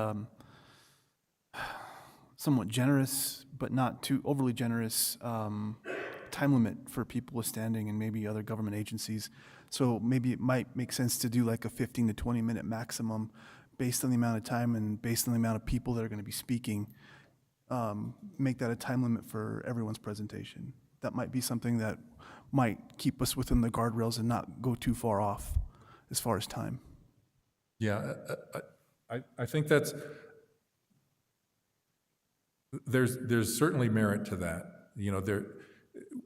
somewhat generous, but not too overly generous time limit for people with standing and maybe other government agencies. So maybe it might make sense to do like a 15 to 20 minute maximum based on the amount of time and based on the amount of people that are going to be speaking. Make that a time limit for everyone's presentation. That might be something that might keep us within the guardrails and not go too far off as far as time. Yeah, I think that's, there's certainly merit to that. You know,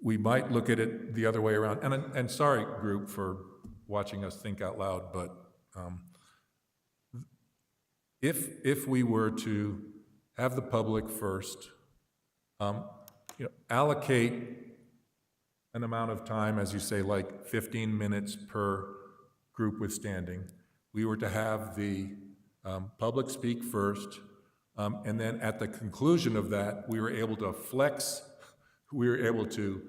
we might look at it the other way around. And sorry, group, for watching us think out loud, but if we were to have the public first, allocate an amount of time, as you say, like 15 minutes per group with standing. We were to have the public speak first, and then at the conclusion of that, we were able to flex, we were able to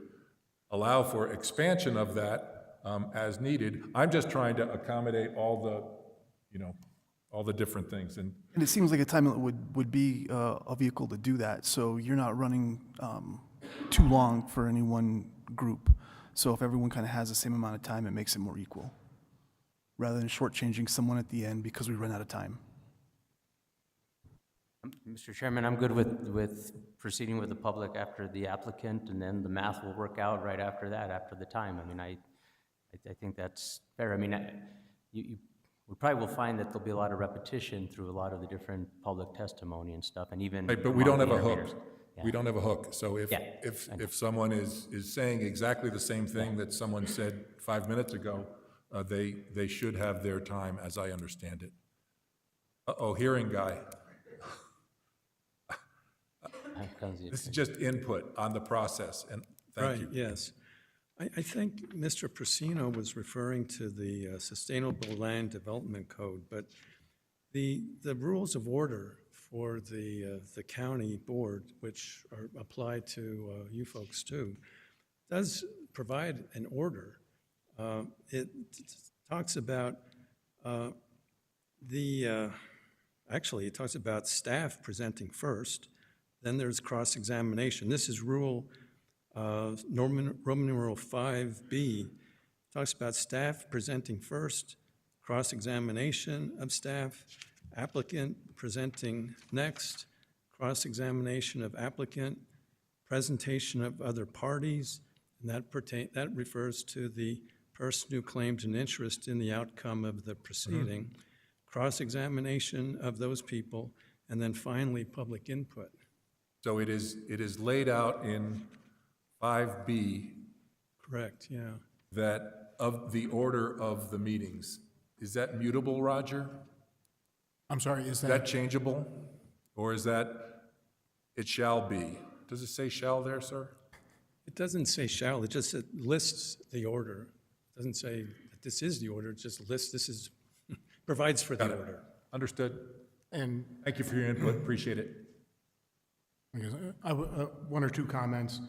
allow for expansion of that as needed. I'm just trying to accommodate all the different things. And it seems like a time limit would be a vehicle to do that, so you're not running too long for any one group. So if everyone kind of has the same amount of time, it makes it more equal, rather than shortchanging someone at the end because we run out of time. Mr. Chairman, I'm good with proceeding with the public after the applicant, and then the math will work out right after that, after the time. I mean, I think that's fair. I mean, we probably will find that there'll be a lot of repetition through a lot of the different public testimony and stuff, and even. Right, but we don't have a hook. moderators. Yeah. We don't have a hook. So if someone is saying exactly the same thing that someone said 5 minutes ago, they should have their time, as I understand it. Uh-oh, hearing guy. This is just input on the process, and thank you. Right, yes. I think Mr. Persino was referring to the Sustainable Land Development Code, but the rules of order for the county board, which are applied to you folks too, does provide an order. It talks about actually it talks about staff presenting first, then there's cross-examination. This is Roman numeral 5B. Talks about staff presenting first, cross-examination of staff, applicant presenting next, cross-examination of applicant, presentation of other parties, and that refers to the person who claims an interest in the outcome of the proceeding, cross-examination of those people, and then finally public input. So it is laid out in 5B. Correct, yeah. That of the order of the meetings. Is that mutable, Roger? I'm sorry, is that changeable? Or is that it shall be? Does it say shall there, sir? It doesn't say shall, it just lists the order. It doesn't say that this is the order, it just lists this is, provides for the order. Understood. And thank you for your input, appreciate it. One or two comments.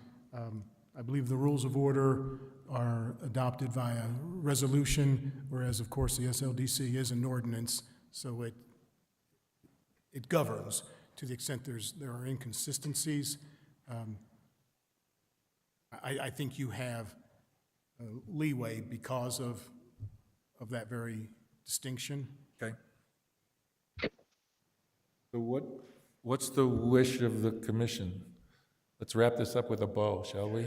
I believe the rules of order are adopted via resolution, whereas of course the SLDC is an ordinance, so it governs to the extent there are inconsistencies. I think you have leeway because of that very distinction. Okay. So what's the wish of the commission? Let's wrap this up with a bow, shall we?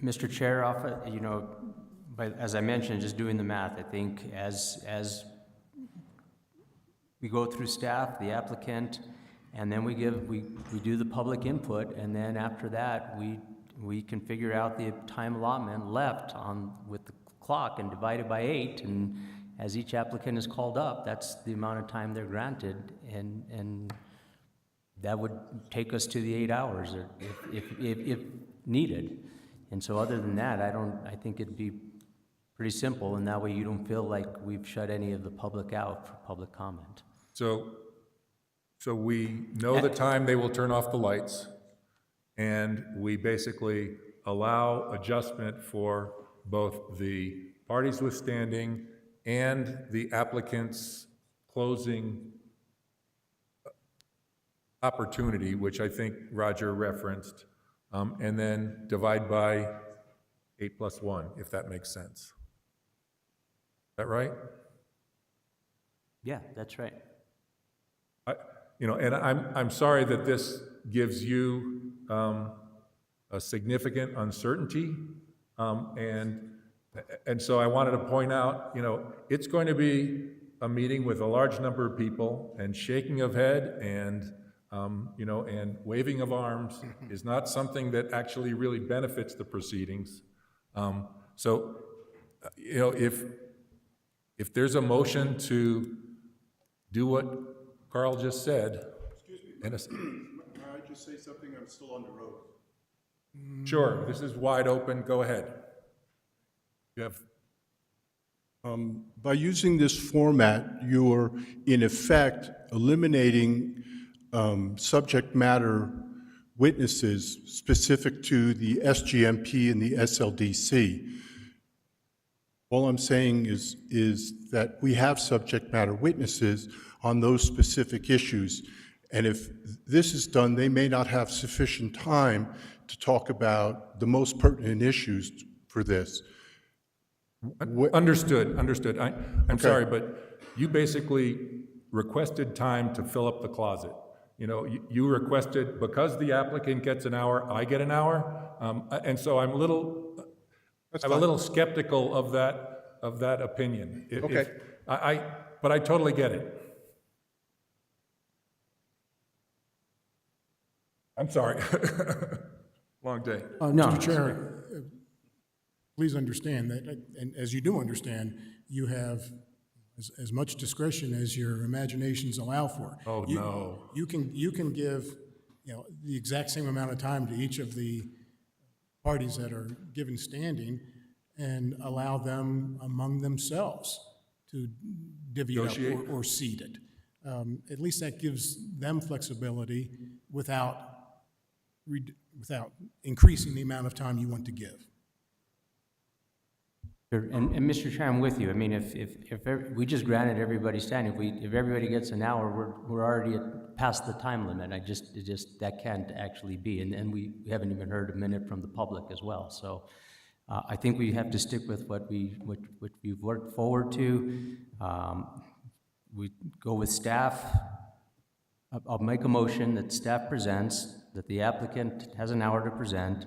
Mr. Chair, as I mentioned, just doing the math, I think as we go through staff, the applicant, and then we do the public input, and then after that, we can figure out the time allotment left with the clock and divide it by 8, and as each applicant is called up, that's the amount of time they're granted, and that would take us to the 8 hours if needed. And so other than that, I think it'd be Pretty simple, and that way you don't feel like we've shut any of the public out for public comment. So we know the time they will turn off the lights, and we basically allow adjustment for both the parties withstanding and the applicant's closing opportunity, which I think Roger referenced, and then divide by 8+1, if that makes sense. Is that right? Yeah, that's right. And I'm sorry that this gives you a significant uncertainty, and so I wanted to point out, it's going to be a meeting with a large number of people, and shaking of head and and waving of arms is not something that actually really benefits the proceedings. If there's a motion to do what Carl just said. Excuse me, may I just say something? I'm still on the road. Sure, this is wide open, go ahead. You have. By using this format, you're in effect eliminating subject matter witnesses specific to the SGMP and the SLDC. All I'm saying is that we have subject matter witnesses on those specific issues. And if this is done, they may not have sufficient time to talk about the most pertinent issues for this. Understood. I'm Okay. sorry, but you basically requested time to fill up the closet. You requested, because the applicant gets an hour, I get an hour. And so I'm a little skeptical of that opinion. Okay. But I totally get it. I'm sorry. Long day. Mr. Chair, please understand that, and as you do understand, you have as much discretion as your imaginations allow for. Oh, no. You can give, the exact same amount of time to each of the parties that are given standing and allow them among themselves to divvy it Negotiate. up or seed it. At least that gives them flexibility without increasing the amount of time you want to give. Sure. And Mr. Chair, I'm with you. I mean, if we just granted everybody standing, if everybody gets an hour, we're already past the time limit. That can't actually be. And we haven't even heard a minute from the public as well. So I think we have to stick with what we've worked forward to. We go with staff. I'll make a motion that staff presents, that the applicant has an hour to present,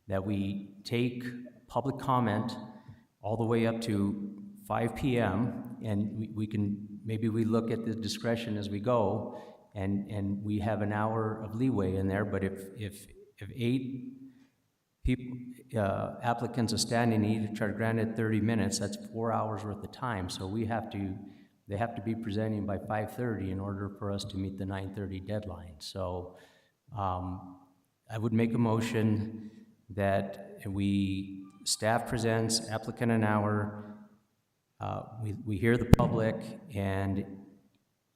that we take public comment all the way up to 5 p.m., and maybe we look at the discretion as we go, and we have an hour of leeway in there, but if 8 people, applicants are standing, each are granted 30 minutes, that's 4 hours worth of time, so they have to be presenting by 5:30 in order for us to meet the 9:30 deadline. So I would make a motion that staff presents, applicant an hour, we hear the public, and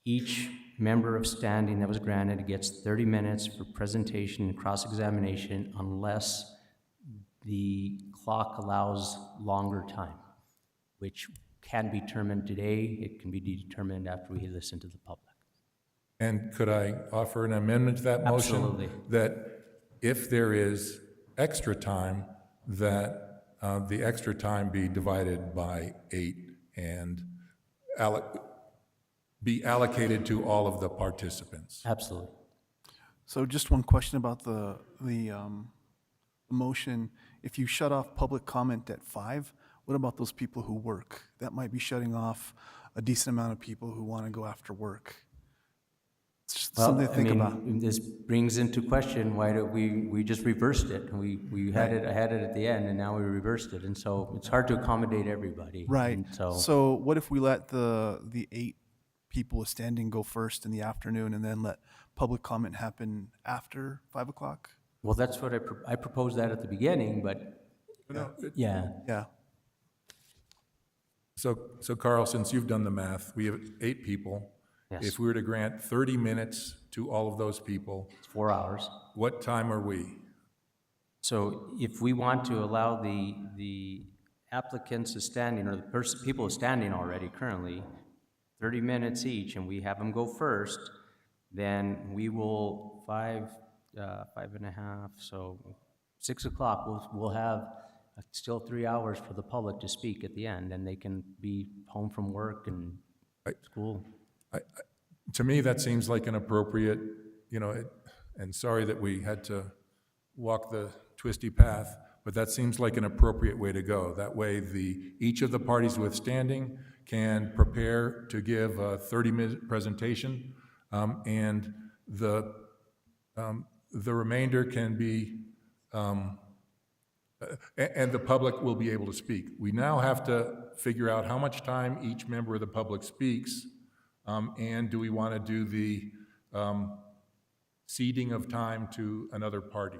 each member of standing that was granted gets 30 minutes for presentation and cross-examination unless the clock allows longer time, which can be determined today. It can be determined after we listen to the public. And could I offer an amendment to that motion? Absolutely. That if there is extra time, that the extra time be divided by 8 and be allocated to all of the participants. Absolutely. So just one question about the motion. If you shut off public comment at 5, what about those people who work? That might be shutting off a decent amount of people who want to go after work. It's just something to think about. This brings into question why we just reversed it. We had it at the end, and now we reversed it, and so it's hard to accommodate everybody. Right. And So what if we let the 8 people standing go first in the afternoon, and then let public comment happen after 5 o'clock? Well, that's what I proposed that at the beginning, but yeah. So Carl, since you've done the math, we have 8 people. Yes. If we were to grant 30 minutes to all of those people, It's 4 hours. what time are we? So if we want to allow the applicants who standing, or the people who standing already currently, 30 minutes each, and we have them go first, then we will 5.5, so 6 o'clock, we'll have still 3 hours for the public to speak at the end, and they can be home from work and school. To me, that seems like an appropriate, and sorry that we had to walk the twisty path, but that seems like an appropriate way to go. That way, each of the parties withstanding can prepare to give a 30-minute presentation, and the remainder can be, and the public will be able to speak. We now have to figure out how much time each member of the public speaks, and do we want to do the ceding of time to another party?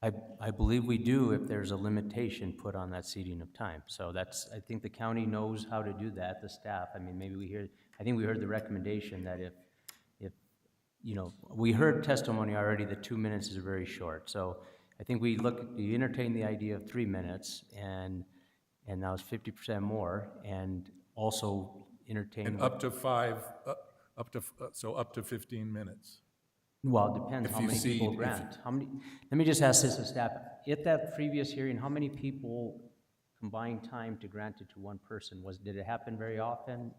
I believe we do if there's a limitation put on that seating of time. So I think the county knows how to do that, the staff. I mean, maybe I think we heard the recommendation that if we heard testimony already that 2 minutes is very short. So I think we entertain the idea of 3 minutes, and now it's 50% more, and also entertain. And up to 15 minutes. Well, it depends If how you many people see- grant. Let me just ask this to staff. At that previous hearing, how many people combined time to grant it to one person? Did it happen very often?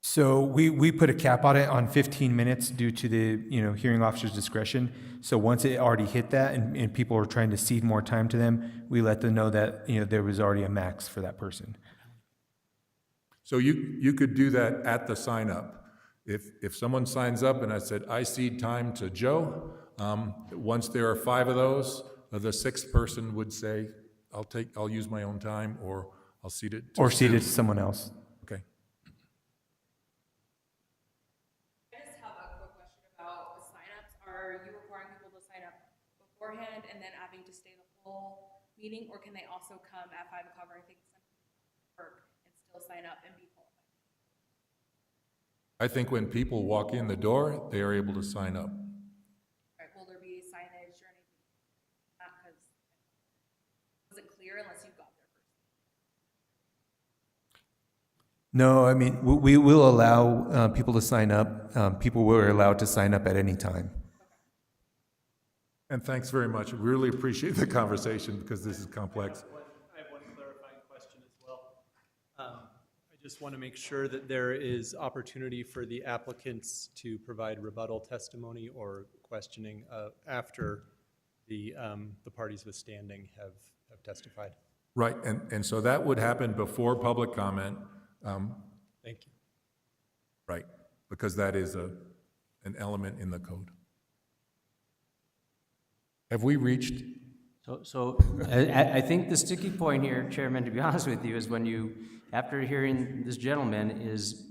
So we put a cap on it on 15 minutes due to the, hearing officer's discretion. So once it already hit that and people were trying to cede more time to them, we let them know that, there was already a max for that person. So you could do that at the sign up. If someone signs up and I said, I cede time to Joe, once there are 5 of those, the 6th person would say, I'll use my own time, or I'll cede it to Or cede it Sue. to someone else. Okay. I just have a quick question about the signups. Are you requiring people to sign up beforehand and then having to stay the whole meeting, or can they also come at 5 o'clock, or I think some work and still sign up and be qualified? I think when people walk in the door, they are able to sign up. Right, will there be signage or anything? Not because it wasn't clear unless you got there first. No, I mean, we will allow people to sign up. People were allowed to sign up at any time. And thanks very much. We really appreciate the conversation because this is complex. I have one clarifying question as well. I just want to make sure that there is opportunity for the applicants to provide rebuttal testimony or questioning after the parties withstanding have testified. Right, and so that would happen before public comment. Thank you. Right, because that is an element in the code. Have we reached? So I think the sticky point here, Chairman, to be honest with you, is when after hearing this gentleman is,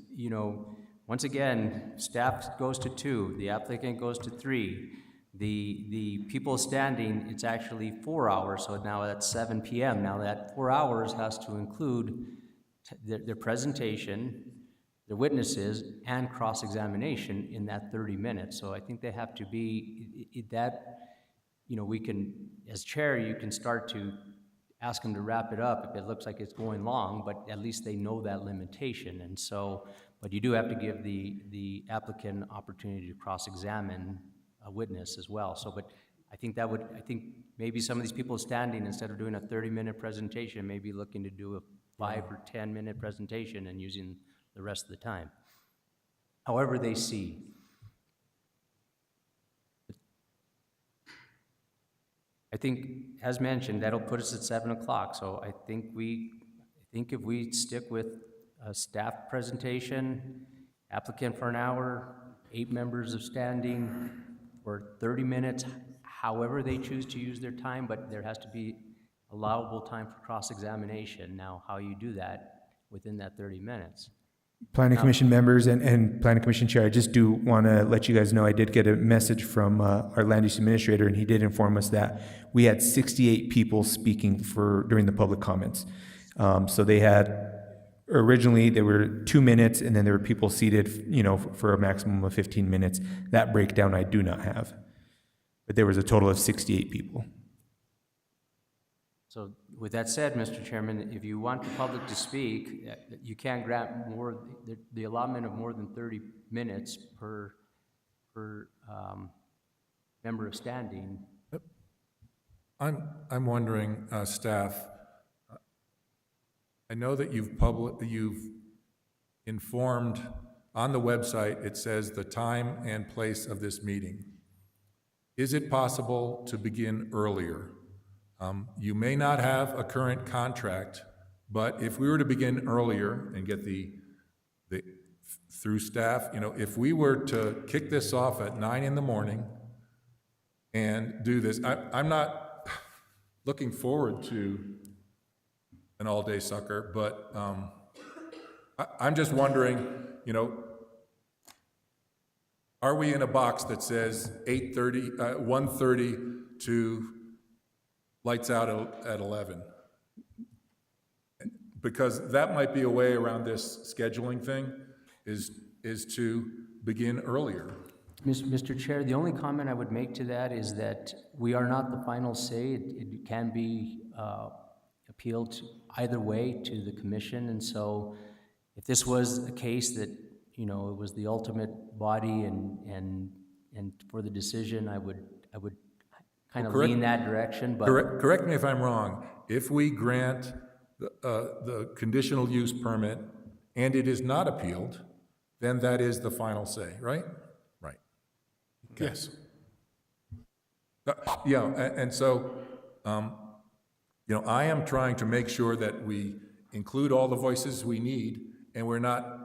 once again, staff goes to 2, the applicant goes to 3, the people standing, it's actually 4 hours, so now that's 7 p.m. Now that 4 hours has to include their presentation, their witnesses, and cross-examination in that 30 minutes. So I think they have to be we can, as chair, you can start to ask them to wrap it up if it looks like it's going long, but at least they know that limitation. And so, but you do have to give the applicant opportunity to cross-examine a witness as well. So, but I think maybe some of these people standing, instead of doing a 30-minute presentation, may be looking to do a 5 or 10-minute presentation and using the rest of the time. However they see. I think, as mentioned, that'll put us at 7 o'clock. So I think if we stick with a staff presentation, applicant for an hour, 8 members of standing for 30 minutes, however they choose to use their time, but there has to be allowable time for cross-examination. Now, how you do that within that 30 minutes. Planning Commission members and Planning Commission Chair, I just do want to let you guys know I did get a message from our land use administrator, and he did inform us that we had 68 people speaking during the public comments. So they had, originally, there were 2 minutes, and then there were people seated, you know, for a maximum of 15 minutes. That breakdown I do not have. But there was a total of 68 people. So with that said, Mr. Chairman, if you want the public to speak, you can't grant more, the allotment of more than 30 minutes per member of standing. I'm wondering, staff, I know that you've informed, on the website, it says the time and place of this meeting. Is it possible to begin earlier? You may not have a current contract, but if we were to begin earlier and get through staff, you know, if we were to kick this off at 9 in the morning and do this, I'm not looking forward to an all-day sucker, but I'm just wondering, you know, are we in a box that says 1:30 to lights out at 11? Because that might be a way around this scheduling thing, is to begin earlier. Mr. Chair, the only comment I would make to that is that we are not the final say. It can be appealed either way to the commission, and so if this was a case that, you know, it was the ultimate body and for the decision, I would kind of lean that direction, but... Correct me if I'm wrong. If we grant the conditional use permit and it is not appealed, then that is the final say, right? Right. Okay. Yes. Yeah, and so, you know, I am trying to make sure that we include all the voices we need and we're not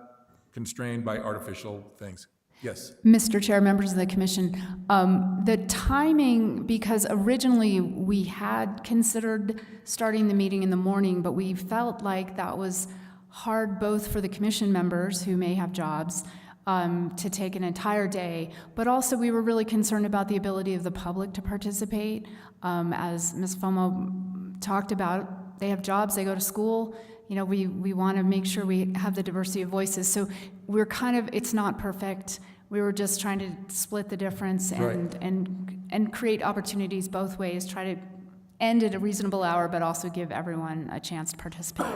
constrained by artificial things. Yes. Mr. Chair, members of the commission, the timing, because originally we had considered starting the meeting in the morning, but we felt like that was hard both for the commission members who may have jobs to take an entire day, but also we were really concerned about the ability of the public to participate. As Ms. Fomo talked about, they have jobs, they go to school. You know, we want to make sure we have the diversity of voices. So we're kind of, it's not perfect. We were just trying to split the difference and create opportunities both ways, try to end at a reasonable hour, but also give everyone a chance to participate.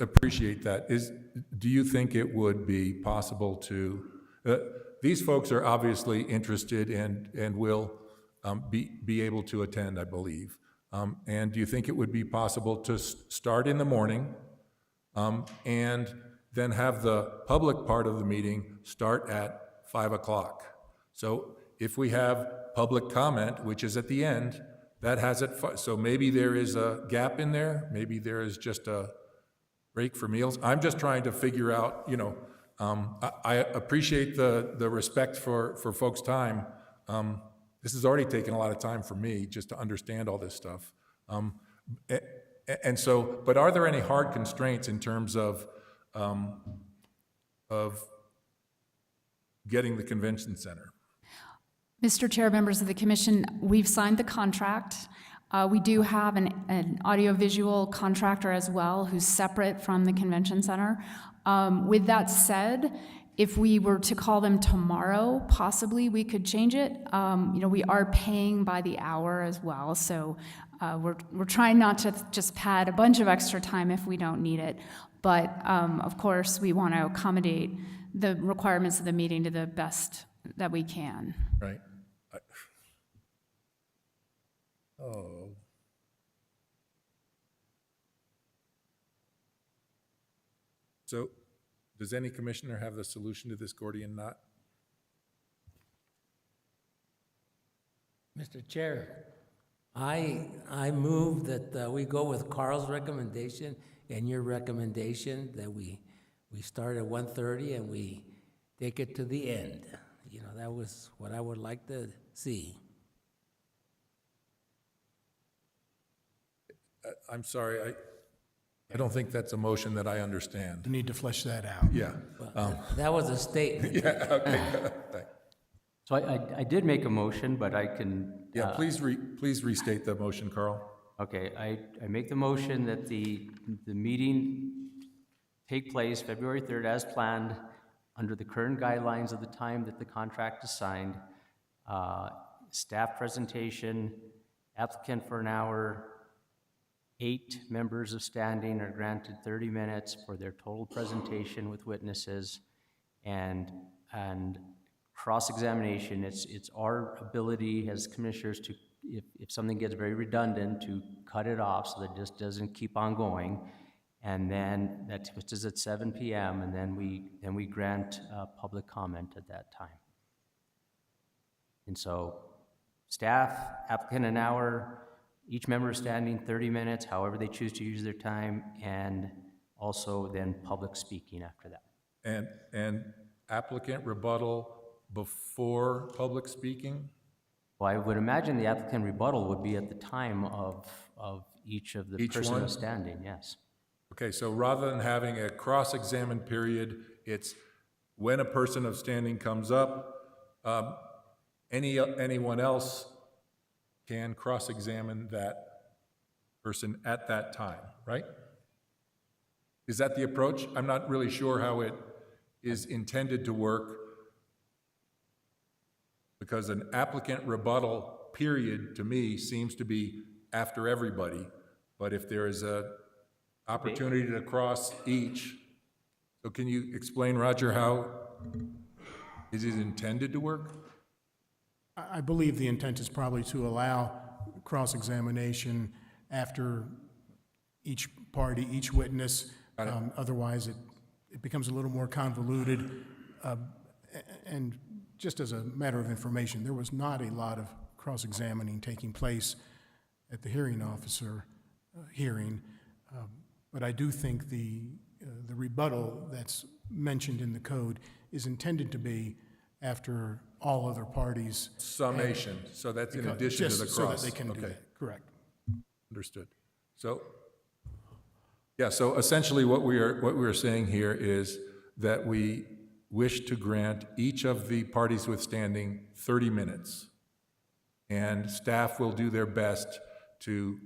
Appreciate that. Do you think it would be possible to, these folks are obviously interested and will be able to attend, I believe. And do you think it would be possible to start in the morning and then have the public part of the meeting start at 5 o'clock? So if we have public comment, which is at the end, that has it, so maybe there is a gap in there, maybe there is just a break for meals. I'm just trying to figure out, you know, I appreciate the respect for folks' time. This has already taken a lot of time for me just to understand all this stuff. And so, but are there any hard constraints in terms of getting the convention center? Mr. Chair, members of the commission, we've signed the contract. We do have an audiovisual contractor as well who's separate from the convention center. With that said, if we were to call them tomorrow, possibly we could change it. You know, we are paying by the hour as well, so we're trying not to just pad a bunch of extra time if we don't need it. But of course, we want to accommodate the requirements of the meeting to the best that we can. Right. Oh. So, does any commissioner have the solution to this Gordian knot? Mr. Chair, I move that we go with Carl's recommendation and your recommendation that we start at 1:30 and we take it to the end. You know, that was what I would like to see. I'm sorry, I don't think that's a motion that I understand. You need to flesh that out. Yeah. That was a statement. Yeah, okay. Thanks. So I did make a motion, but I can... Yeah, please restate the motion, Carl. Okay, I make the motion that the meeting take place February 3rd as planned, under the current guidelines of the time that the contract is signed. Staff presentation, applicant for an hour, 8 members of standing are granted 30 minutes for their total presentation with witnesses, and cross-examination. It's our ability as commissioners to, if something gets very redundant, to cut it off so that it just doesn't keep on going. And then that is at 7 p.m. and then we grant public comment at that time. And so staff, applicant an hour, each member standing 30 minutes, however they choose to use their time, and also then public speaking after that. And applicant rebuttal before public speaking? Well, I would imagine the applicant rebuttal would be at the time of each of the person standing, yes. Okay, so rather than having a cross-examine period, it's when a person of standing comes up, anyone else can cross-examine that person at that time, right? Is that the approach? I'm not really sure how it is intended to work, because an applicant rebuttal period, to me, seems to be after everybody. But if there is a opportunity to cross each, so can you explain, Roger, how is it intended to work? I believe the intent is probably to allow cross-examination after each party, each witness. Otherwise, it becomes a little more convoluted. And just as a matter of information, there was not a lot of cross-examining taking place at the hearing officer hearing. But I do think the rebuttal that's mentioned in the code is intended to be after all other parties. Summation, so that's in addition to the cross. So that they can do that, correct. Understood. So, yeah, so essentially what we are saying here is that we wish to grant each of the parties withstanding 30 minutes. And staff will do their best to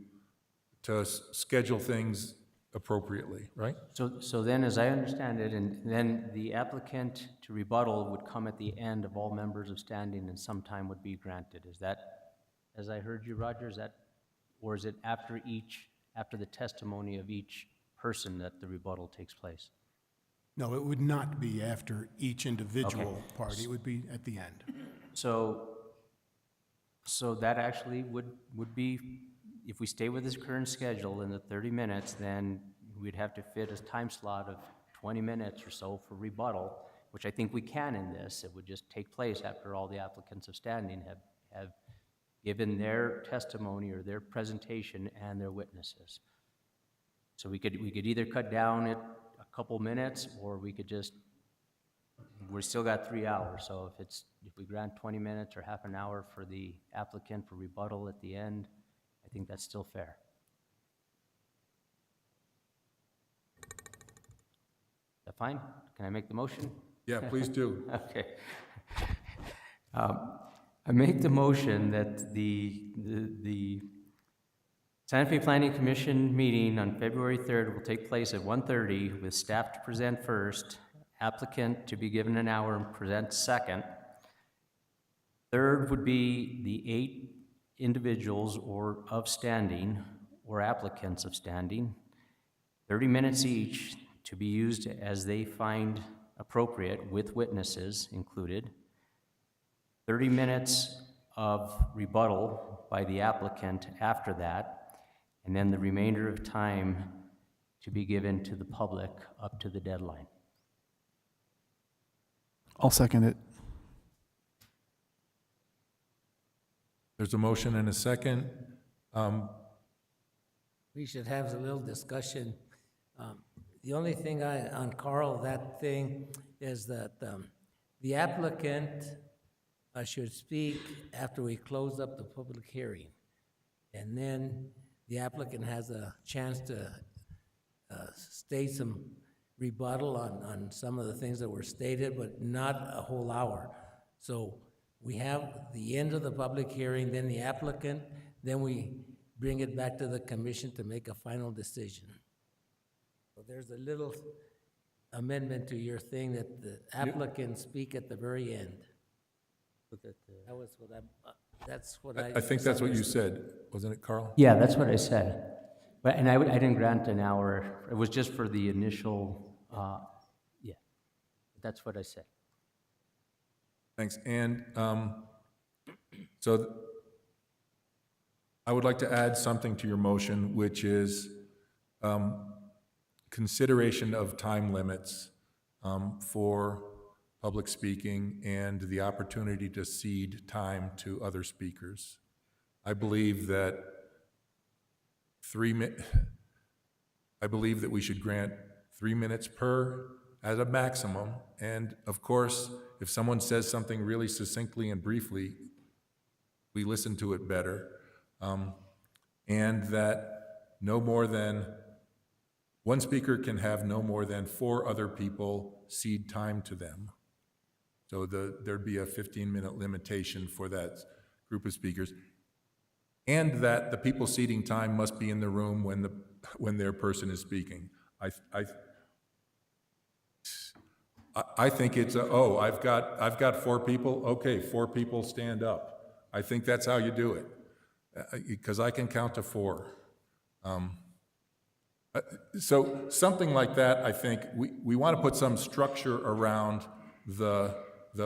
schedule things appropriately, right? So then, as I understand it, and then the applicant to rebuttal would come at the end of all members of standing, and some time would be granted. Is that, as I heard you, Roger, is that, or is it after the testimony of each person that the rebuttal takes place? No, it would not be after each individual party. It would be at the end. So that actually would be, if we stay with this current schedule in the 30 minutes, then we'd have to fit a time slot of 20 minutes or so for rebuttal, which I think we can in this. It would just take place after all the applicants of standing have given their testimony or their presentation and their witnesses. So we could either cut down it a couple minutes, or we could just, we're still got 3 hours. So if we grant 20 minutes or half an hour for the applicant for rebuttal at the end, I think that's still fair. Is that fine? Can I make the motion? Yeah, please do. Okay. I make the motion that the Santa Fe Planning Commission meeting on February 3rd will take place at 1:30 with staff to present first, applicant to be given an hour and present second. Third would be the 8 individuals or of standing or applicants of standing, 30 minutes each to be used as they find appropriate with witnesses included, 30 minutes of rebuttal by the applicant after that, and then the remainder of time to be given to the public up to the deadline. I'll second it. There's a motion and a second. We should have a little discussion. The only thing on Carl, that thing, is that the applicant should speak after we close up the public hearing. And then the applicant has a chance to state some rebuttal on some of the things that were stated, but not a whole hour. So we have the end of the public hearing, then the applicant, then we bring it back to the commission to make a final decision. So there's a little amendment to your thing that the applicant speak at the very end. That was what that's what I. I think that's what you said, wasn't it, Carl? Yeah, that's what I said. But, and I didn't grant an hour. It was just for the initial, yeah. That's what I said. Thanks. And so I would like to add something to your motion, which is consideration of time limits for public speaking and the opportunity to cede time to other speakers. I believe that we should grant 3 minutes per as a maximum. And of course, if someone says something really succinctly and briefly, we listen to it better. And that no more than one speaker can have no more than 4 other people cede time to them. So there'd be a 15-minute limitation for that group of speakers. And that the people ceding time must be in the room when their person is speaking. I think it's I've got 4 people. Okay, 4 people stand up. I think that's how you do it, because I can count to 4. So something like that. I think we want to put some structure around the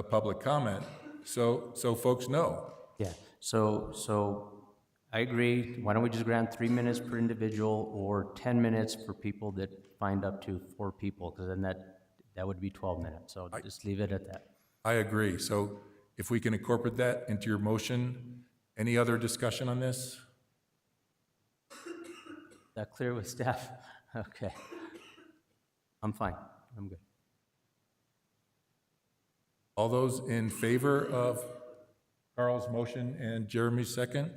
public comment, so folks know. Yeah. So I agree. Why don't we just grant 3 minutes per individual or 10 minutes for people that find up to 4 people? Because then that would be 12 minutes. So just leave it at that. I agree. So if we can incorporate that into your motion, any other discussion on this? Is that clear with staff? Okay. I'm fine. I'm good. All those in favor of Carl's motion and Jeremy's second?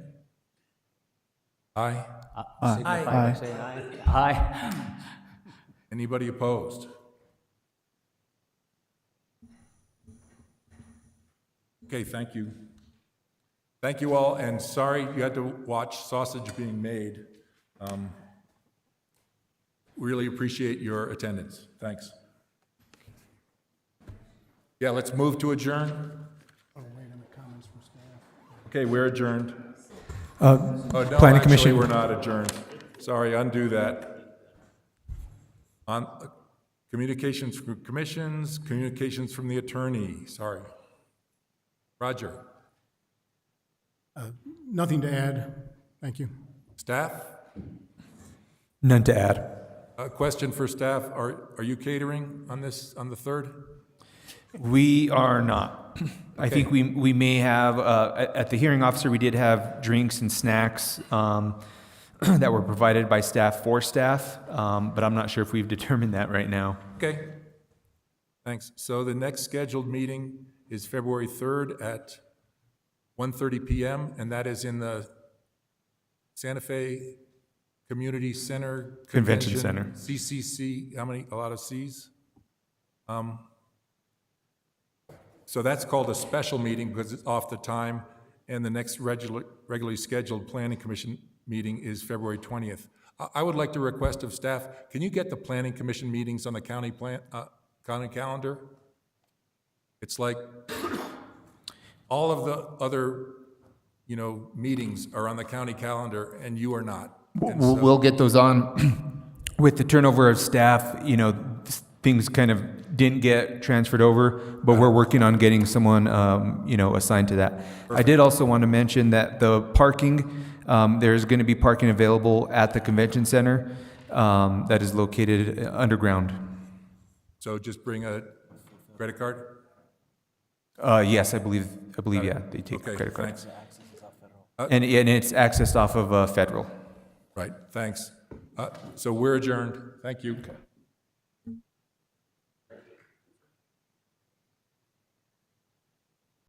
Aye. Signify by saying aye. Aye. Anybody opposed? Okay, thank you. Thank you all, and sorry you had to watch sausage being made. Really appreciate your attendance. Thanks. Yeah, let's move to adjourn. Oh, wait a minute, comments from staff. Okay, we're adjourned. Planning Actually, Commission. we're not adjourned. Sorry, undo that. On communications from commissions, communications from the attorney. Sorry. Roger. Nothing to add. Thank you. Staff? None to add. A question for staff. Are you catering on the 3rd? We are not. I think we may have, at the hearing officer, we did have drinks and snacks that were provided by staff for staff, but I'm not sure if we've determined that right now. Okay. Thanks. So the next scheduled meeting is February 3rd at 1:30 p.m., and that is in the Santa Fe Community Center. Convention Center. CCC, a lot of Cs? So that's called a special meeting because it's off the time, and the next regularly scheduled Planning Commission meeting is February 20th. I would like to request of staff, can you get the Planning Commission meetings on the county calendar? It's like all of the other, meetings are on the county calendar, and you are not. And so- We'll get those on. With the turnover of staff, things kind of didn't get transferred over, but we're working on getting someone, assigned to that. I did also want to mention that the parking, there's going to be parking available at the convention center that is located underground. So just bring a credit card? Yes, I believe, yeah, they take Okay, credit card. thanks. And it's accessed off of Federal. Right, thanks. So we're adjourned. Thank you.